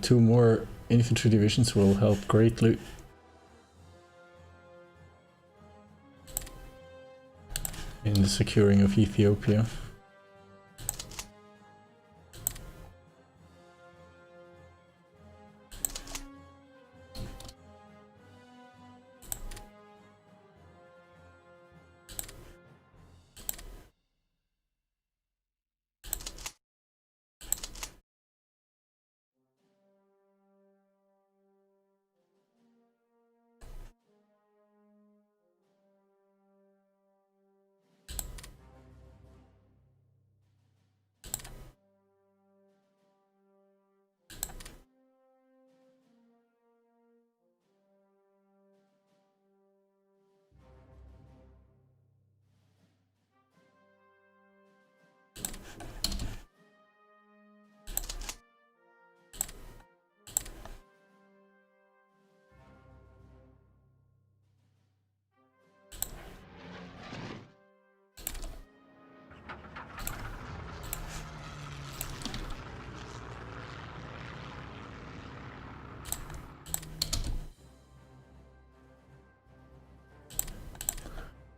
Two more infantry divisions will help greatly. In the securing of Ethiopia.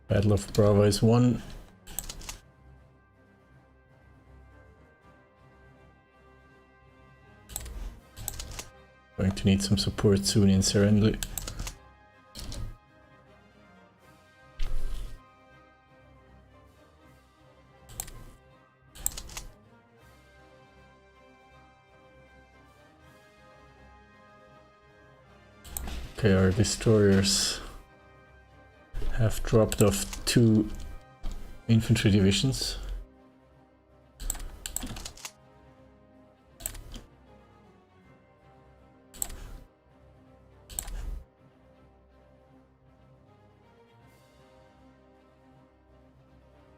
Battle of Brava is won. Going to need some support soon in Serendli. Okay, our destroyers have dropped off 2 infantry divisions.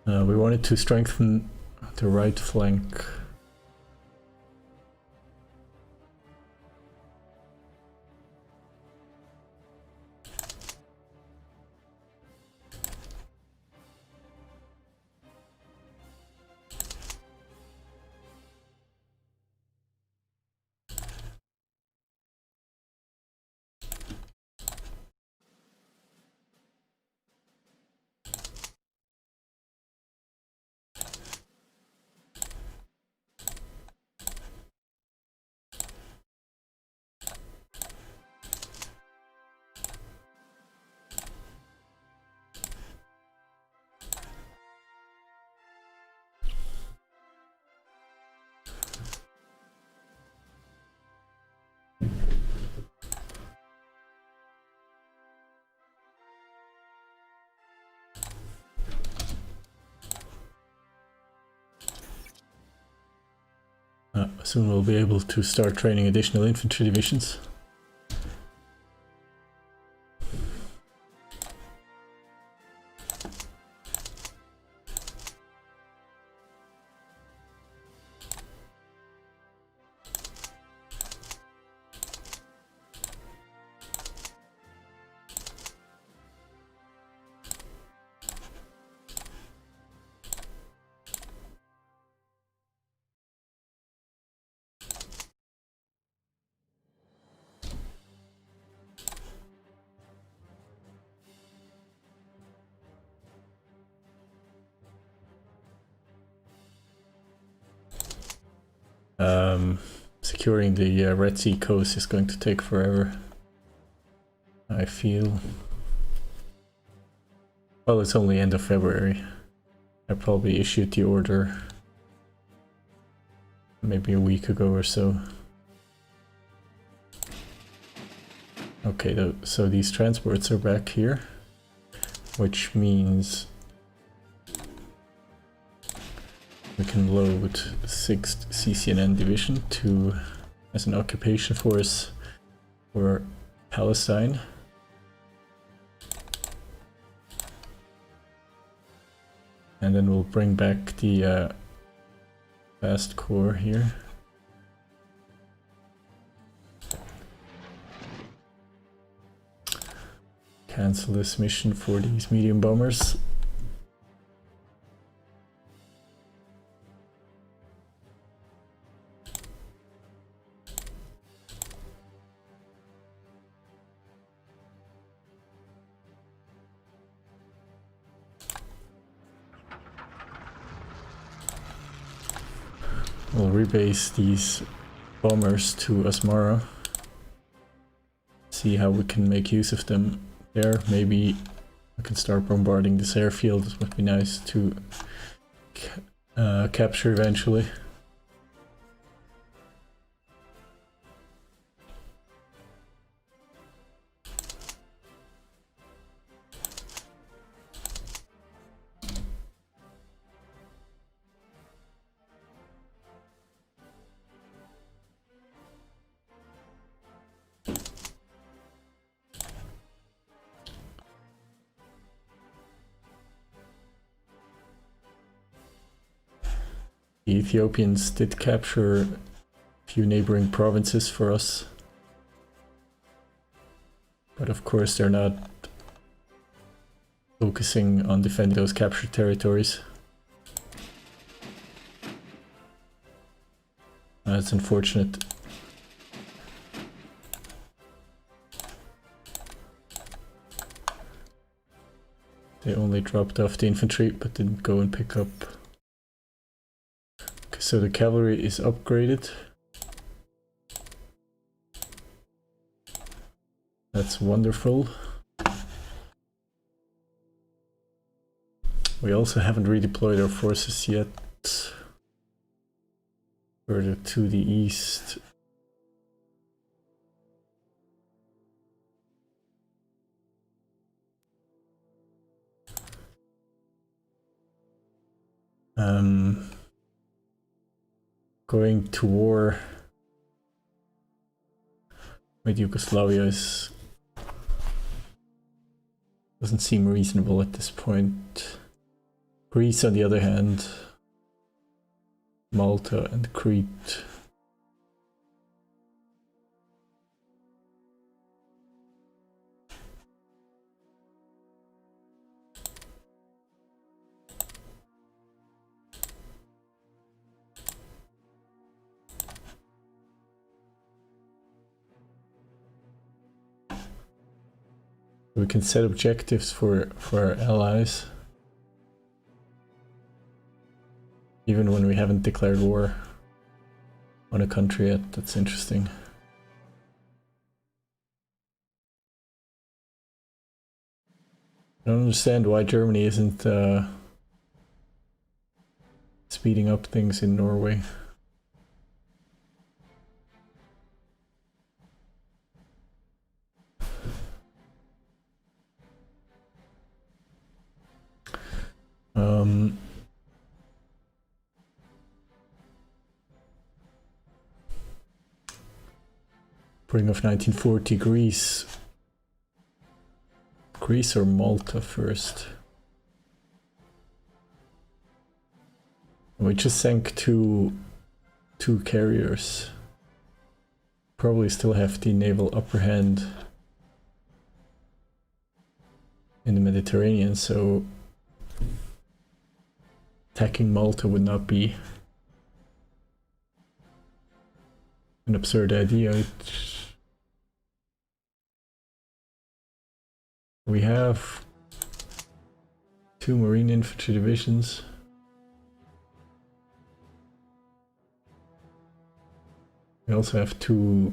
We wanted to strengthen the right flank. Soon we'll be able to start training additional infantry divisions. Securing the Red Sea coast is going to take forever, I feel. Well, it's only end of February. I probably issued the order maybe a week ago or so. Okay, so these transports are back here, which means we can load 6th CCNN division as an occupation force for Palestine. And then we'll bring back the fast core here. Cancel this mission for these medium bombers. We'll rebase these bombers to Asmara. See how we can make use of them there. Maybe I can start bombarding this airfield. It would be nice to capture eventually. The Ethiopians did capture a few neighboring provinces for us, but of course they're not focusing on defending those captured territories. That's unfortunate. They only dropped off the infantry but didn't go and pick up. So the cavalry is upgraded. That's wonderful. We also haven't redeployed our forces yet. Further to the east. Going to war with Yugoslavia doesn't seem reasonable at this point. Greece, on the other hand, Malta and Crete. We can set objectives for our allies, even when we haven't declared war on a country yet. That's interesting. I don't understand why Germany isn't speeding up things in Norway. Spring of 1940, Greece. Greece or Malta first? We just sank two carriers. Probably still have the naval upper hand in the Mediterranean, so attacking Malta would not be an absurd idea. We have 2 Marine Infantry divisions. We also have 2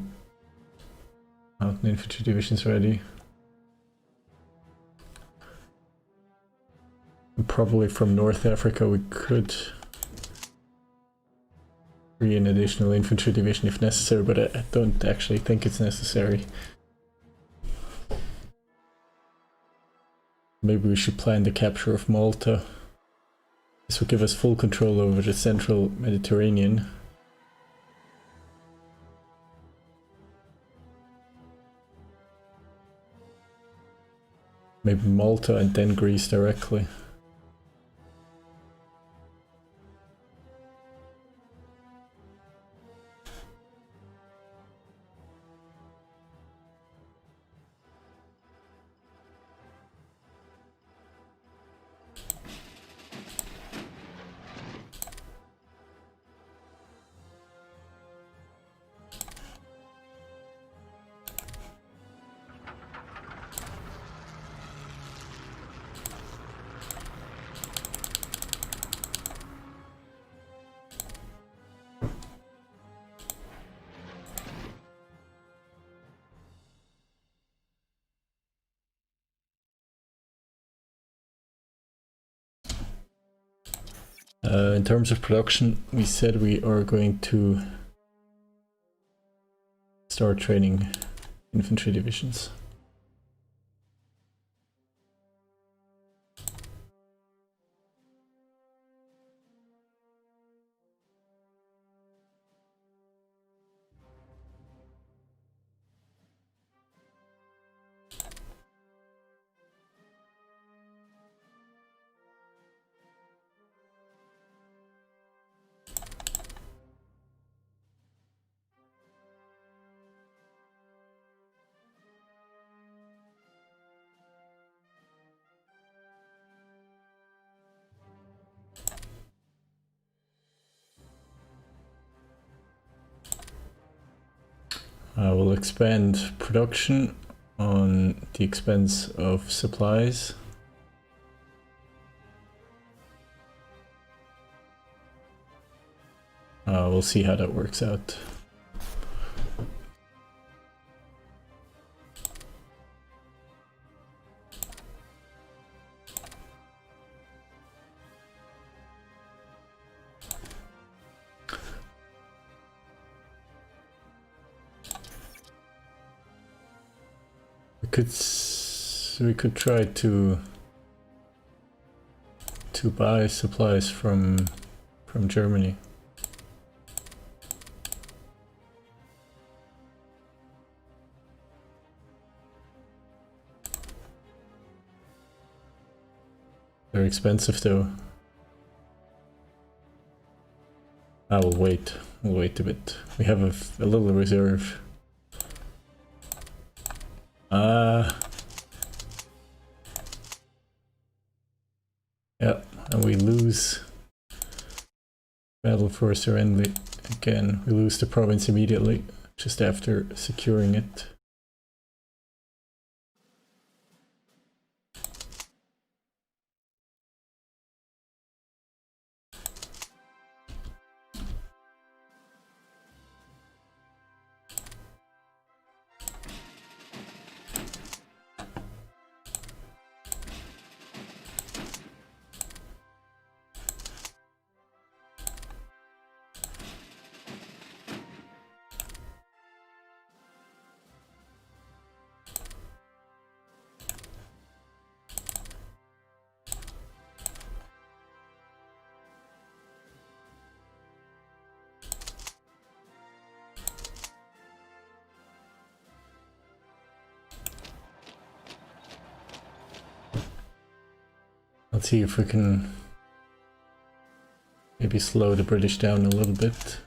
Mountain Infantry divisions ready. And probably from North Africa we could free an additional infantry division if necessary, but I don't actually think it's necessary. Maybe we should plan the capture of Malta. This will give us full control over the central Mediterranean. Maybe Malta and then Greece directly. In terms of production, we said we are going to start training infantry divisions. We'll expand production on the expense of supplies. We'll see how that works out. We could try to buy supplies from Germany. They're expensive though. I will wait. We'll wait a bit. We have a little reserve. Yeah, and we lose battle for Serenity again. We lose the province immediately, just after securing it. Let's see if we can maybe slow the British down a little bit.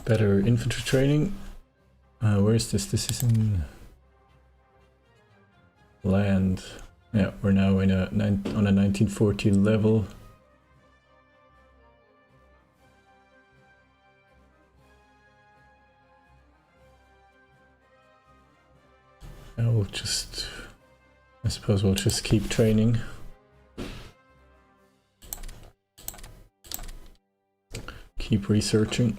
Better infantry training. Where is this? This is in land. Yeah, we're now in on a 1940 level. I suppose we'll just keep training. Keep researching.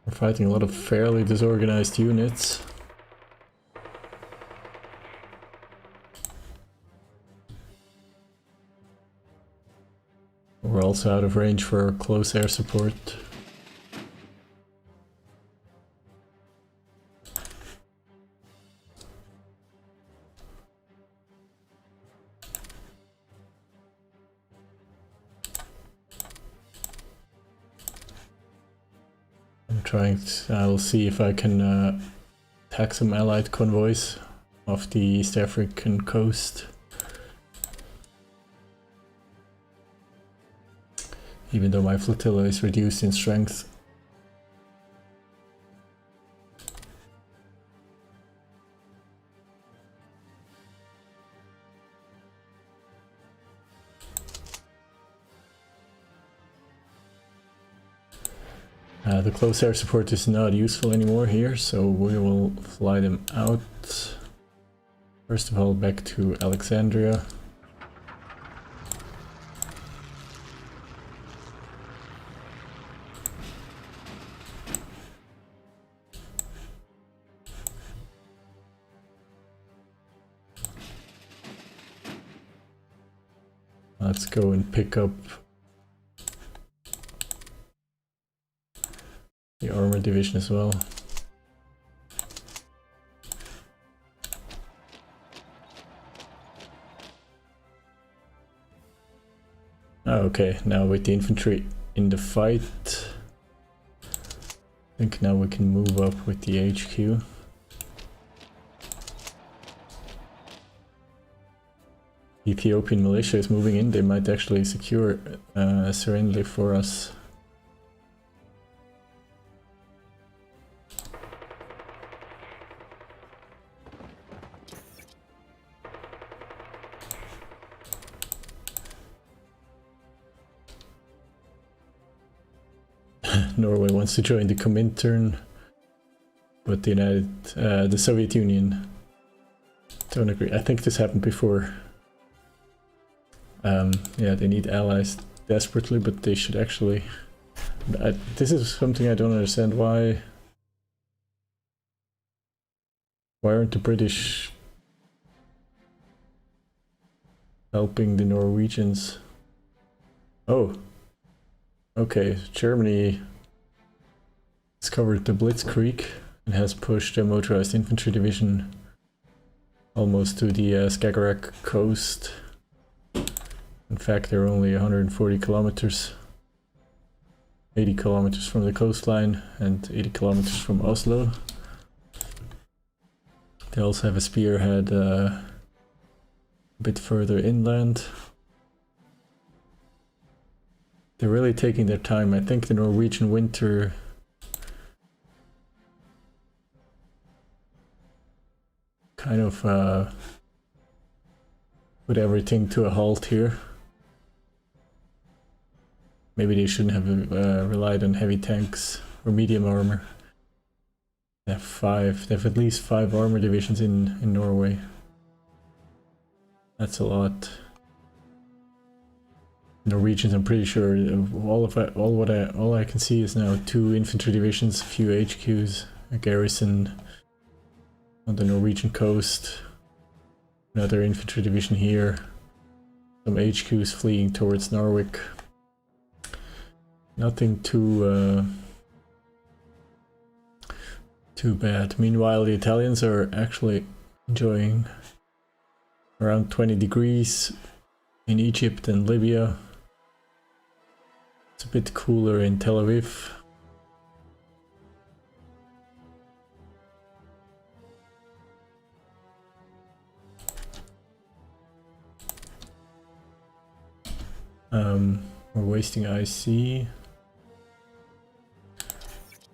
We're fighting a lot of fairly disorganized units. We're also out of range for close air support. I'll see if I can attack some allied convoys off the East African coast. Even though my flotilla is reduced in strength. The close air support is not useful anymore here, so we will fly them out. First of all, back to Alexandria. Let's go and pick up the armor division as well. Okay, now with the infantry in the fight, I think now we can move up with the HQ. Ethiopian militia is moving in, they might actually secure Serenity for us. Norway wants to join the Comintern, but the Soviet Union don't agree. I think this happened before. Yeah, they need allies desperately, but they should actually... this is something I don't understand. Why aren't the British helping the Norwegians? Oh, okay. Germany discovered the Blitzkrieg and has pushed a motorized infantry division almost to the Skagerrak coast. In fact, they're only 140 kilometers, 80 kilometers from the coastline and 80 kilometers from Oslo. They also have a spearhead a bit further inland. They're really taking their time. I think the Norwegian winter kind of put everything to a halt here. Maybe they shouldn't have relied on heavy tanks or medium armor. They have at least 5 armor divisions in Norway. That's a lot. Norwegians, I'm pretty sure all I can see is now 2 infantry divisions, a few HQs, a garrison on the Norwegian coast, another infantry division here, some HQs fleeing towards Narvik. Nothing too bad. Meanwhile, the Italians are actually enjoying around 20 degrees in Egypt and Libya. It's a bit cooler in Tel Aviv. We're wasting IC.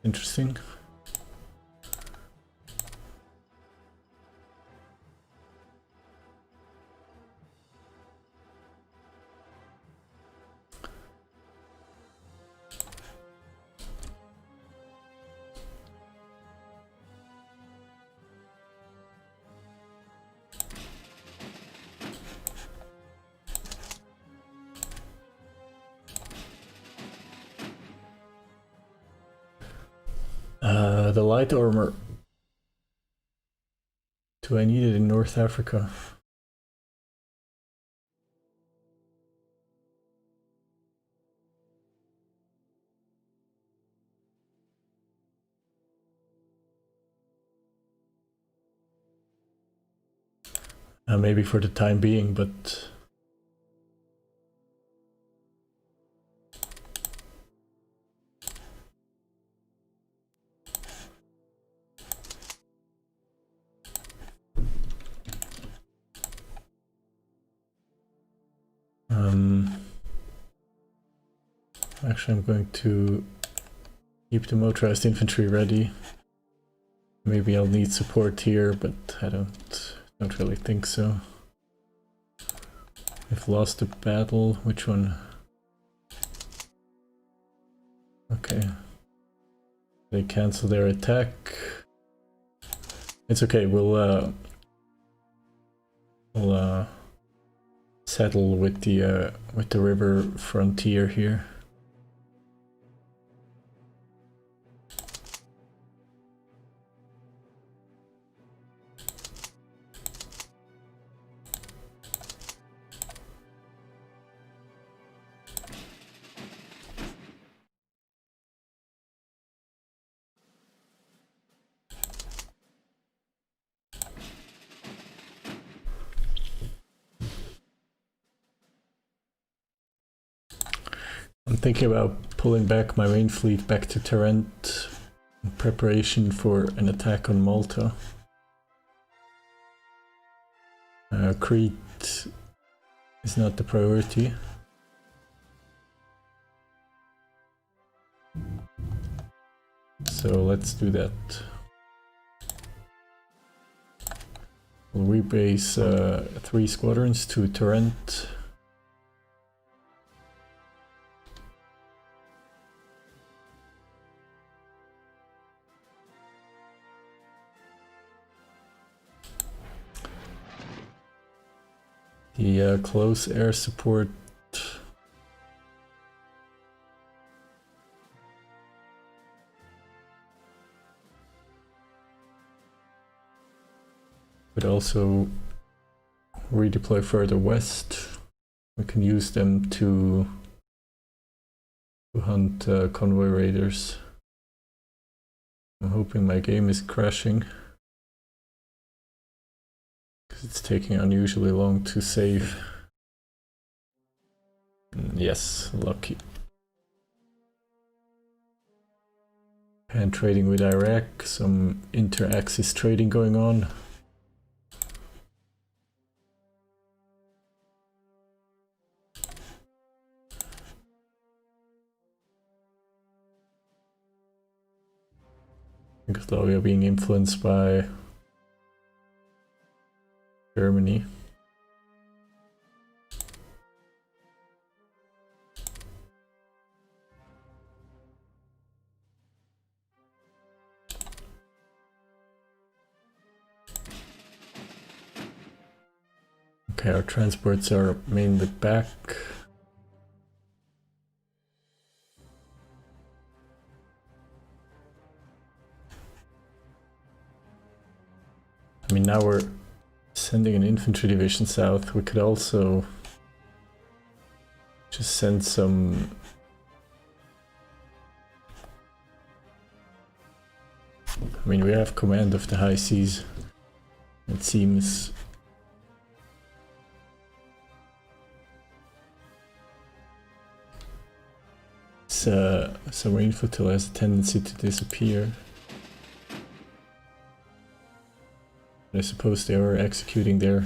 Interesting. The light armor. Do I need it in North Africa? Maybe for the time being, but... Actually, I'm going to keep the motorized infantry ready. Maybe I'll need support here, but I don't really think so. We've lost the battle. Which one? Okay. They cancel their attack. It's okay. We'll settle with the river frontier here. I'm thinking about pulling back my main fleet back to Tarent in preparation for an attack on Malta. Crete is not the priority. So let's do that. We'll rebase 3 squadrons to Tarent. the close air support. But also redeploy further west. We can use them to hunt convoy raiders. I'm hoping my game is crashing, because it's taking unusually long to save. Yes, lucky. And trading with Iraq, some inter-axis trading going on. Yugoslavia being influenced by Germany. Okay, our transports are mainly back. I mean, now we're sending an infantry division south. We could also just send some I mean, we have command of the high seas. It seems submarine flotilla has a tendency to disappear. I suppose they are executing their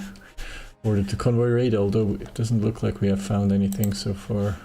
order to convoy raid, although it doesn't look like we have found anything so far.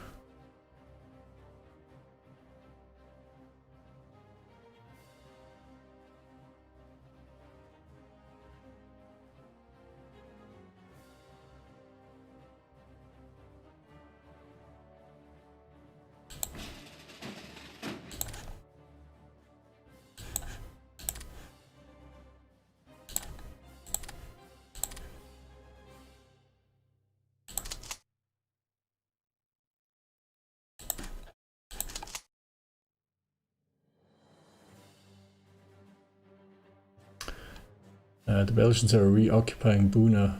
The Belgians are reoccupying Buna.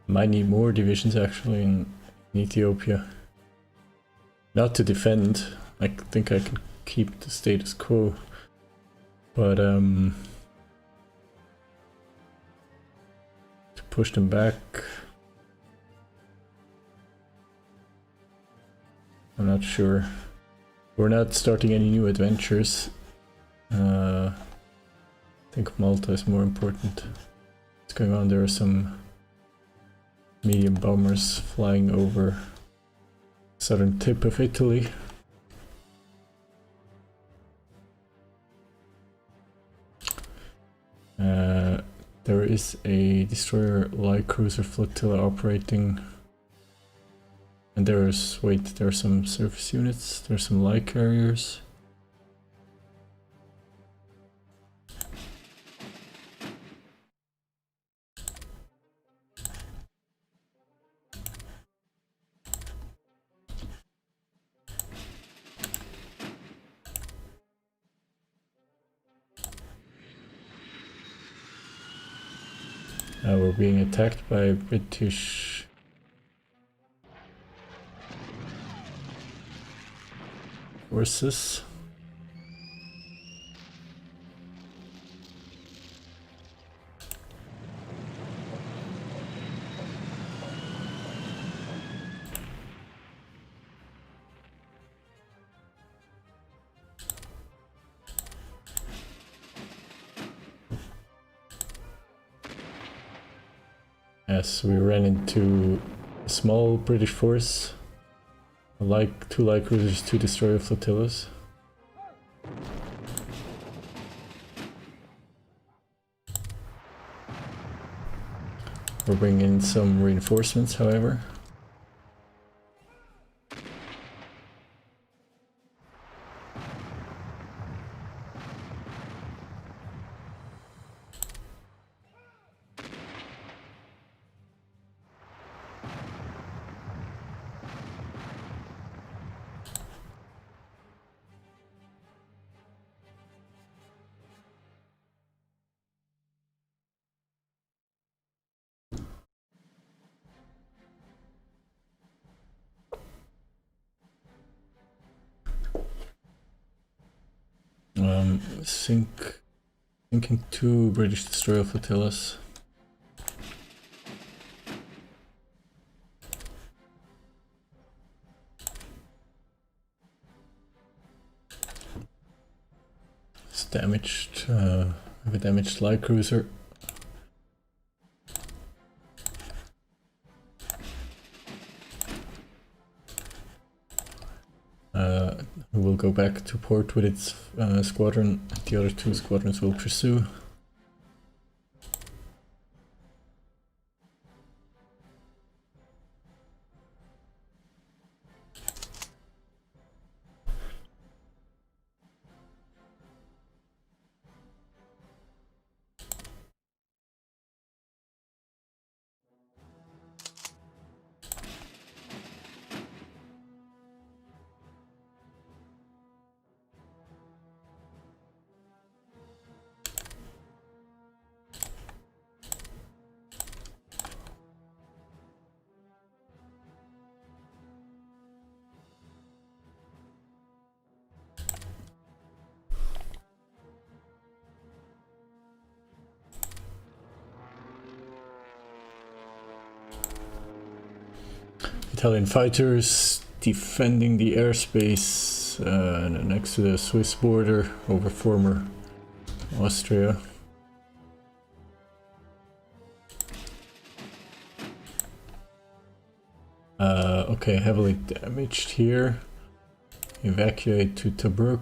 Might need more divisions actually in Ethiopia. Not to defend, I think I can keep the status quo, but to push them back, I'm not sure. We're not starting any new adventures. I think Malta is more important. What's going on? There are some medium bombers flying over southern tip of Italy. There is a destroyer light cruiser flotilla operating, and there are some surface units, there's some light carriers. We're being attacked by British forces. Yes, we ran into a small British force, like 2 light cruisers, 2 destroyer flotillas. We're bringing in some reinforcements, however. Sinking 2 British destroyer flotillas. It's damaged, with a damaged light cruiser. We will go back to port with its squadron. The other 2 squadrons will pursue. Italian fighters defending the airspace next to the Swiss border over former Austria. Okay, heavily damaged here. Evacuate to Tobruk.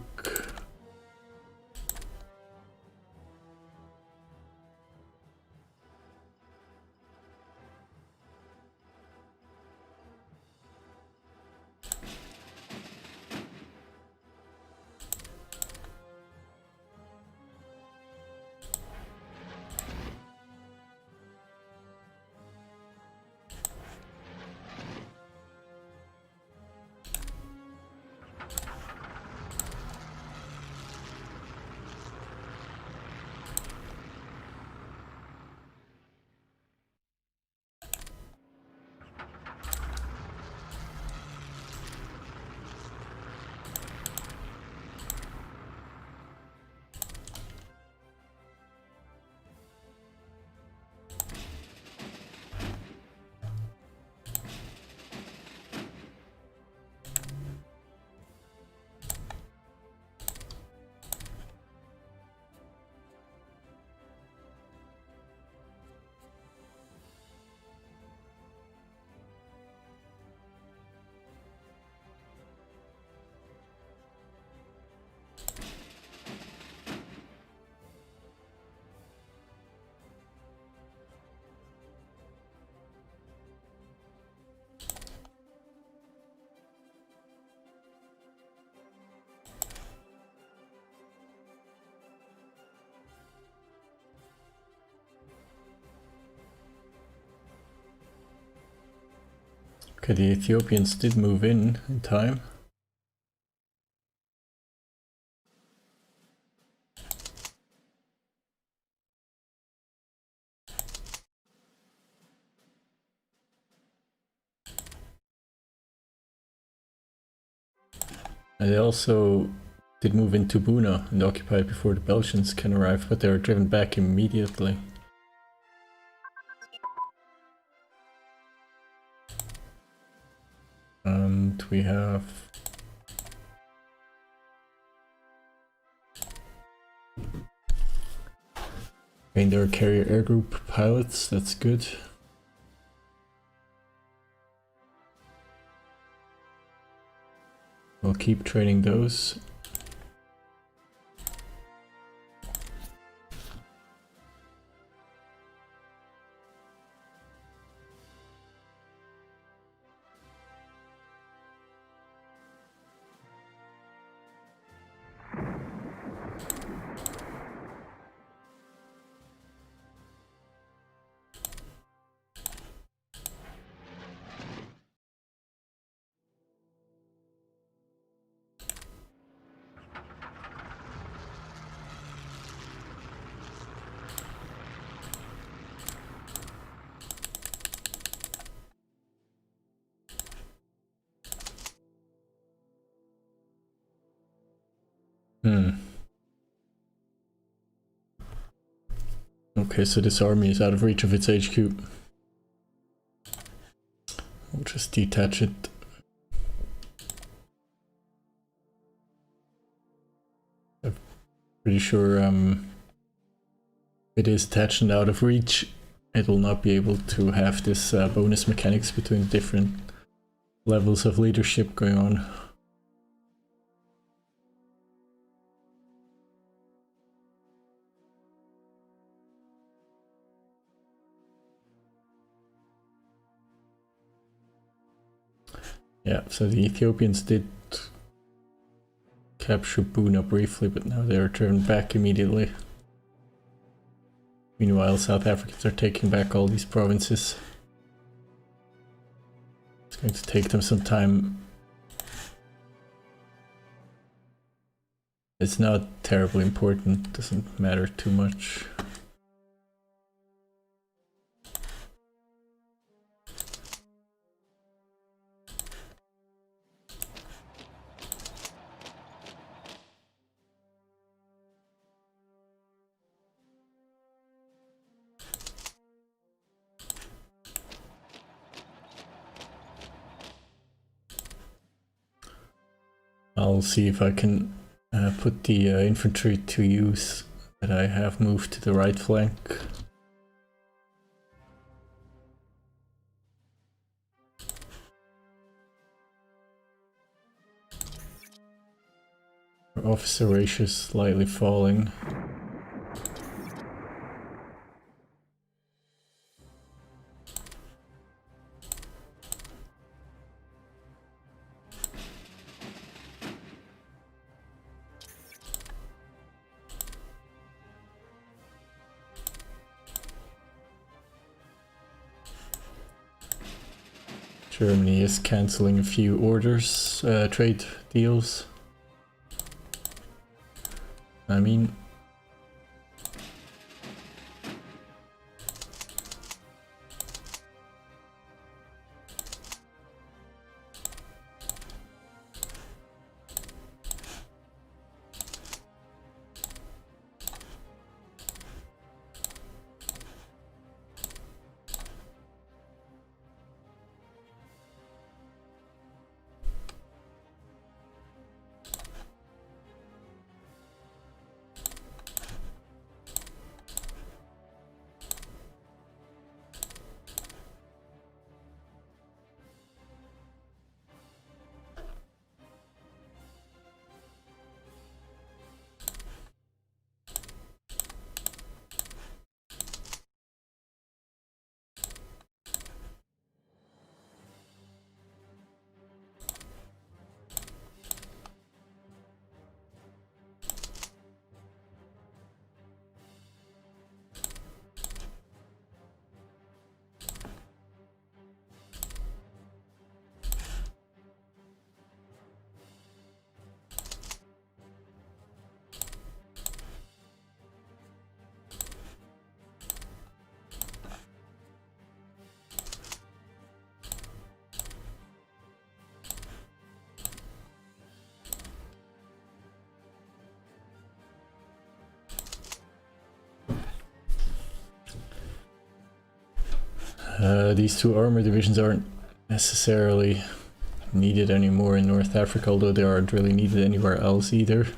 Okay, the Ethiopians did move in time. And they also did move into Buna and occupy it before the Belgians can arrive, but they are driven back immediately. And we have gained our carrier air group pilots, that's good. We'll keep training those. Okay, so this army is out of reach of its HQ. I'll just detach it. I'm pretty sure it is attached and out of reach. It will not be able to have this bonus mechanics between different levels of leadership going on. Yeah, so the Ethiopians did capture Buna briefly, but now they returned back immediately. Meanwhile, South Africans are taking back all these provinces. It's going to take them some time. It's not terribly important, doesn't matter too much. I'll see if I can put the infantry to use that I have moved to the right flank. Our officer ratio is slightly falling. Germany is cancelling a few orders, trade deals. I mean, these two armor divisions aren't necessarily needed anymore in North Africa, although they aren't really needed anywhere else either.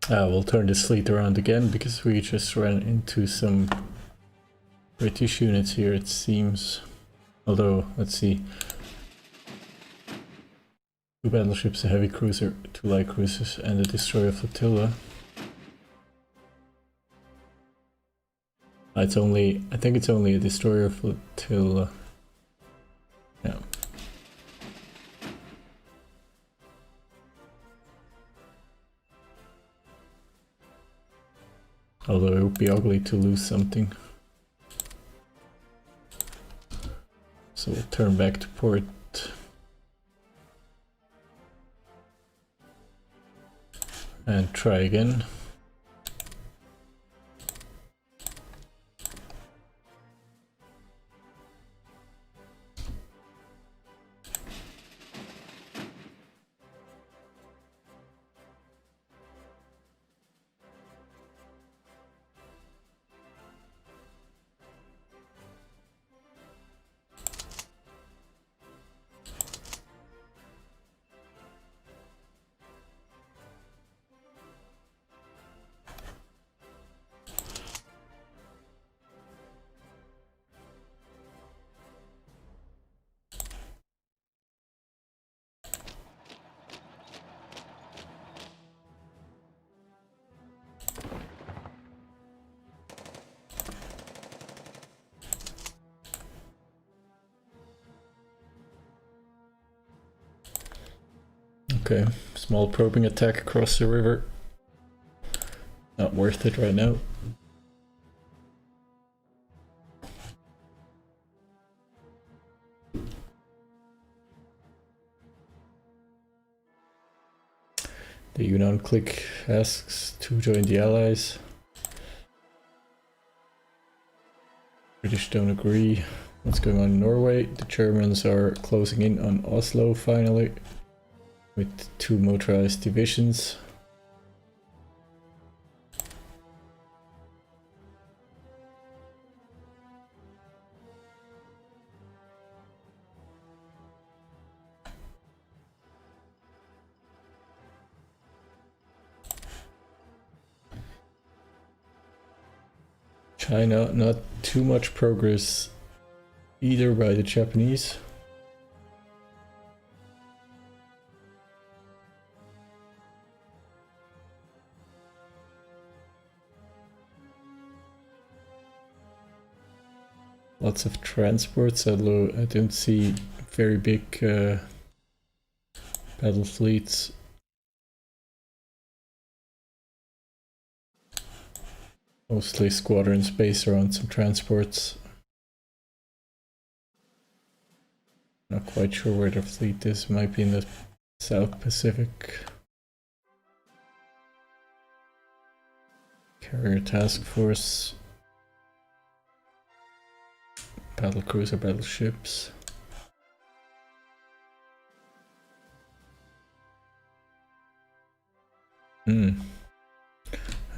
We'll turn this fleet around again because we just ran into some British units here, it seems. Although, let's see. 2 battleships, a heavy cruiser, 2 light cruisers, and a destroyer flotilla. I think it's only a destroyer flotilla. Yeah. Although it would be ugly to lose something. So we'll turn back to port. And try again. Okay, small probing attack across the river. Not worth it right now. The Yunnan clique asks to join the Allies. British don't agree. What's going on in Norway? The Germans are closing in on Oslo finally, with 2 motorized divisions. China, not too much progress either by the Japanese. Lots of transports, although I don't see very big battle fleets. Mostly squadrons based around some transports. Not quite sure where the fleet is, might be in the South Pacific. Carrier task force. Battle cruiser, battleships.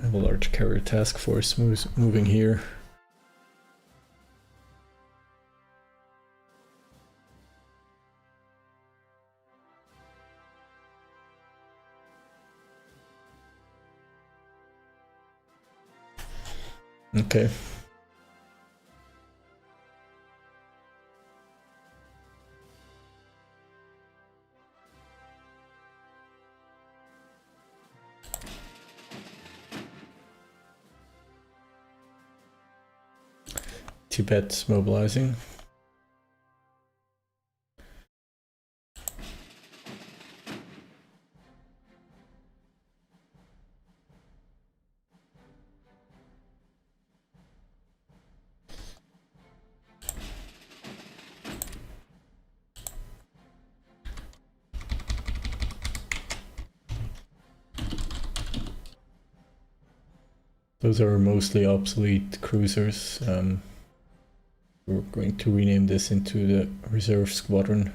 I have a large carrier task force moving here. Okay. Tibet's mobilizing. Those are mostly obsolete cruisers. We're going to rename this into the Reserve Squadron.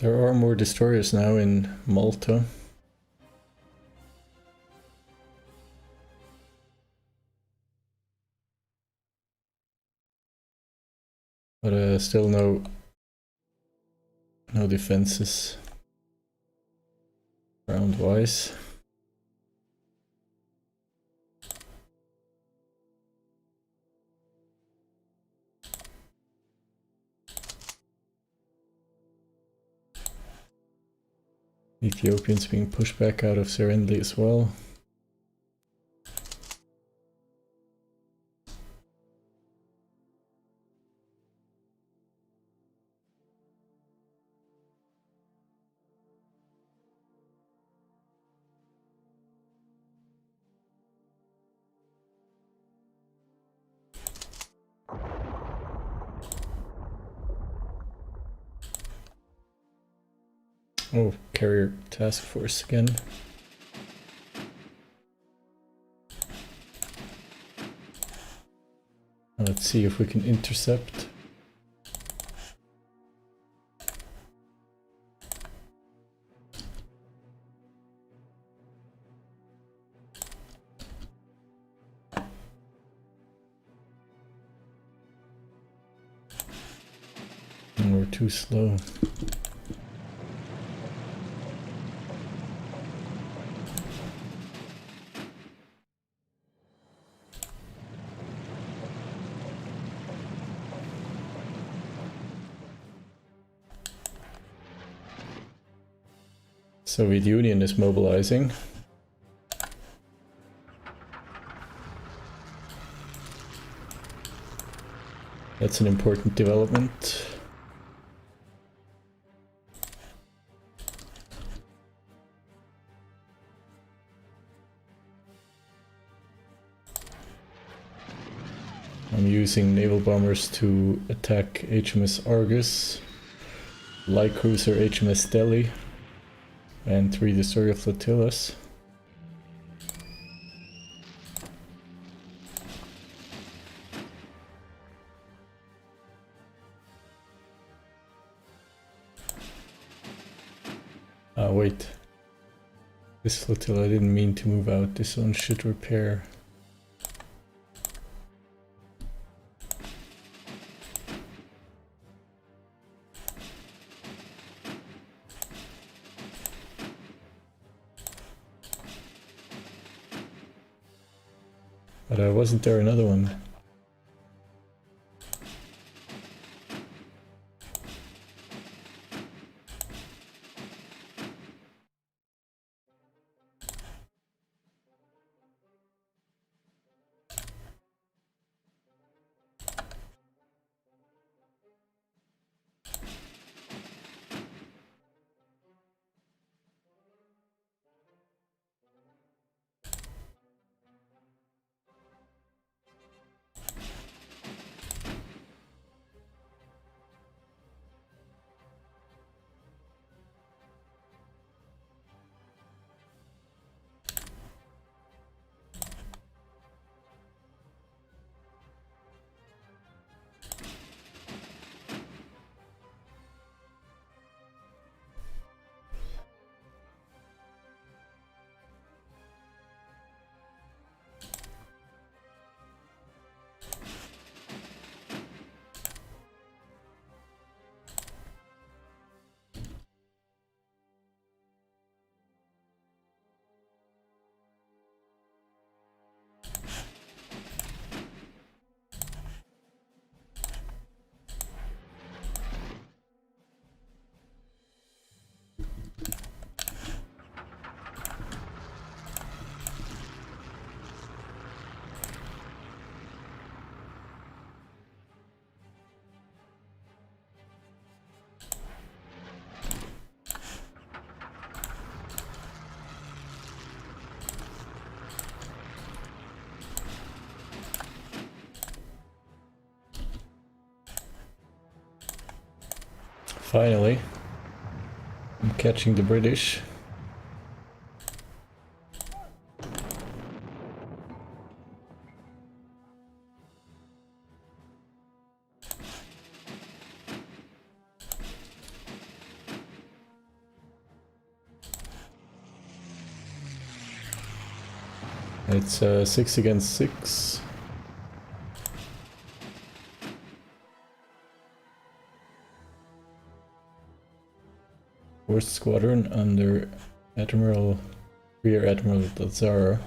There are more destroyers now in Malta. But still no defenses ground-wise. Ethiopians being pushed back out of Serendli as well. Oh, carrier task force again. Let's see if we can intercept. And we're too slow. Soviet Union is mobilizing. That's an important development. I'm using naval bombers to attack HMS Argus, light cruiser HMS Delhi, and 3 destroyer flotillas. Ah, wait. This flotilla, I didn't mean to move out. This one should repair. But wasn't there another one? Finally, I'm catching the British. It's 6 against 6. Fourth Squadron under Rear Admiral Lazar.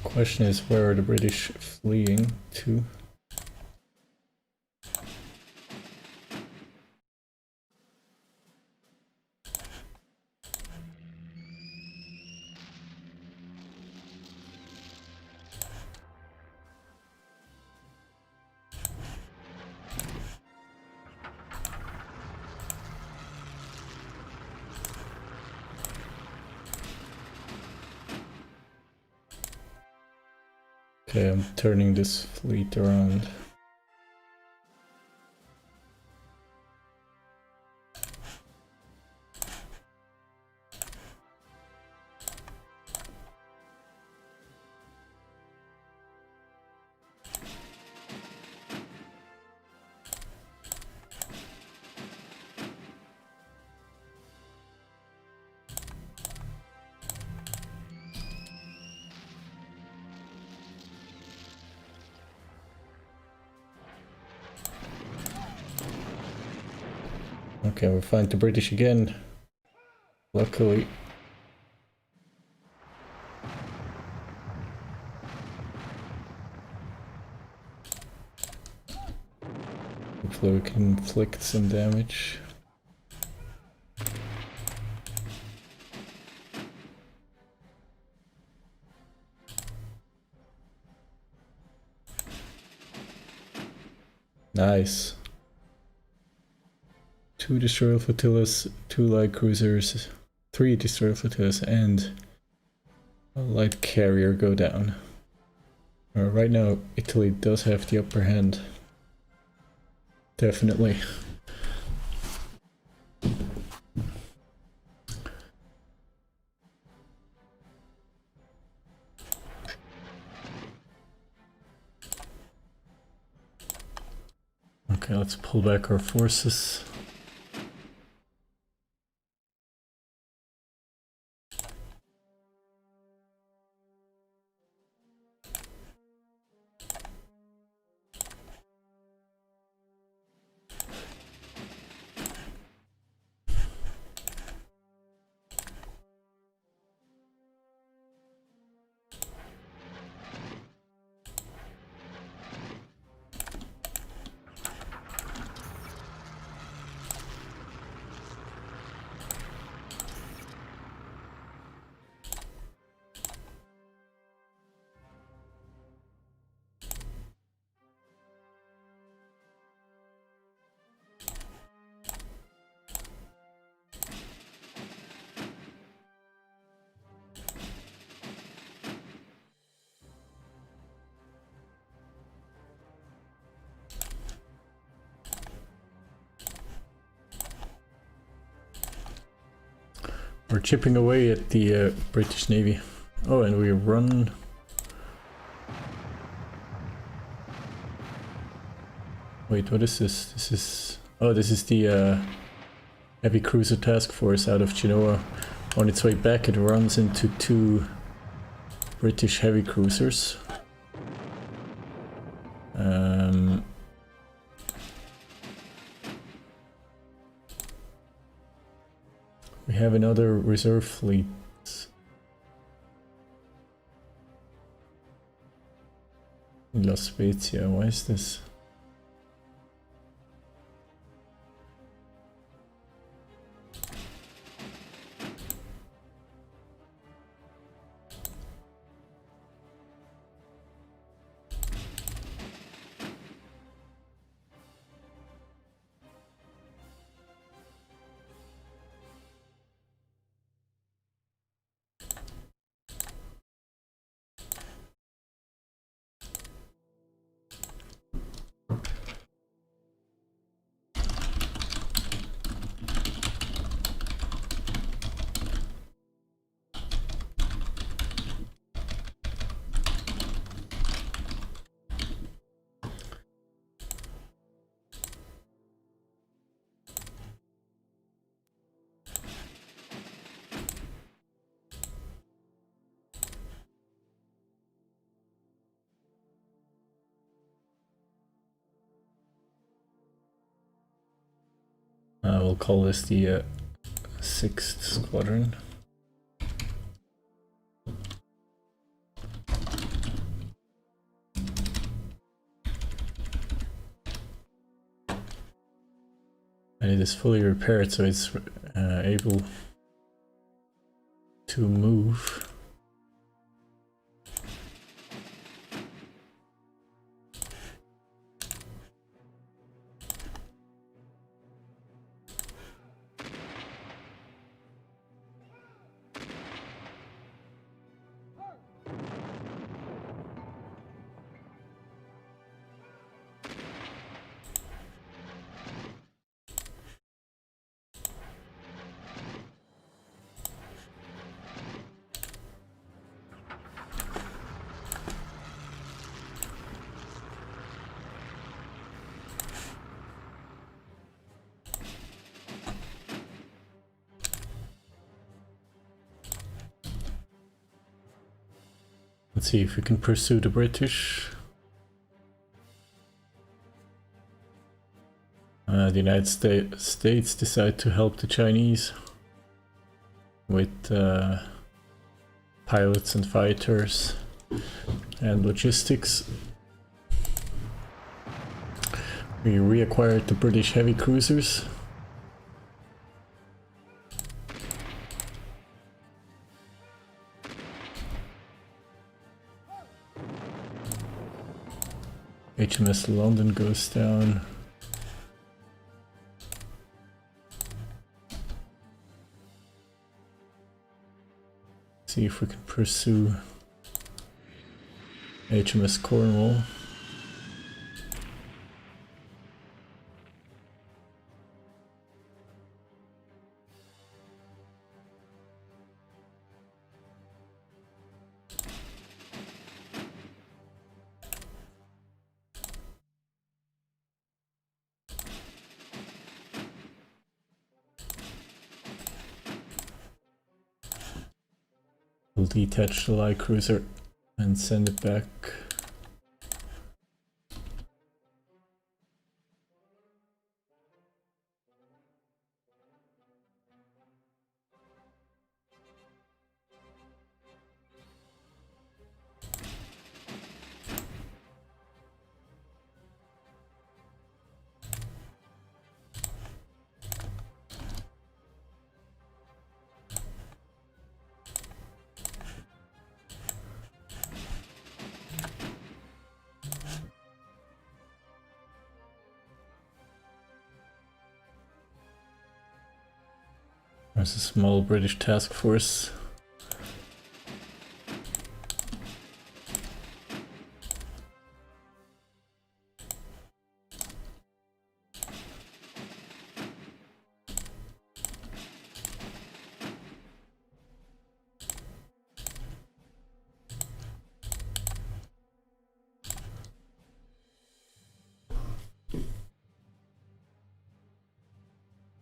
Question is, where are the British fleeing to? Okay, I'm turning this fleet around. Okay, we find the British again. Luckily. Hopefully we can inflict some damage. Nice. 2 destroyer flotillas, 2 light cruisers, 3 destroyer flotillas, and a light carrier go down. Right now, Italy does have the upper hand. Definitely. Okay, let's pull back our forces. We're chipping away at the British Navy. Oh, and we run... Wait, what is this? This is... Oh, this is the heavy cruiser task force out of Genoa. On its way back, it runs into 2 British heavy cruisers. We have another reserve fleet. La Spezia, why is this? will call this the 6th Squadron. And it is fully repaired, so it's able to move. Let's see if we can pursue the British. The United States decide to help the Chinese with pilots and fighters and logistics. We reacquired the British heavy cruisers. HMS London goes down. See if we can pursue HMS Cornwall. We'll detach the light cruiser and send it back. There's a small British task force.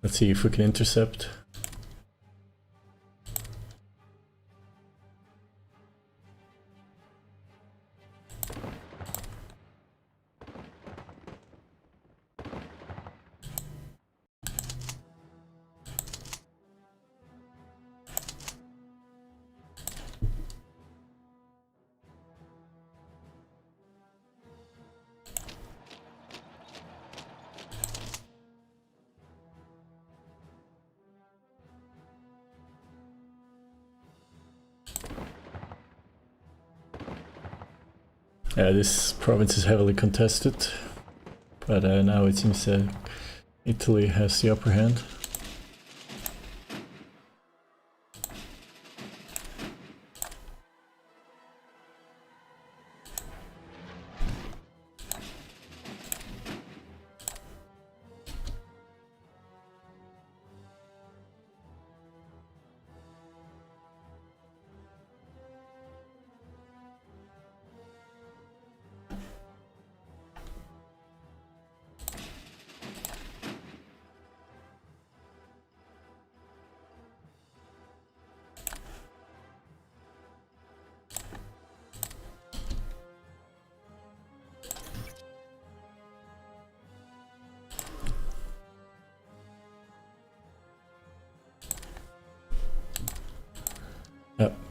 Let's see if we can intercept. Yeah, this province is heavily contested, but now it seems that Italy has the upper hand.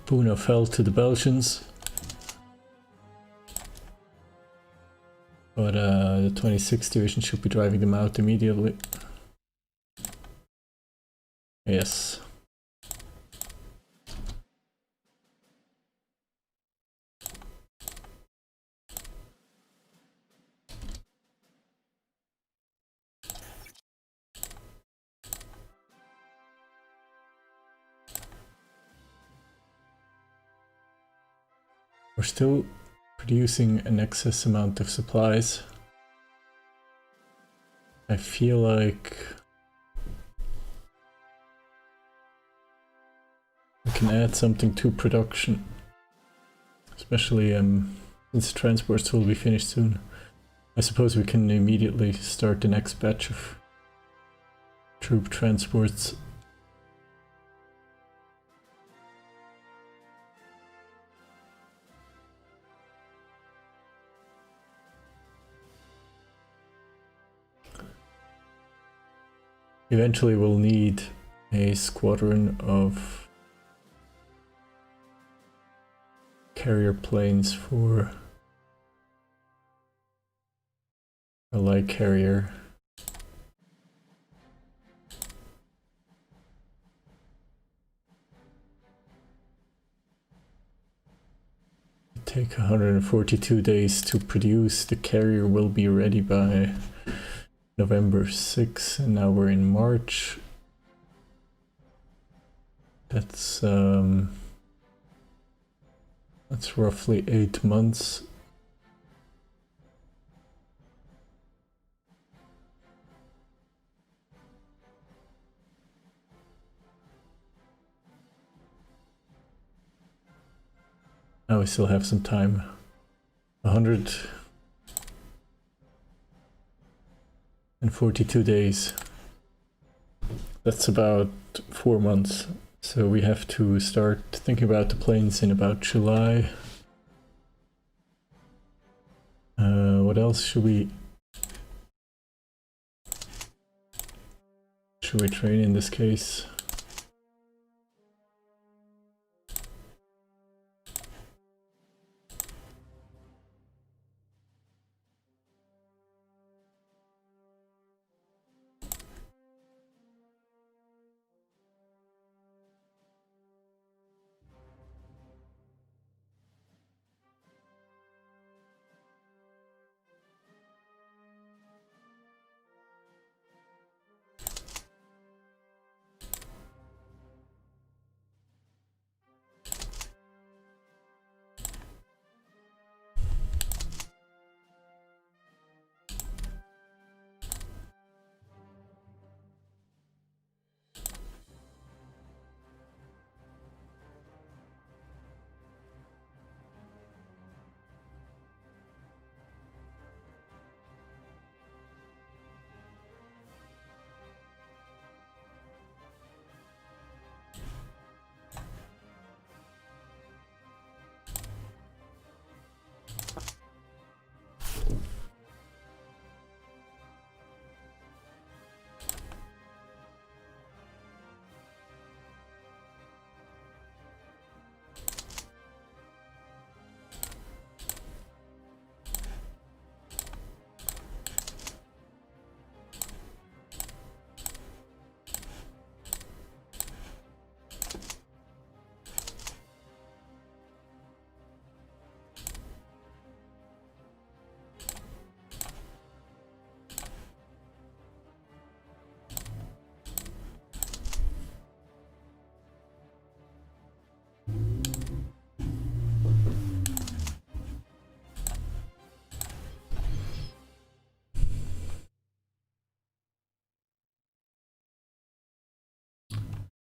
Buna fell to the Belgians. But the 26th Division should be driving them out immediately. Yes. We're still producing an excess amount of supplies. I feel like we can add something to production, especially since transports will be finished soon. I suppose we can immediately start the next batch of troop transports. Eventually we'll need a squadron of carrier planes for a light carrier. It'll take 142 days to produce. The carrier will be ready by November 6, and now we're in March. That's roughly 8 months. Now we still have some time. 142 days. That's about 4 months. So we have to start thinking about the planes in about July. What else should we train in this case?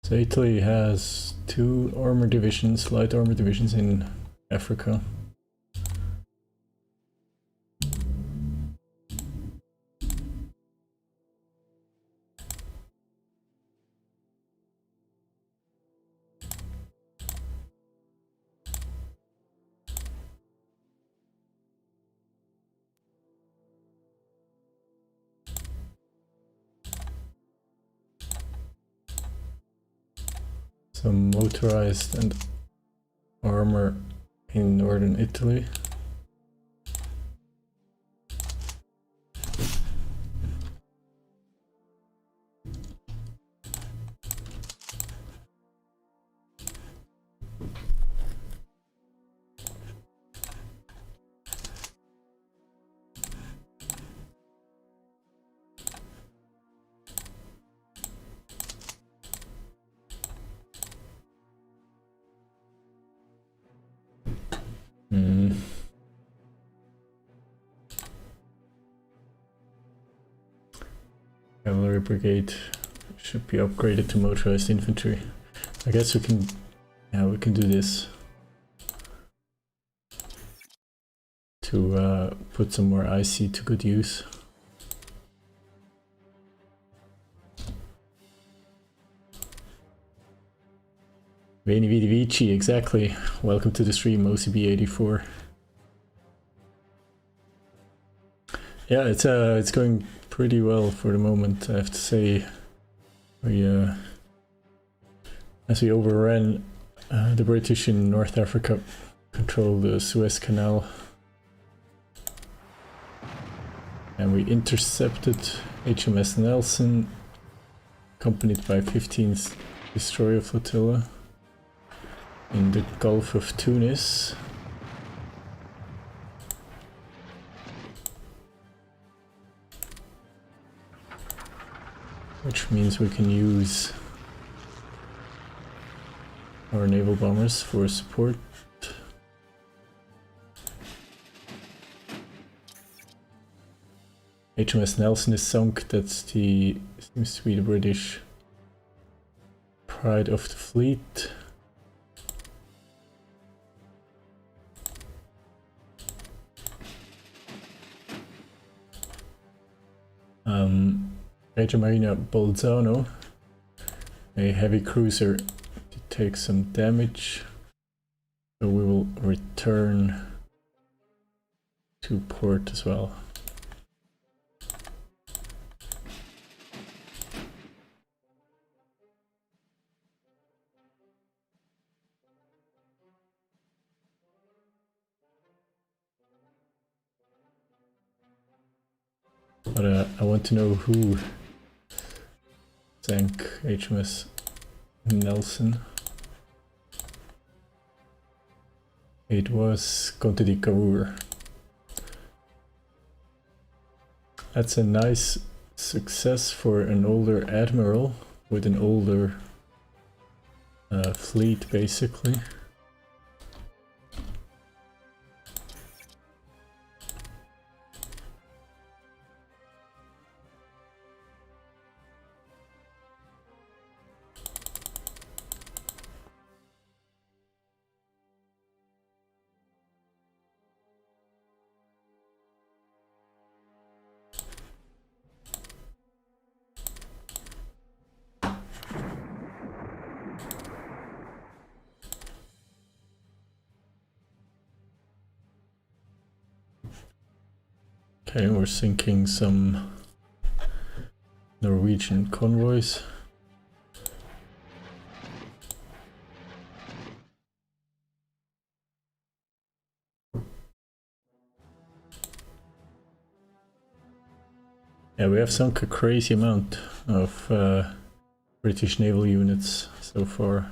So Italy has 2 armor divisions, light armor divisions in Africa. Some motorized and armor in northern Italy. Cavalry brigade should be upgraded to motorized infantry. I guess we can, yeah, we can do this to put some more IC to good use. Veni Vidi Vici, exactly. Welcome to the stream, OCB84. Yeah, it's going pretty well for the moment, I have to say. We as we overran the British in North Africa, controlled the Suez Canal, and we intercepted HMS Nelson, accompanied by 15th destroyer flotilla in the Gulf of Tunis. Which means we can use our naval bombers for support. HMS Nelson is sunk. That's the, seems to be the British pride of the fleet. Reggio Marina Bolzano, a heavy cruiser, to take some damage, so we will return to port as well. But I want to know who sank HMS Nelson. It was Conte di Cavour. That's a nice success for an older admiral with an older fleet, basically. Okay, we're sinking some Norwegian convoys. Yeah, we have sunk a crazy amount of British naval units so far.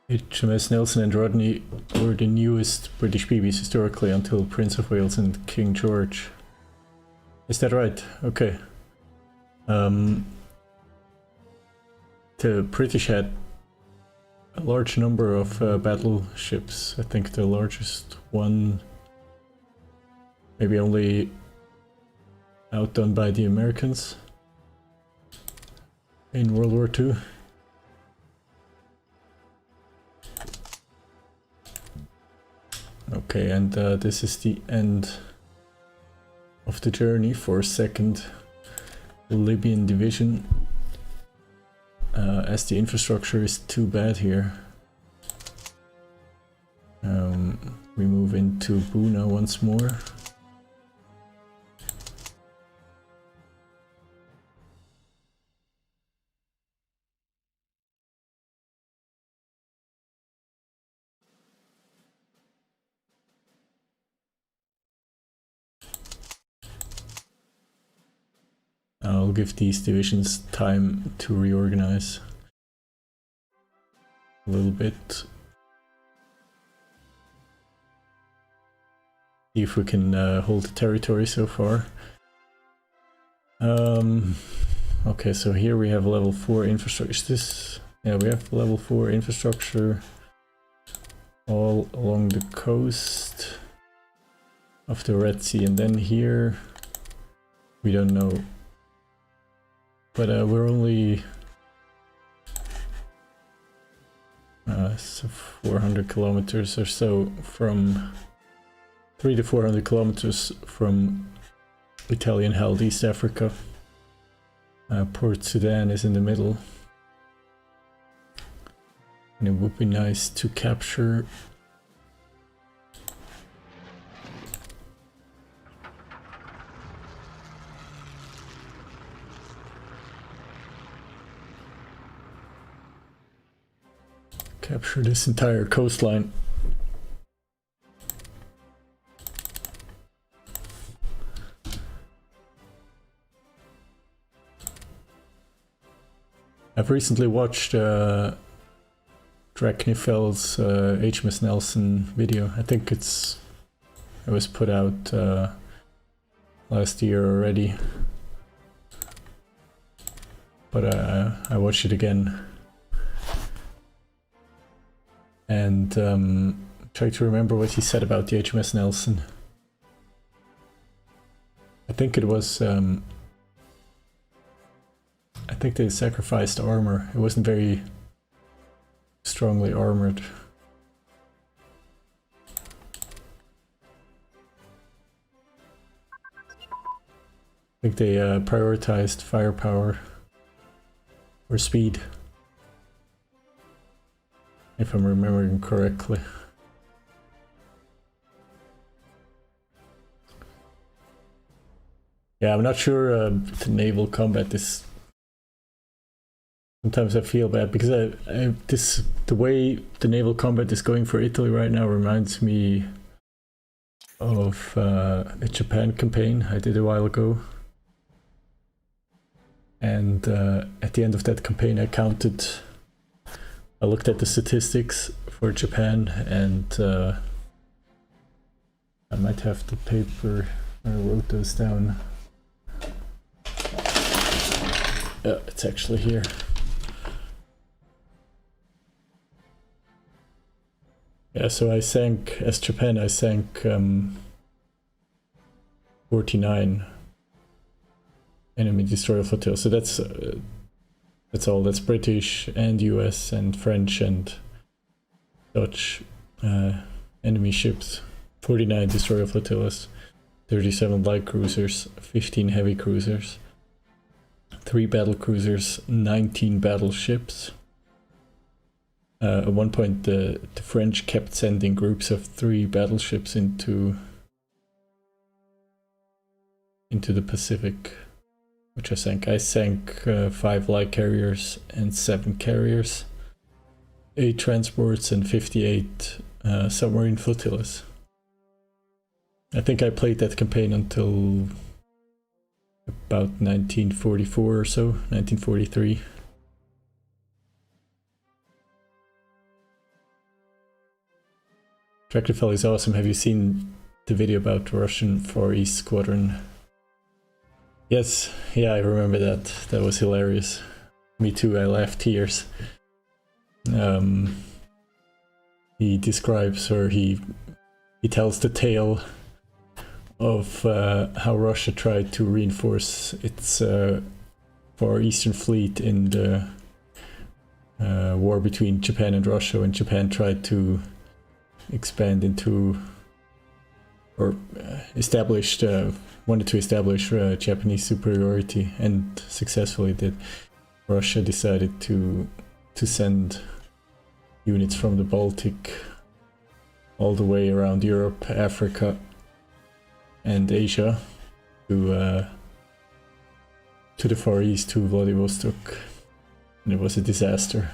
HMS Nelson and Rodney were the newest British BBs historically until Prince of Wales and King George. Is that right? Okay. The British had a large number of battleships. I think the largest one maybe only outdone by the Americans in World War II. Okay, and this is the end of the journey for the Libyan division, as the infrastructure is too bad here. We move into Buna once more. I'll give these divisions time to reorganize a little bit. See if we can hold the territory so far. Okay, so here we have level 4 infrastructure. Is this? Yeah, we have level 4 infrastructure all along the coast of the Red Sea, and then here we don't know. But we're only so 400 kilometers or so from 300 to 400 kilometers from Italian-held East Africa. Port Sudan is in the middle, and it would be nice to capture. Capture this entire coastline. I've recently watched Draknifel's HMS Nelson video. I think it was put out last year already, but I watched it again and tried to remember what he said about the HMS Nelson. I think it was I think they sacrificed armor. It wasn't very strongly armored. I think they prioritized firepower or speed, if I'm remembering correctly. Yeah, I'm not sure the naval combat is. Sometimes I feel bad because the way the naval combat is going for Italy right now reminds me of a Japan campaign I did a while ago. And at the end of that campaign I looked at the statistics for Japan, and I might have the paper where I wrote those down. Yeah, it's actually here. Yeah, so I sank, as Japan, I sank 49 enemy destroyer flotilla. So that's all. That's British and US and French and Dutch enemy ships. 49 destroyer flotillas, 37 light cruisers, 15 heavy cruisers, 3 battle cruisers, 19 battleships. At one point the French kept sending groups of 3 battleships into the Pacific, which I sank. I sank 5 light carriers and 7 carriers, 8 transports and 58 submarine flotillas. I think I played that campaign until about 1944 or so, 1943. Draknifel is awesome. Have you seen the video about the Russian Far East Squadron? Yes, yeah, I remember that. That was hilarious. Me too, I laughed tears. He describes, or he tells the tale of how Russia tried to reinforce its Far Eastern fleet in the war between Japan and Russia, when Japan tried to expand into or established, wanted to establish Japanese superiority, and successfully did. Russia decided to send units from the Baltic all the way around Europe, Africa, and Asia to the Far East, to Vladivostok, and it was a disaster.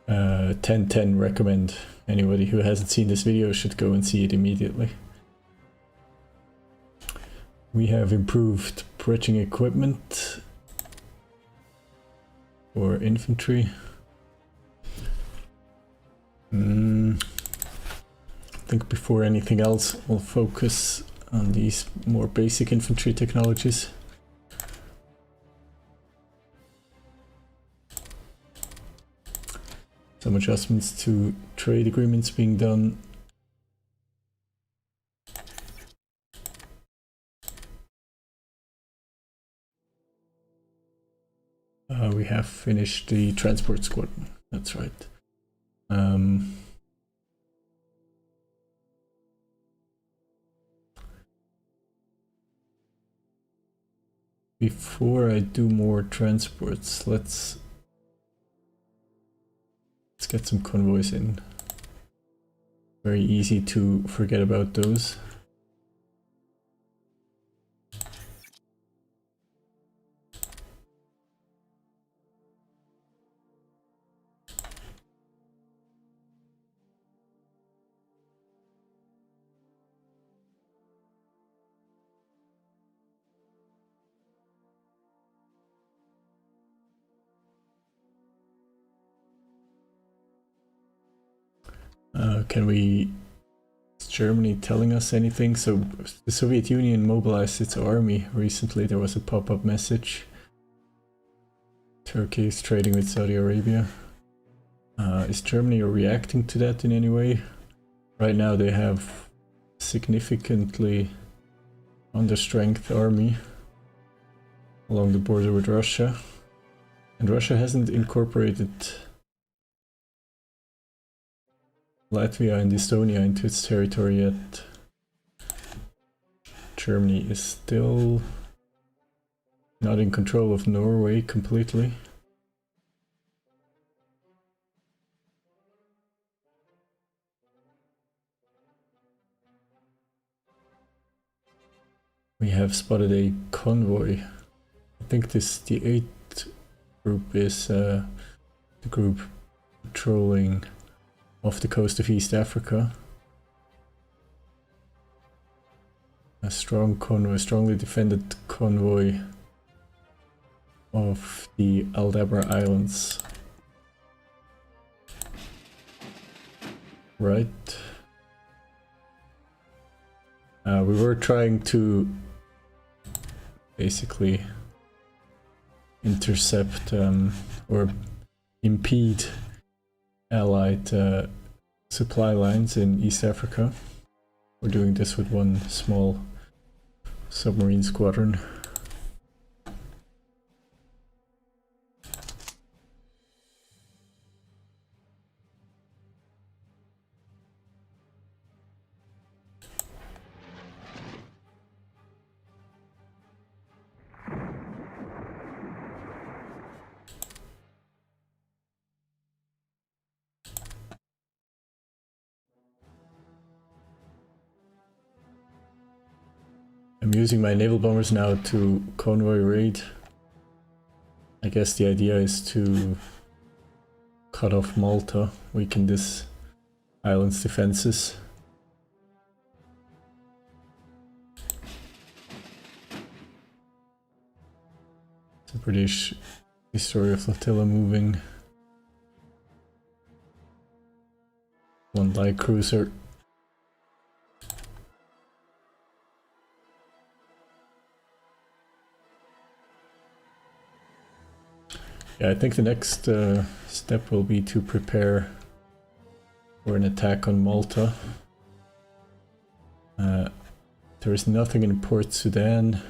10/10 recommend. Anybody who hasn't seen this video should go and see it immediately. We have improved bridging equipment for infantry. I think before anything else, we'll focus on these more basic infantry technologies. Some adjustments to trade agreements being done. We have finished the transport squadron, that's right. Before I do more transports, let's get some convoys in. Very easy to forget about those. Is Germany telling us anything? So the Soviet Union mobilized its army recently. There was a pop-up message. Turkey is trading with Saudi Arabia. Is Germany reacting to that in any way? Right now they have significantly under-strength army along the border with Russia. And Russia hasn't incorporated Latvia and Estonia into its territory yet. Germany is still not in control of Norway completely. We have spotted a convoy. I think the 8th group is the group patrolling off the coast of East Africa. A strong convoy, strongly defended convoy of the Aldabra Islands. Right. We were trying to basically intercept or impede Allied supply lines in East Africa. We're doing this with one small submarine squadron. I'm using my naval bombers now to convoy raid. I guess the idea is to cut off Malta, weaken this island's defenses. The British destroyer flotilla moving. One light cruiser. Yeah, I think the next step will be to prepare for an attack on Malta. There is nothing in Port Sudan.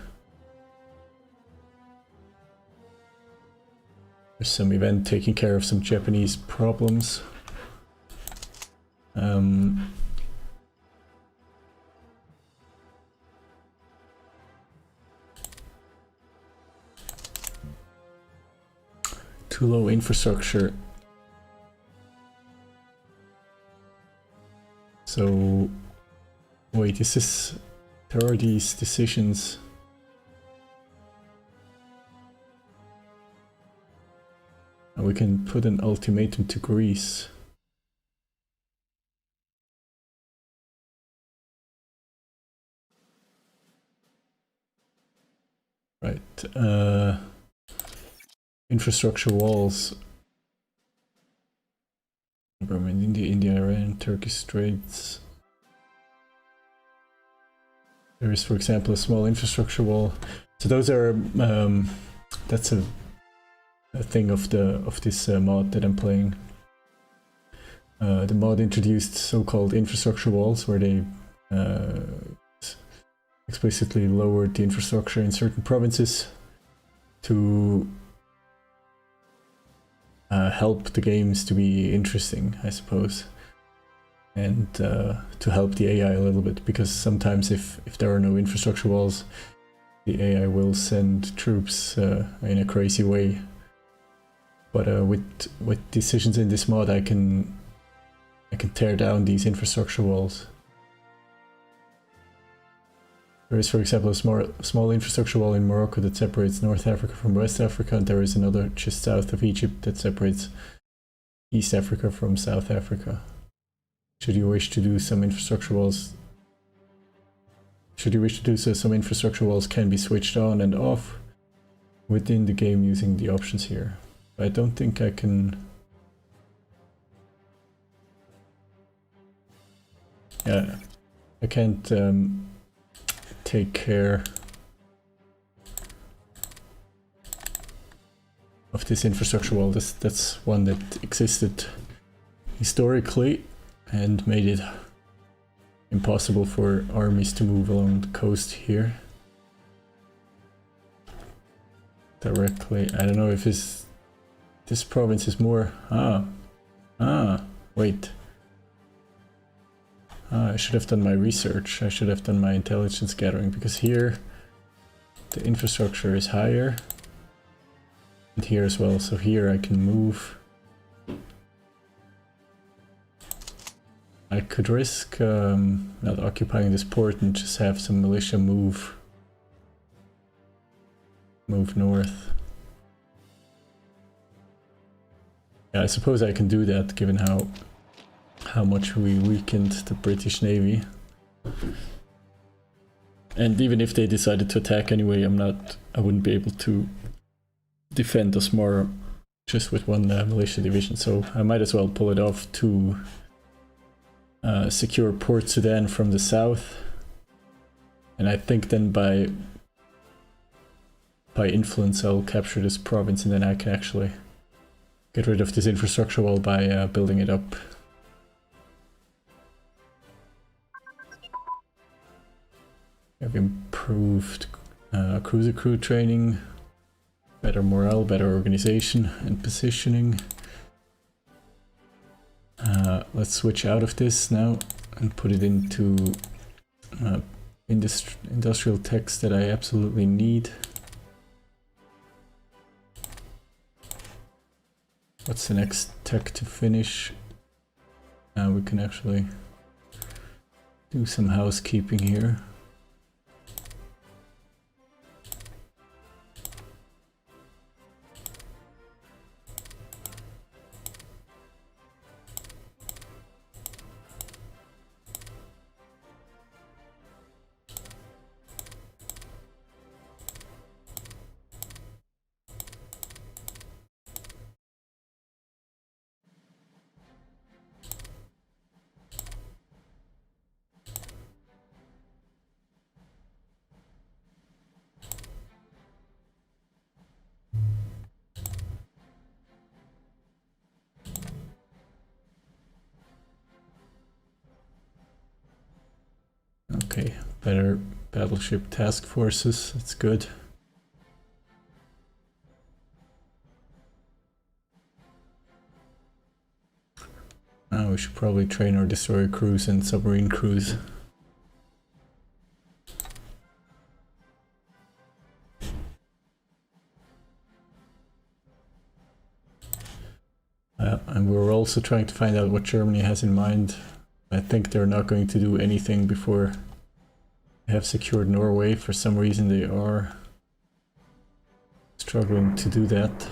There's some event taking care of some Japanese problems. too low infrastructure. So wait, there are these decisions. And we can put an ultimatum to Greece. Right, infrastructure walls. India, Iran, Turkish Straits. There is, for example, a small infrastructure wall. So those are that's a thing of this mod that I'm playing. The mod introduced so-called infrastructure walls, where they explicitly lowered the infrastructure in certain provinces to help the games to be interesting, I suppose, and to help the AI a little bit, because sometimes if there are no infrastructure walls, the AI will send troops in a crazy way. But with decisions in this mod, I can tear down these infrastructure walls. There is, for example, a small infrastructure wall in Morocco that separates North Africa from West Africa, and there is another just south of Egypt that separates East Africa from South Africa. Should you wish to do some infrastructure walls, some infrastructure walls can be switched on and off within the game using the options here. But I don't think I can. Yeah, I can't take care of this infrastructure wall. That's one that existed historically and made it impossible for armies to move along the coast here directly. I don't know if this province is more... wait. I should have done my research. I should have done my intelligence gathering, because here the infrastructure is higher, and here as well. So here I can move. I could risk not occupying this port and just have some militia move north. Yeah, I suppose I can do that, given how much we weakened the British Navy. And even if they decided to attack anyway, I wouldn't be able to defend us more just with one militia division. So I might as well pull it off to secure Port Sudan from the south. And I think then by influence I'll capture this province, and then I can actually get rid of this infrastructure wall by building it up. I've improved cruiser crew training, better morale, better organization and positioning. Let's switch out of this now and put it into industrial techs that I absolutely need. What's the next tech to finish? We can actually do some housekeeping here. Okay, better battleship task forces, that's good. Now we should probably train our destroyer crews and submarine crews. also trying to find out what Germany has in mind. I think they're not going to do anything before they have secured Norway. For some reason they are struggling to do that.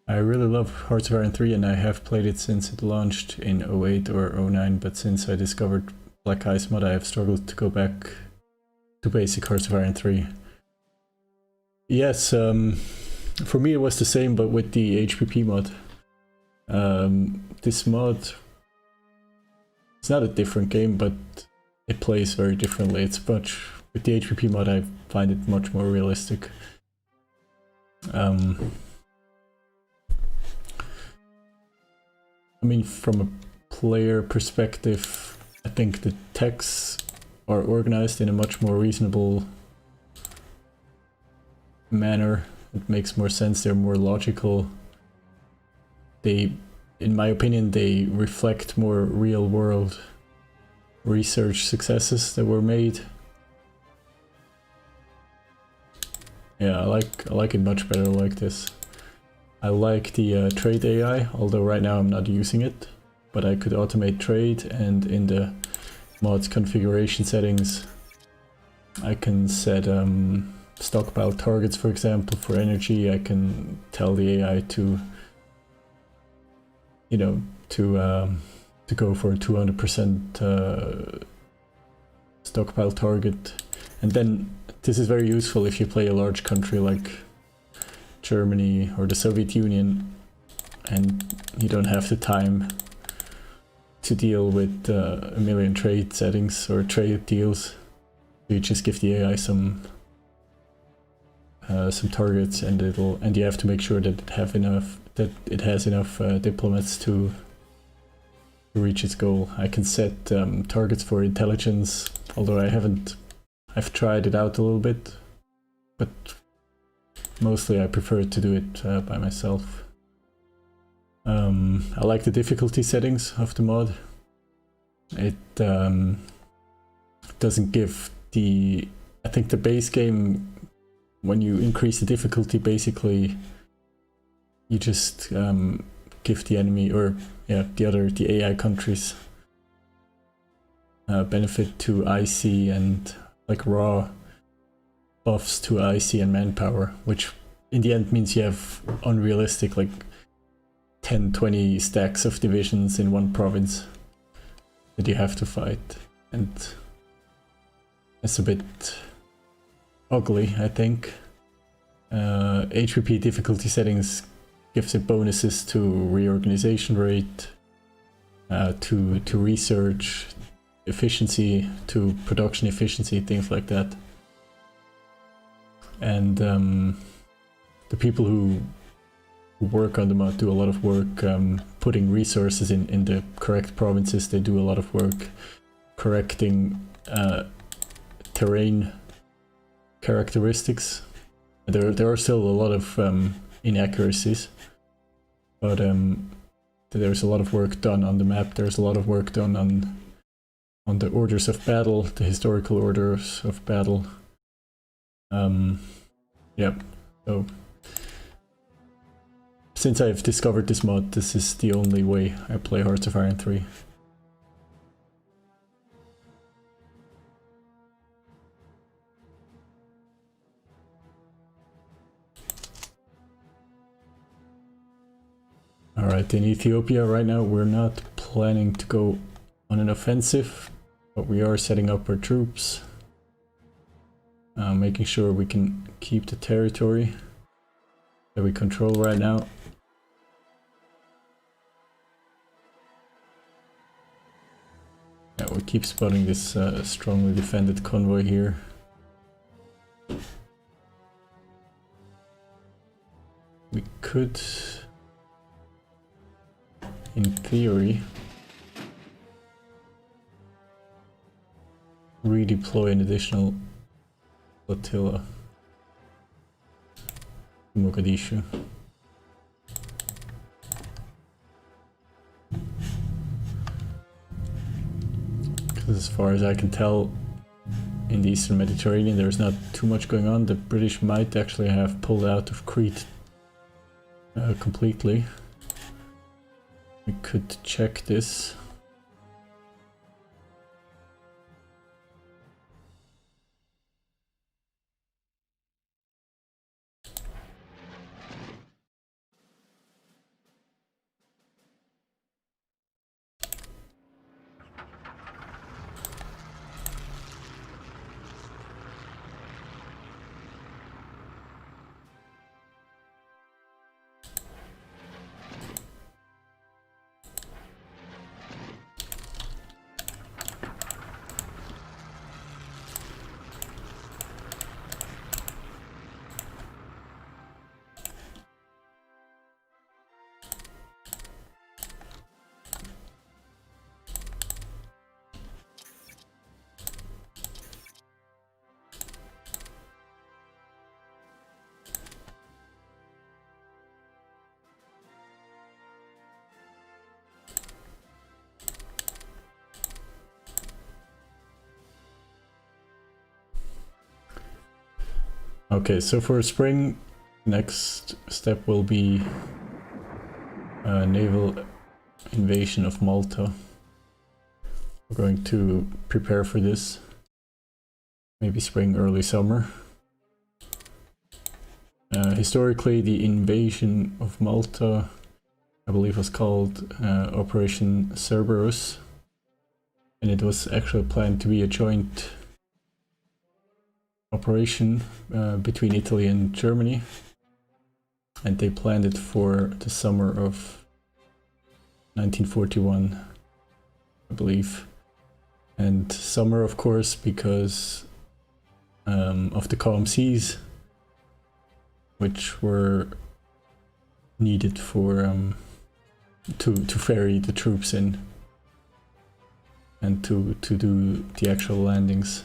I really love Hearts of Iron 3 and I have played it since it launched in 08 or 09, but since I discovered Black Ice mod I have struggled to go back to basic Hearts of Iron 3. Yes, for me it was the same, but with the HPP mod. This mod, it's not a different game, but it plays very differently. It's much, with the HPP mod I find it much more realistic. I mean, from a player perspective, I think the techs are organized in a much more reasonable manner. It makes more sense, they're more logical. They, in my opinion, they reflect more real-world research successes that were made. Yeah, I like it much better like this. I like the trade AI, although right now I'm not using it, but I could automate trade, and in the mod's configuration settings I can set stockpile targets, for example, for energy. I can tell the AI to, you know, to go for a 200% stockpile target. And then this is very useful if you play a large country like Germany or the Soviet Union and you don't have the time to deal with a million trade settings or trade deals. You just give the AI some targets, and you have to make sure that it has enough diplomats to reach its goal. I can set targets for intelligence, although I've tried it out a little bit, but mostly I prefer to do it by myself. I like the difficulty settings of the mod. It doesn't give the... I think the base game, when you increase the difficulty, basically you just give the enemy, or yeah, the AI countries benefit to IC and like raw buffs to IC and manpower, which in the end means you have unrealistic like 10-20 stacks of divisions in one province that you have to fight, and it's a bit ugly, I think. HPP difficulty settings gives it bonuses to reorganization rate, to research efficiency, to production efficiency, things like that. And the people who work on the mod do a lot of work putting resources in the correct provinces. They do a lot of work correcting terrain characteristics. There are still a lot of inaccuracies, but there's a lot of work done on the map. There's a lot of work done on the orders of battle, the historical orders of battle. Yeah, so since I've discovered this mod, this is the only way I play Hearts of Iron 3. Alright, in Ethiopia right now we're not planning to go on an offensive, but we are setting up our troops. Making sure we can keep the territory that we control right now. Yeah, we keep spotting this strongly defended convoy here. We could, in theory, redeploy an additional flotilla to Mogadishu. As far as I can tell, in the Eastern Mediterranean there's not too much going on. The British might actually have pulled out of Crete completely. We could check this. Okay, so for spring, next step will be a naval invasion of Malta. We're going to prepare for this. Maybe spring, early summer. Historically, the invasion of Malta, I believe, was called Operation Cerberus, and it was actually planned to be a joint operation between Italy and Germany, and they planned it for the summer of 1941, I believe. And summer, of course, because of the calm seas, which were needed for to ferry the troops in and to do the actual landings.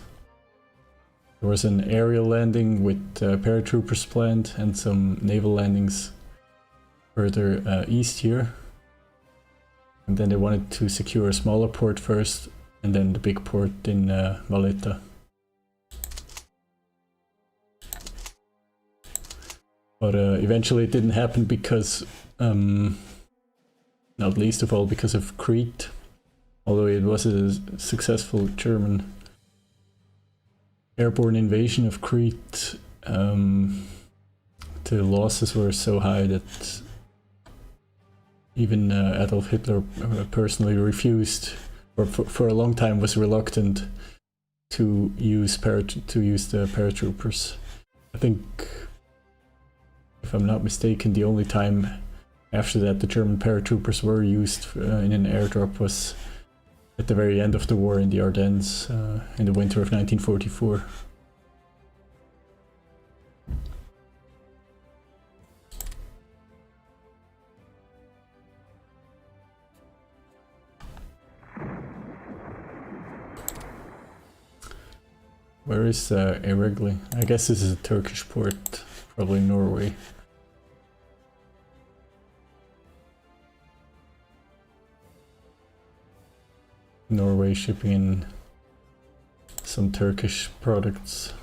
There was an aerial landing with paratroopers planned and some naval landings further east here. And then they wanted to secure a smaller port first, and then the big port in Valletta. But eventually it didn't happen because, not least of all because of Crete, although it was a successful German airborne invasion of Crete. The losses were so high that even Adolf Hitler personally refused, or for a long time was reluctant to use the paratroopers. I think, if I'm not mistaken, the only time after that the German paratroopers were used in an airdrop was at the very end of the war in the Ardennes in the winter of 1944. Where is Eregli? I guess this is a Turkish port, probably Norway. Norway shipping in some Turkish products.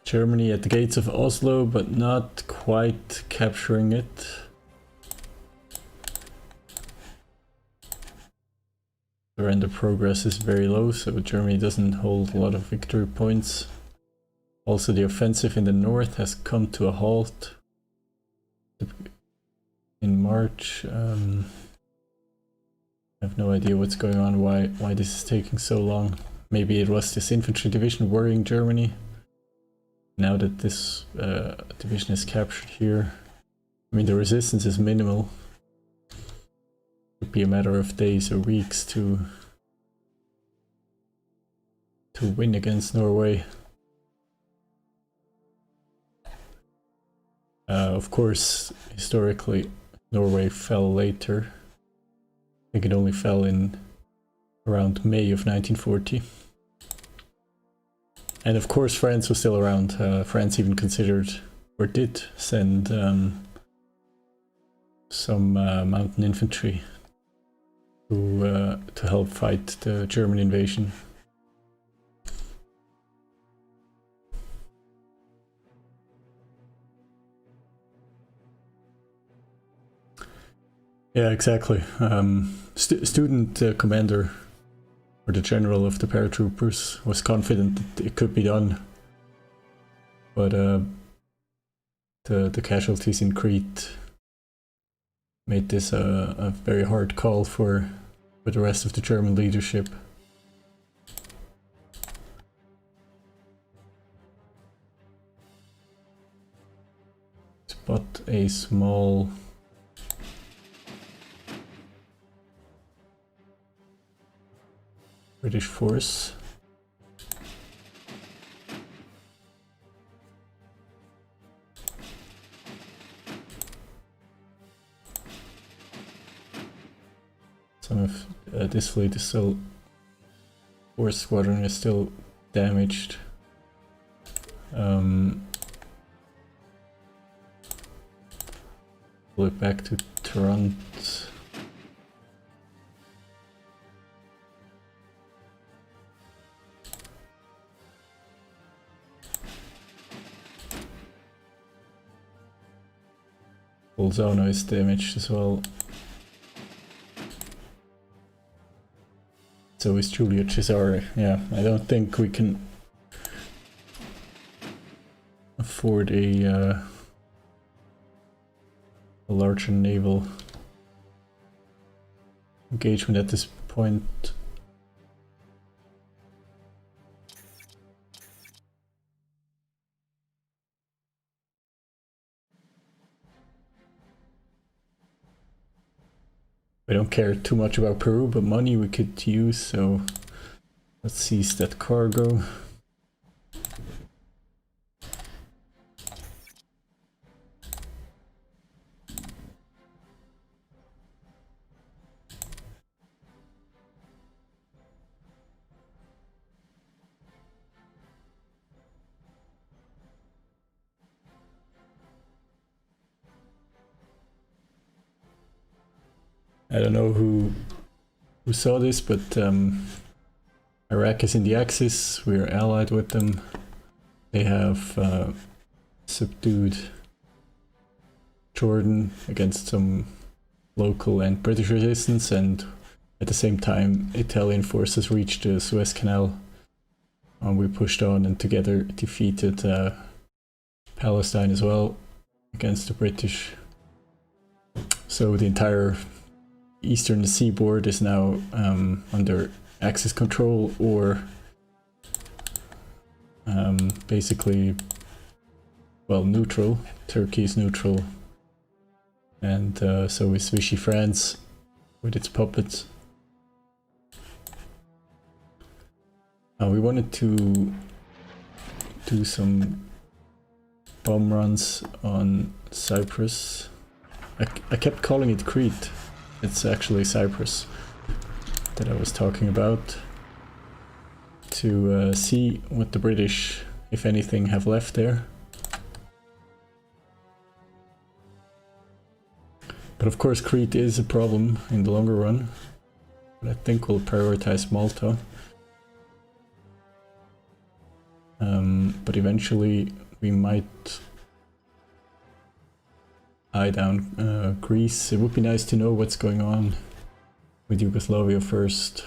Germany at the gates of Oslo, but not quite capturing it. Surrender progress is very low, so Germany doesn't hold a lot of victory points. Also, the offensive in the north has come to a halt in March. I have no idea what's going on, why this is taking so long. Maybe it was this infantry division worrying Germany. Now that this division is captured here, I mean, the resistance is minimal. It would be a matter of days or weeks to win against Norway. Of course, historically, Norway fell later. I think it only fell in around May of 1940. And of course, France was still around. France even considered or did send some mountain infantry to help fight the German invasion. Yeah, exactly. Student commander, or the general of the paratroopers, was confident that it could be done, but the casualties in Crete made this a very hard call for the rest of the German leadership. Spot a small British force. Some of this fleet is still, force squadron is still damaged. Pull it back to Toronto. Bolzano is damaged as well. So is Giulio Cesare. Yeah, I don't think we can afford a larger naval engagement at this point. We don't care too much about Peru, but money we could use, so let's seize that cargo. I don't know who saw this, but Iraq is in the Axis. We're allied with them. They have subdued Jordan against some local and British resistance, and at the same time Italian forces reached the Suez Canal. We pushed on and together defeated Palestine as well against the British. So the entire eastern seaboard is now under Axis control, or basically, well, neutral. Turkey is neutral, and so is Vichy France with its puppets. We wanted to do some bomb runs on Cyprus. I kept calling it Crete. It's actually Cyprus that I was talking about, to see what the British, if anything, have left there. But of course Crete is a problem in the longer run, but I think we'll prioritize Malta. But eventually we might eye down Greece. It would be nice to know what's going on with Yugoslavia first.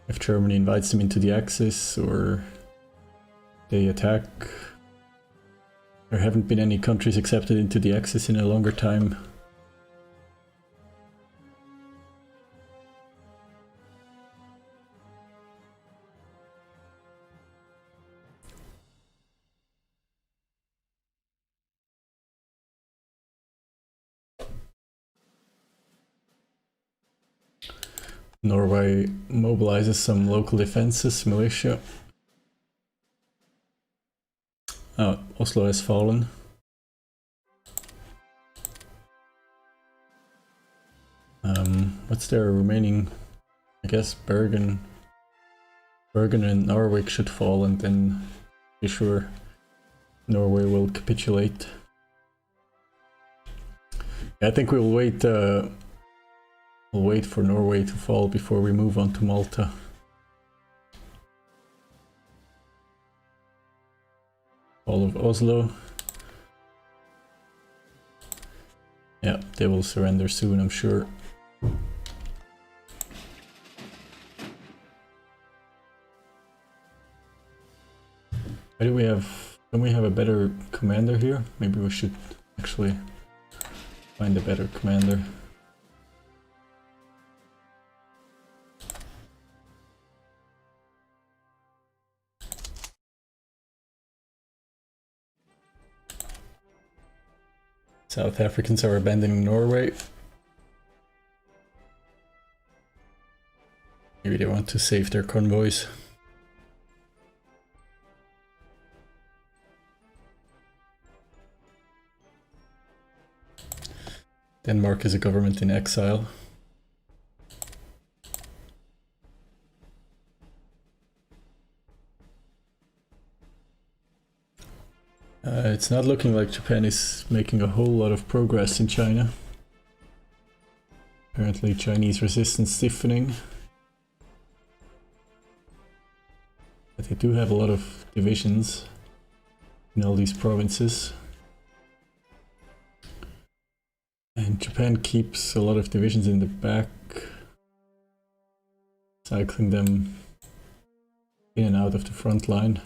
If Germany invites them into the Axis or they attack. There haven't been any countries accepted into the Axis in a longer time. Norway mobilizes some local defenses, militia. Oslo has fallen. What's there remaining? I guess Bergen and Narvik should fall, and then be sure Norway will capitulate. I think we'll wait for Norway to fall before we move on to Malta. Fall of Oslo. Yeah, they will surrender soon, I'm sure. Why do we have... Don't we have a better commander here? Maybe we should actually find a better commander. South Africans are abandoning Norway. Maybe they want to save their convoys. Denmark is a government in exile. It's not looking like Japan is making a whole lot of progress in China. Apparently Chinese resistance stiffening. But they do have a lot of divisions in all these provinces. And Japan keeps a lot of divisions in the back, cycling them in and out of the front line.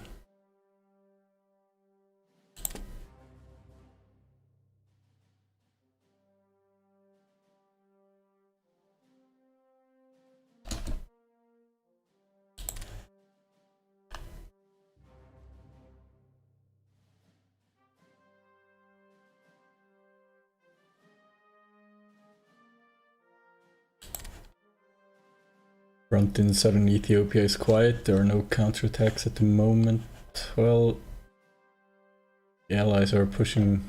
Front in southern Ethiopia is quiet, there are no counterattacks at the moment. Well, the allies are pushing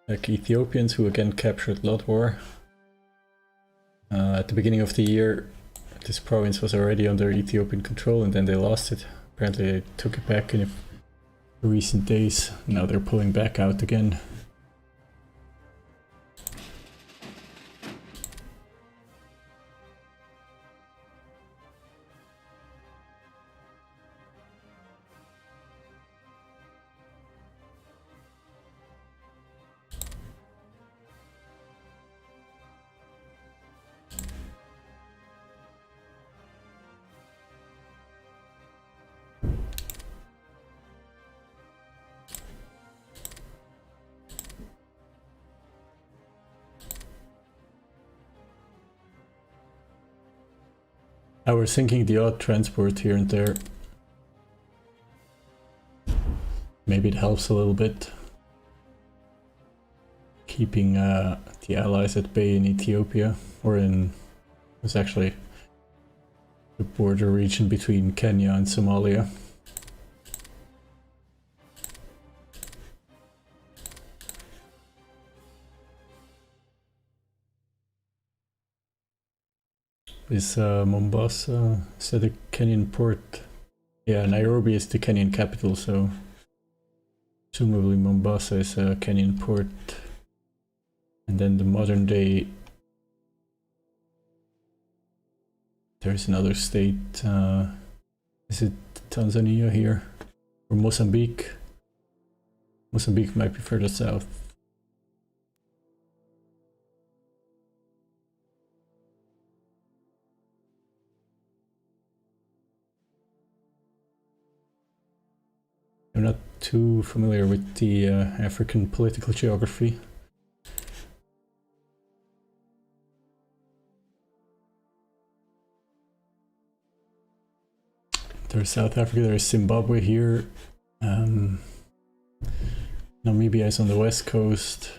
back Ethiopians, who again captured Lodwar. At the beginning of the year, this province was already under Ethiopian control and then they lost it. Apparently they took it back in recent days, now they're pulling back out again. I was thinking the odd transport here and there. Maybe it helps a little bit. Keeping the allies at bay in Ethiopia, or in... it's actually the border region between Kenya and Somalia. Is Mombasa, is that a Kenyan port? Yeah, Nairobi is the Kenyan capital, so presumably Mombasa is a Kenyan port. And then the modern day, there's another state, is it Tanzania here? Or Mozambique? Mozambique might be further south. I'm not too familiar with the African political geography. There's South Africa, there's Zimbabwe here. Namibia is on the west coast.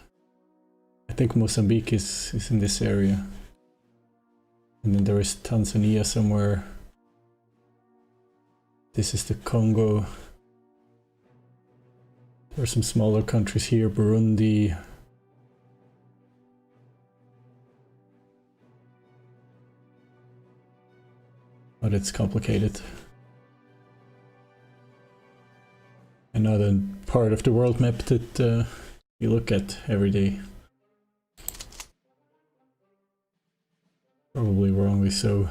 I think Mozambique is in this area. And then there is Tanzania somewhere. This is the Congo. There are some smaller countries here, Burundi. But it's complicated. another part of the world map that you look at every day. Probably wrongly so.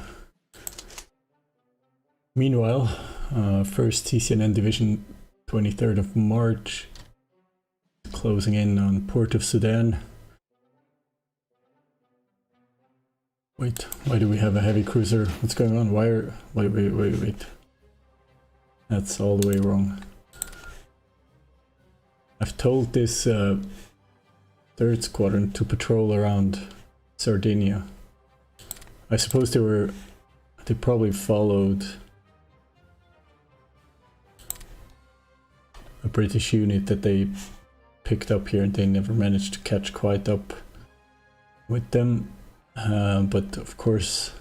Meanwhile, first TCNN division, 23rd of March, closing in on Port of Sudan. Wait, why do we have a heavy cruiser? What's going on? Why are... Wait. That's all the way wrong. I've told this 3rd squadron to patrol around Sardinia. I suppose they probably followed a British unit that they picked up here and they never managed to catch quite up with them. But of course,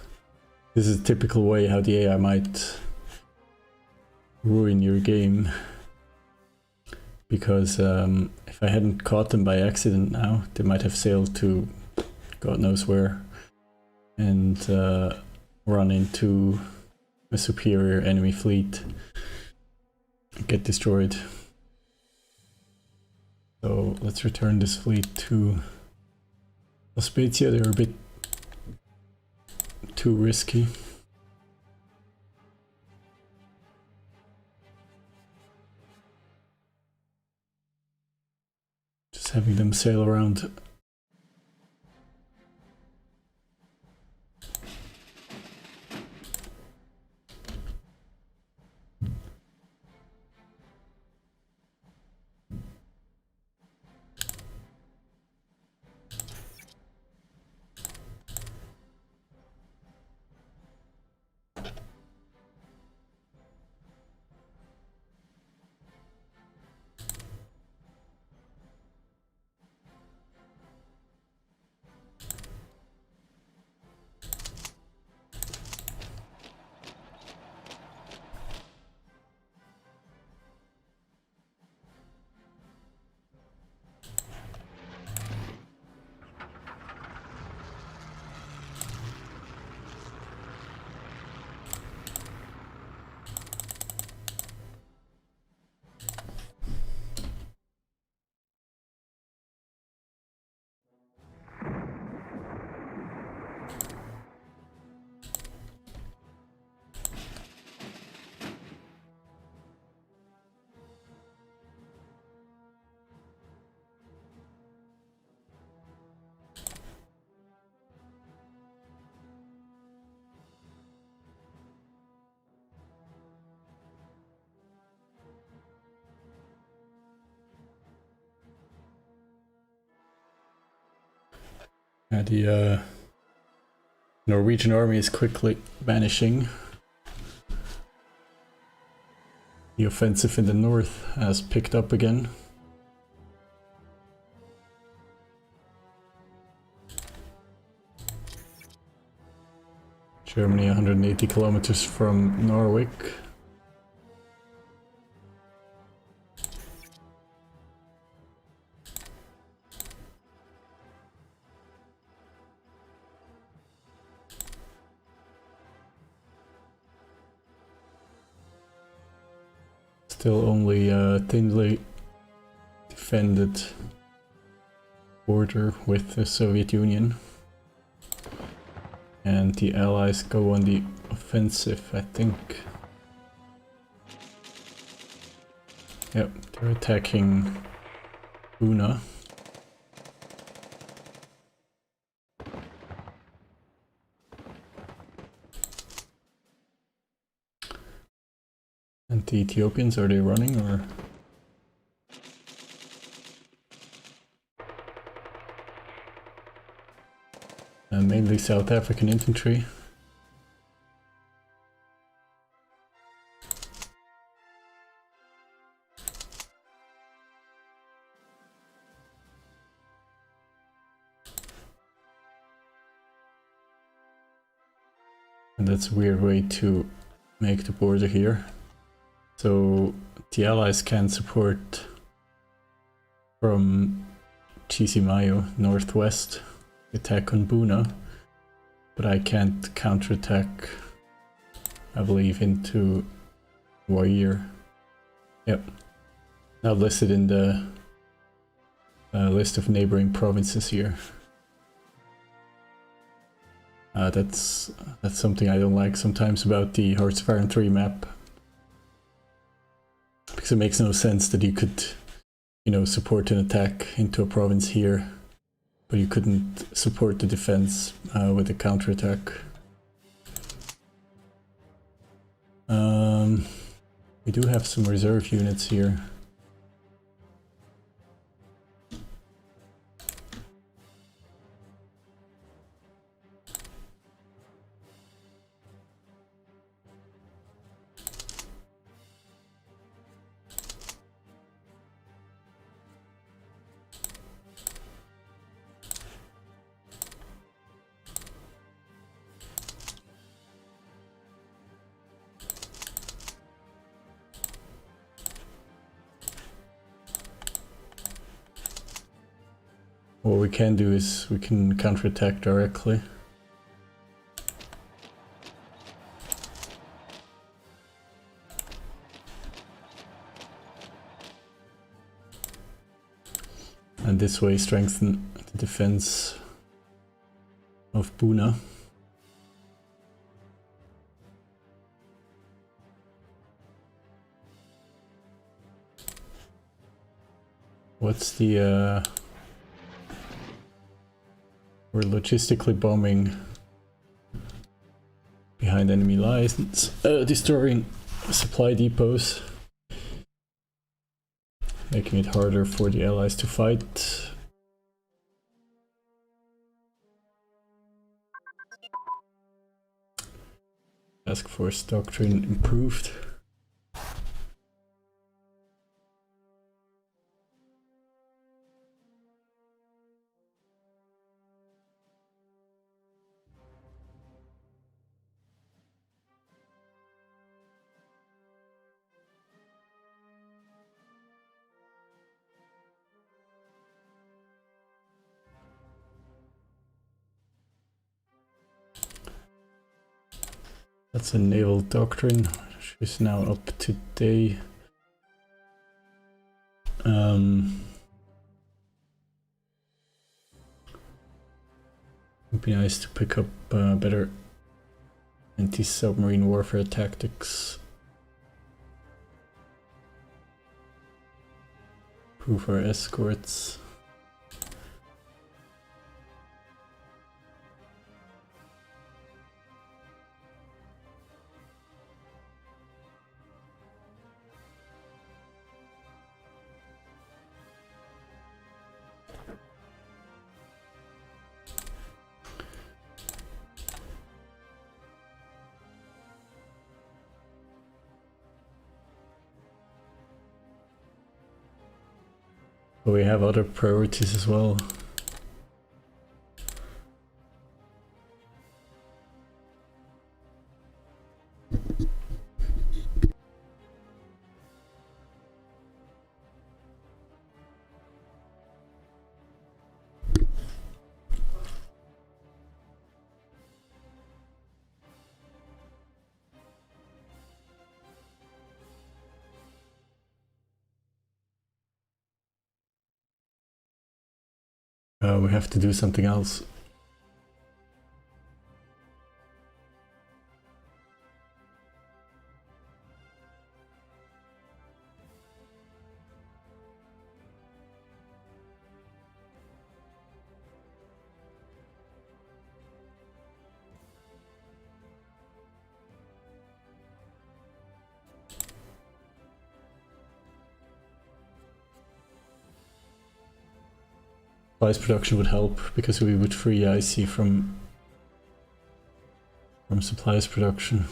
this is a typical way how the AI might ruin your game. Because if I hadn't caught them by accident now, they might have sailed to God knows where and run into a superior enemy fleet and get destroyed. So let's return this fleet to Spezia. They're a bit too risky. Just having them sail around. The Norwegian army is quickly vanishing. The offensive in the north has picked up again. Germany 180 kilometers from Norwich. Still only a thinly defended border with the Soviet Union. And the Allies go on the offensive, I think. Yep, they're attacking Buna. And the Ethiopians, are they running or? Mainly South African infantry. And that's a weird way to make the border here. So the Allies can support from Chisimayo northwest, attack on Buna, but I can't counterattack, I believe, into Warrior. Yep. Now listed in the list of neighboring provinces here. That's something I don't like sometimes about the Hearts of Iron 3 map. Because it makes no sense that you could, you know, support an attack into a province here, but you couldn't support the defense with a counterattack. We do have some reserve units here. What we can do is we can counterattack directly. And this way strengthen the defense of Buna. What's the we're logistically bombing behind enemy lines, destroying supply depots, making it harder for the allies to fight. Task Force Doctrine improved. That's a naval doctrine, which is now up to date. Would be nice to pick up better anti-submarine warfare tactics. Improve our escorts. But we have other priorities as well. We have to do something else. Supplies production would help because we would free IC from supplies production.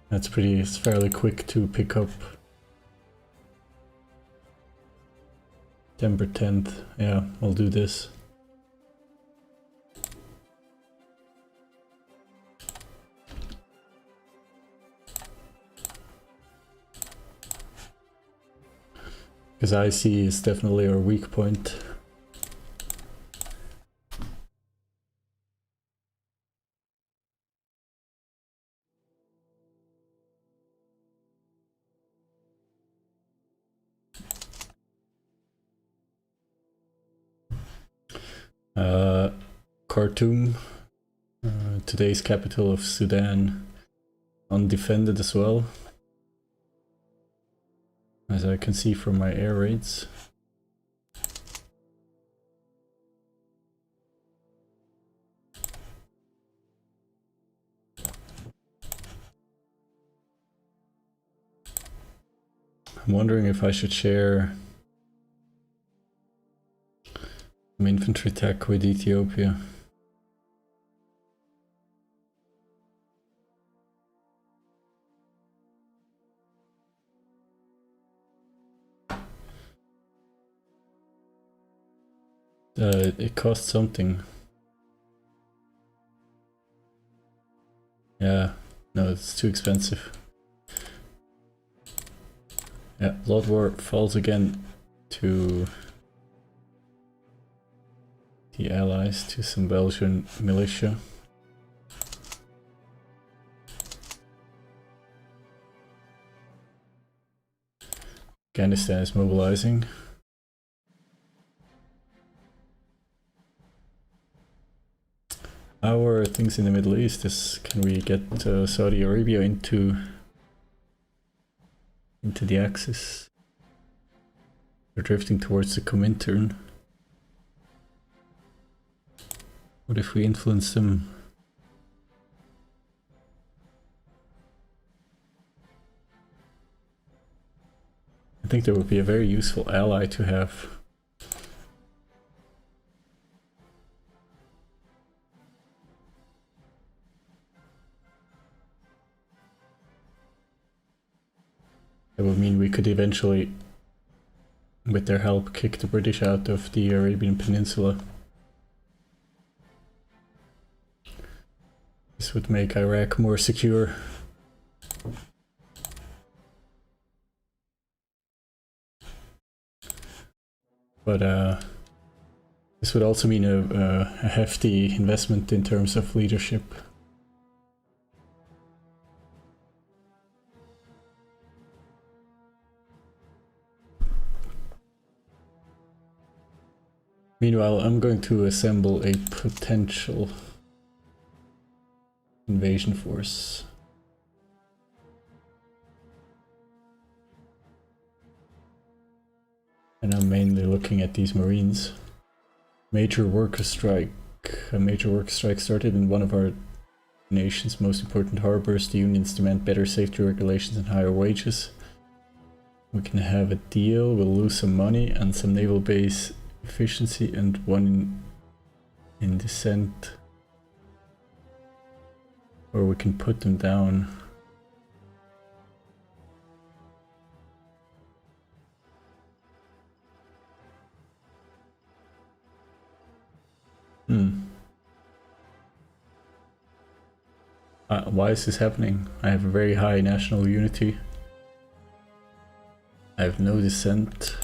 It's fairly quick to pick up. September 10th. Yeah, I'll do this. Because IC is definitely our weak point. Khartoum, today's capital of Sudan, undefended as well, as I can see from my air raids. I'm wondering if I should share some infantry tech with Ethiopia. It costs something. Yeah, no, it's too expensive. Yeah, Blood War falls again to the allies, to some Belgian militia. Afghanistan is mobilizing. How are things in the Middle East? Can we get Saudi Arabia into the Axis? They're drifting towards the Comintern. What if we influence them? I think there would be a very useful ally to have. That would mean we could eventually, with their help, kick the British out of the Arabian Peninsula. This would make Iraq more secure. But this would also mean a hefty investment in terms of leadership. Meanwhile, I'm going to assemble a potential invasion force. And I'm mainly looking at these Marines. A major worker strike started in one of our nation's most important harbors. The unions demand better safety regulations and higher wages. We can have a deal, we'll lose some money and some naval base efficiency and one in descent. Or we can put them down. Why is this happening? I have a very high national unity. I have no dissent.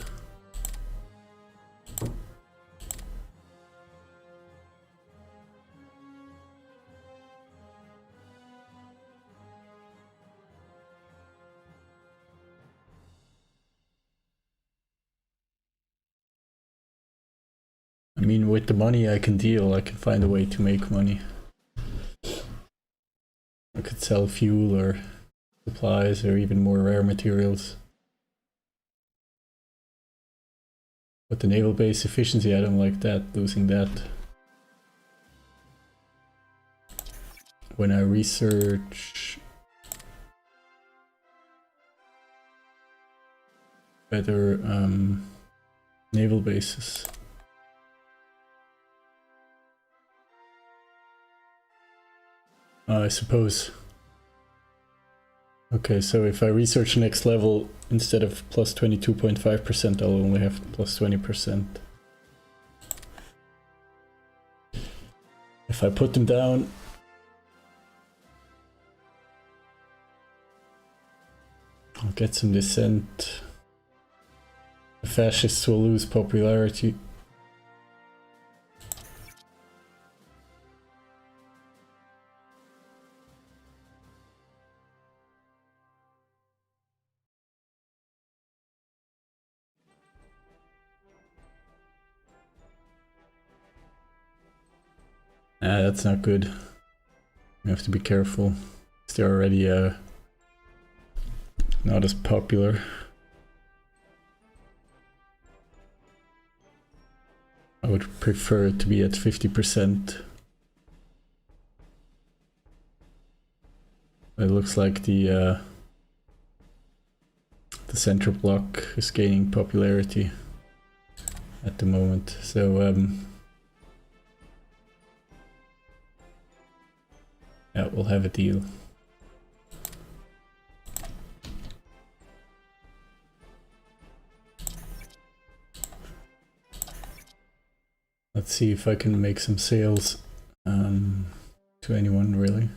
I mean, with the money I can deal, I can find a way to make money. I could sell fuel or supplies or even more rare materials. But the naval base efficiency, I don't like that, losing that. When I research better naval bases. I suppose. Okay, so if I research next level, instead of plus 22.5%, I'll only have plus 20%. If I put them down, I'll get some dissent. The fascists will lose popularity. That's not good. We have to be careful. They're already not as popular. I would prefer it to be at 50%. It looks like the central block is gaining popularity at the moment, so yeah, we'll have a deal. Let's see if I can make some sales to anyone, really.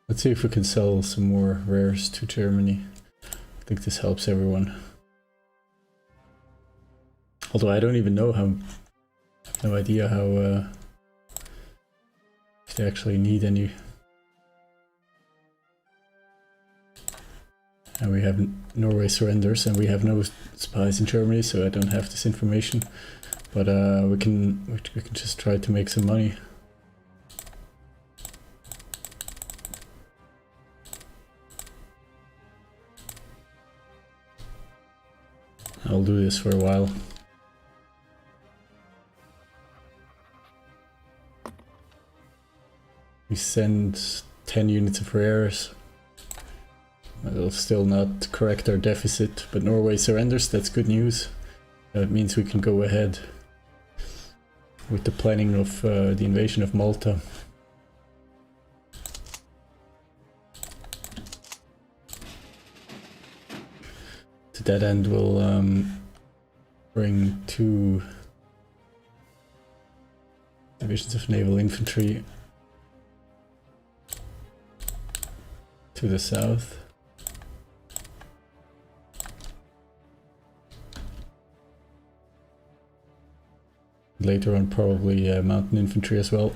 Let's see if we can sell some more rares to Germany. I think this helps everyone. Although I don't even know how, I have no idea how, if they actually need any. And we have Norway surrenders and we have no spies in Germany, so I don't have this information. But we can just try to make some money. I'll do this for a while. We send 10 units of rares. It'll still not correct our deficit, but Norway surrenders, that's good news. That means we can go ahead with the planning of the invasion of Malta. To that end, we'll bring 2 divisions of naval infantry to the south. Later on, probably mountain infantry as well.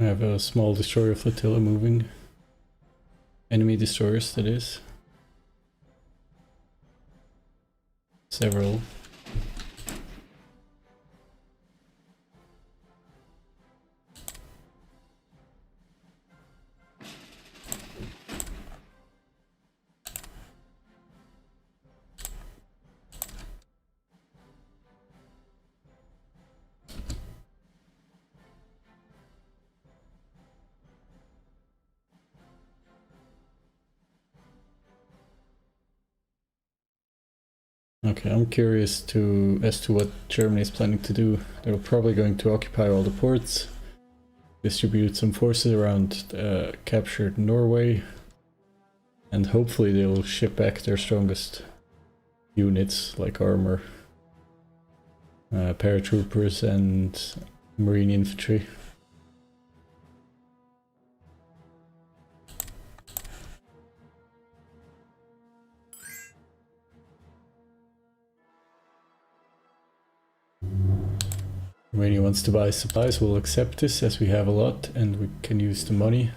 I have a small destroyer flotilla moving. Enemy destroyers, that is. Several. Okay, I'm curious as to what Germany is planning to do. They're probably going to occupy all the ports, distribute some forces around captured Norway, and hopefully they'll ship back their strongest units like armor, paratroopers and marine infantry. Romania wants to buy supplies, we'll accept this as we have a lot and we can use the money.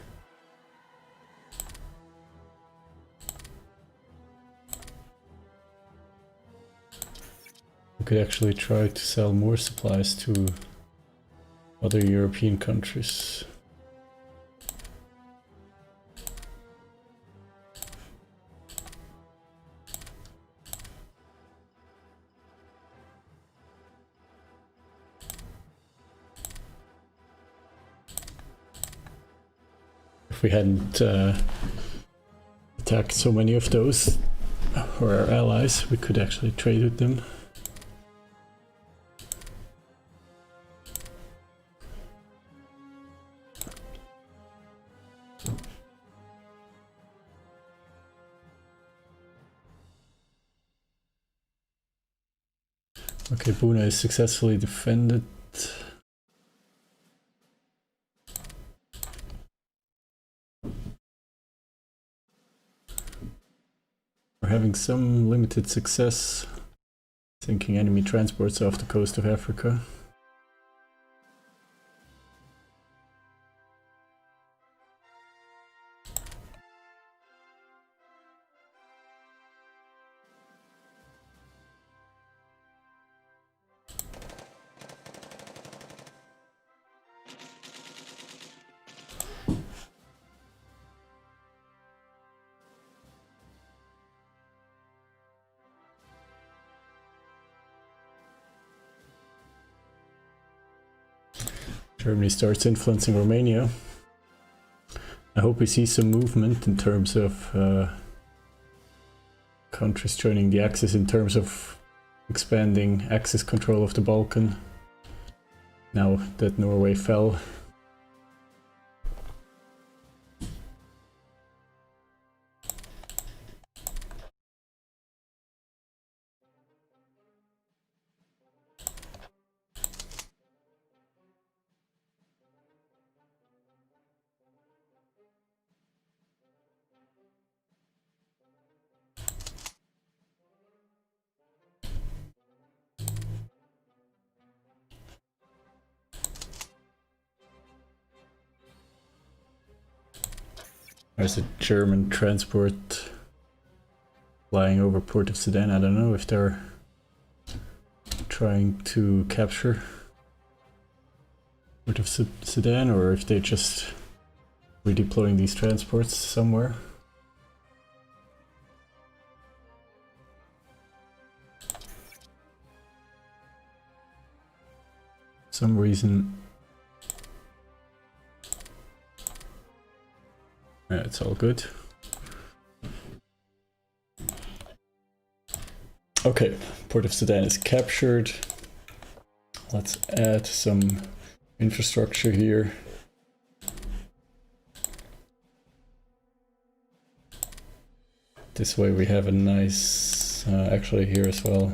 We could actually try to sell more supplies to other European countries. If we hadn't attacked so many of those, or our allies, we could actually trade with them. Okay, Buna is successfully defended. We're having some limited success sinking enemy transports off the coast of Africa. Germany starts influencing Romania. I hope we see some movement in terms of countries joining the Axis, in terms of expanding Axis control of the Balkan, now that Norway fell. There's a German transport flying over Port of Sudan. I don't know if they're trying to capture Port of Sudan or if they're just redeploying these transports somewhere. For some reason. Yeah, it's all good. Okay, Port of Sudan is captured. Let's add some infrastructure here. This way we have a nice, actually here as well.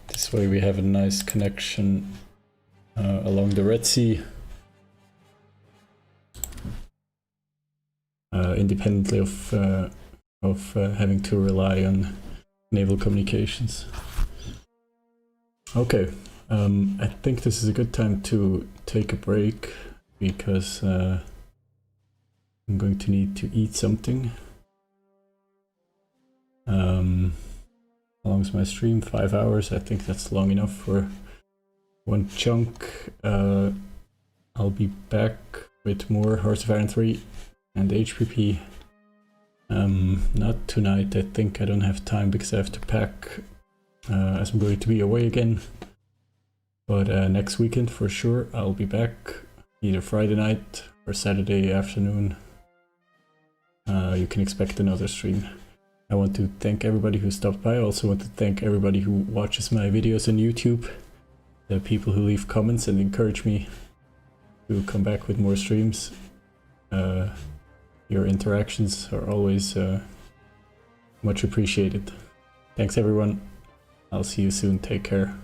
This way we have a nice connection along the Red Sea. Independently of having to rely on naval communications. Okay, I think this is a good time to take a break because I'm going to need to eat something. How long is my stream? 5 hours. I think that's long enough for one chunk. I'll be back with more Hearts of Iron 3 and HPP. Not tonight. I think I don't have time because I have to pack as I'm going to be away again. But next weekend for sure I'll be back, either Friday night or Saturday afternoon. You can expect another stream. I want to thank everybody who stopped by. I also want to thank everybody who watches my videos on YouTube, the people who leave comments and encourage me to come back with more streams. Your interactions are always much appreciated. Thanks everyone. I'll see you soon. Take care.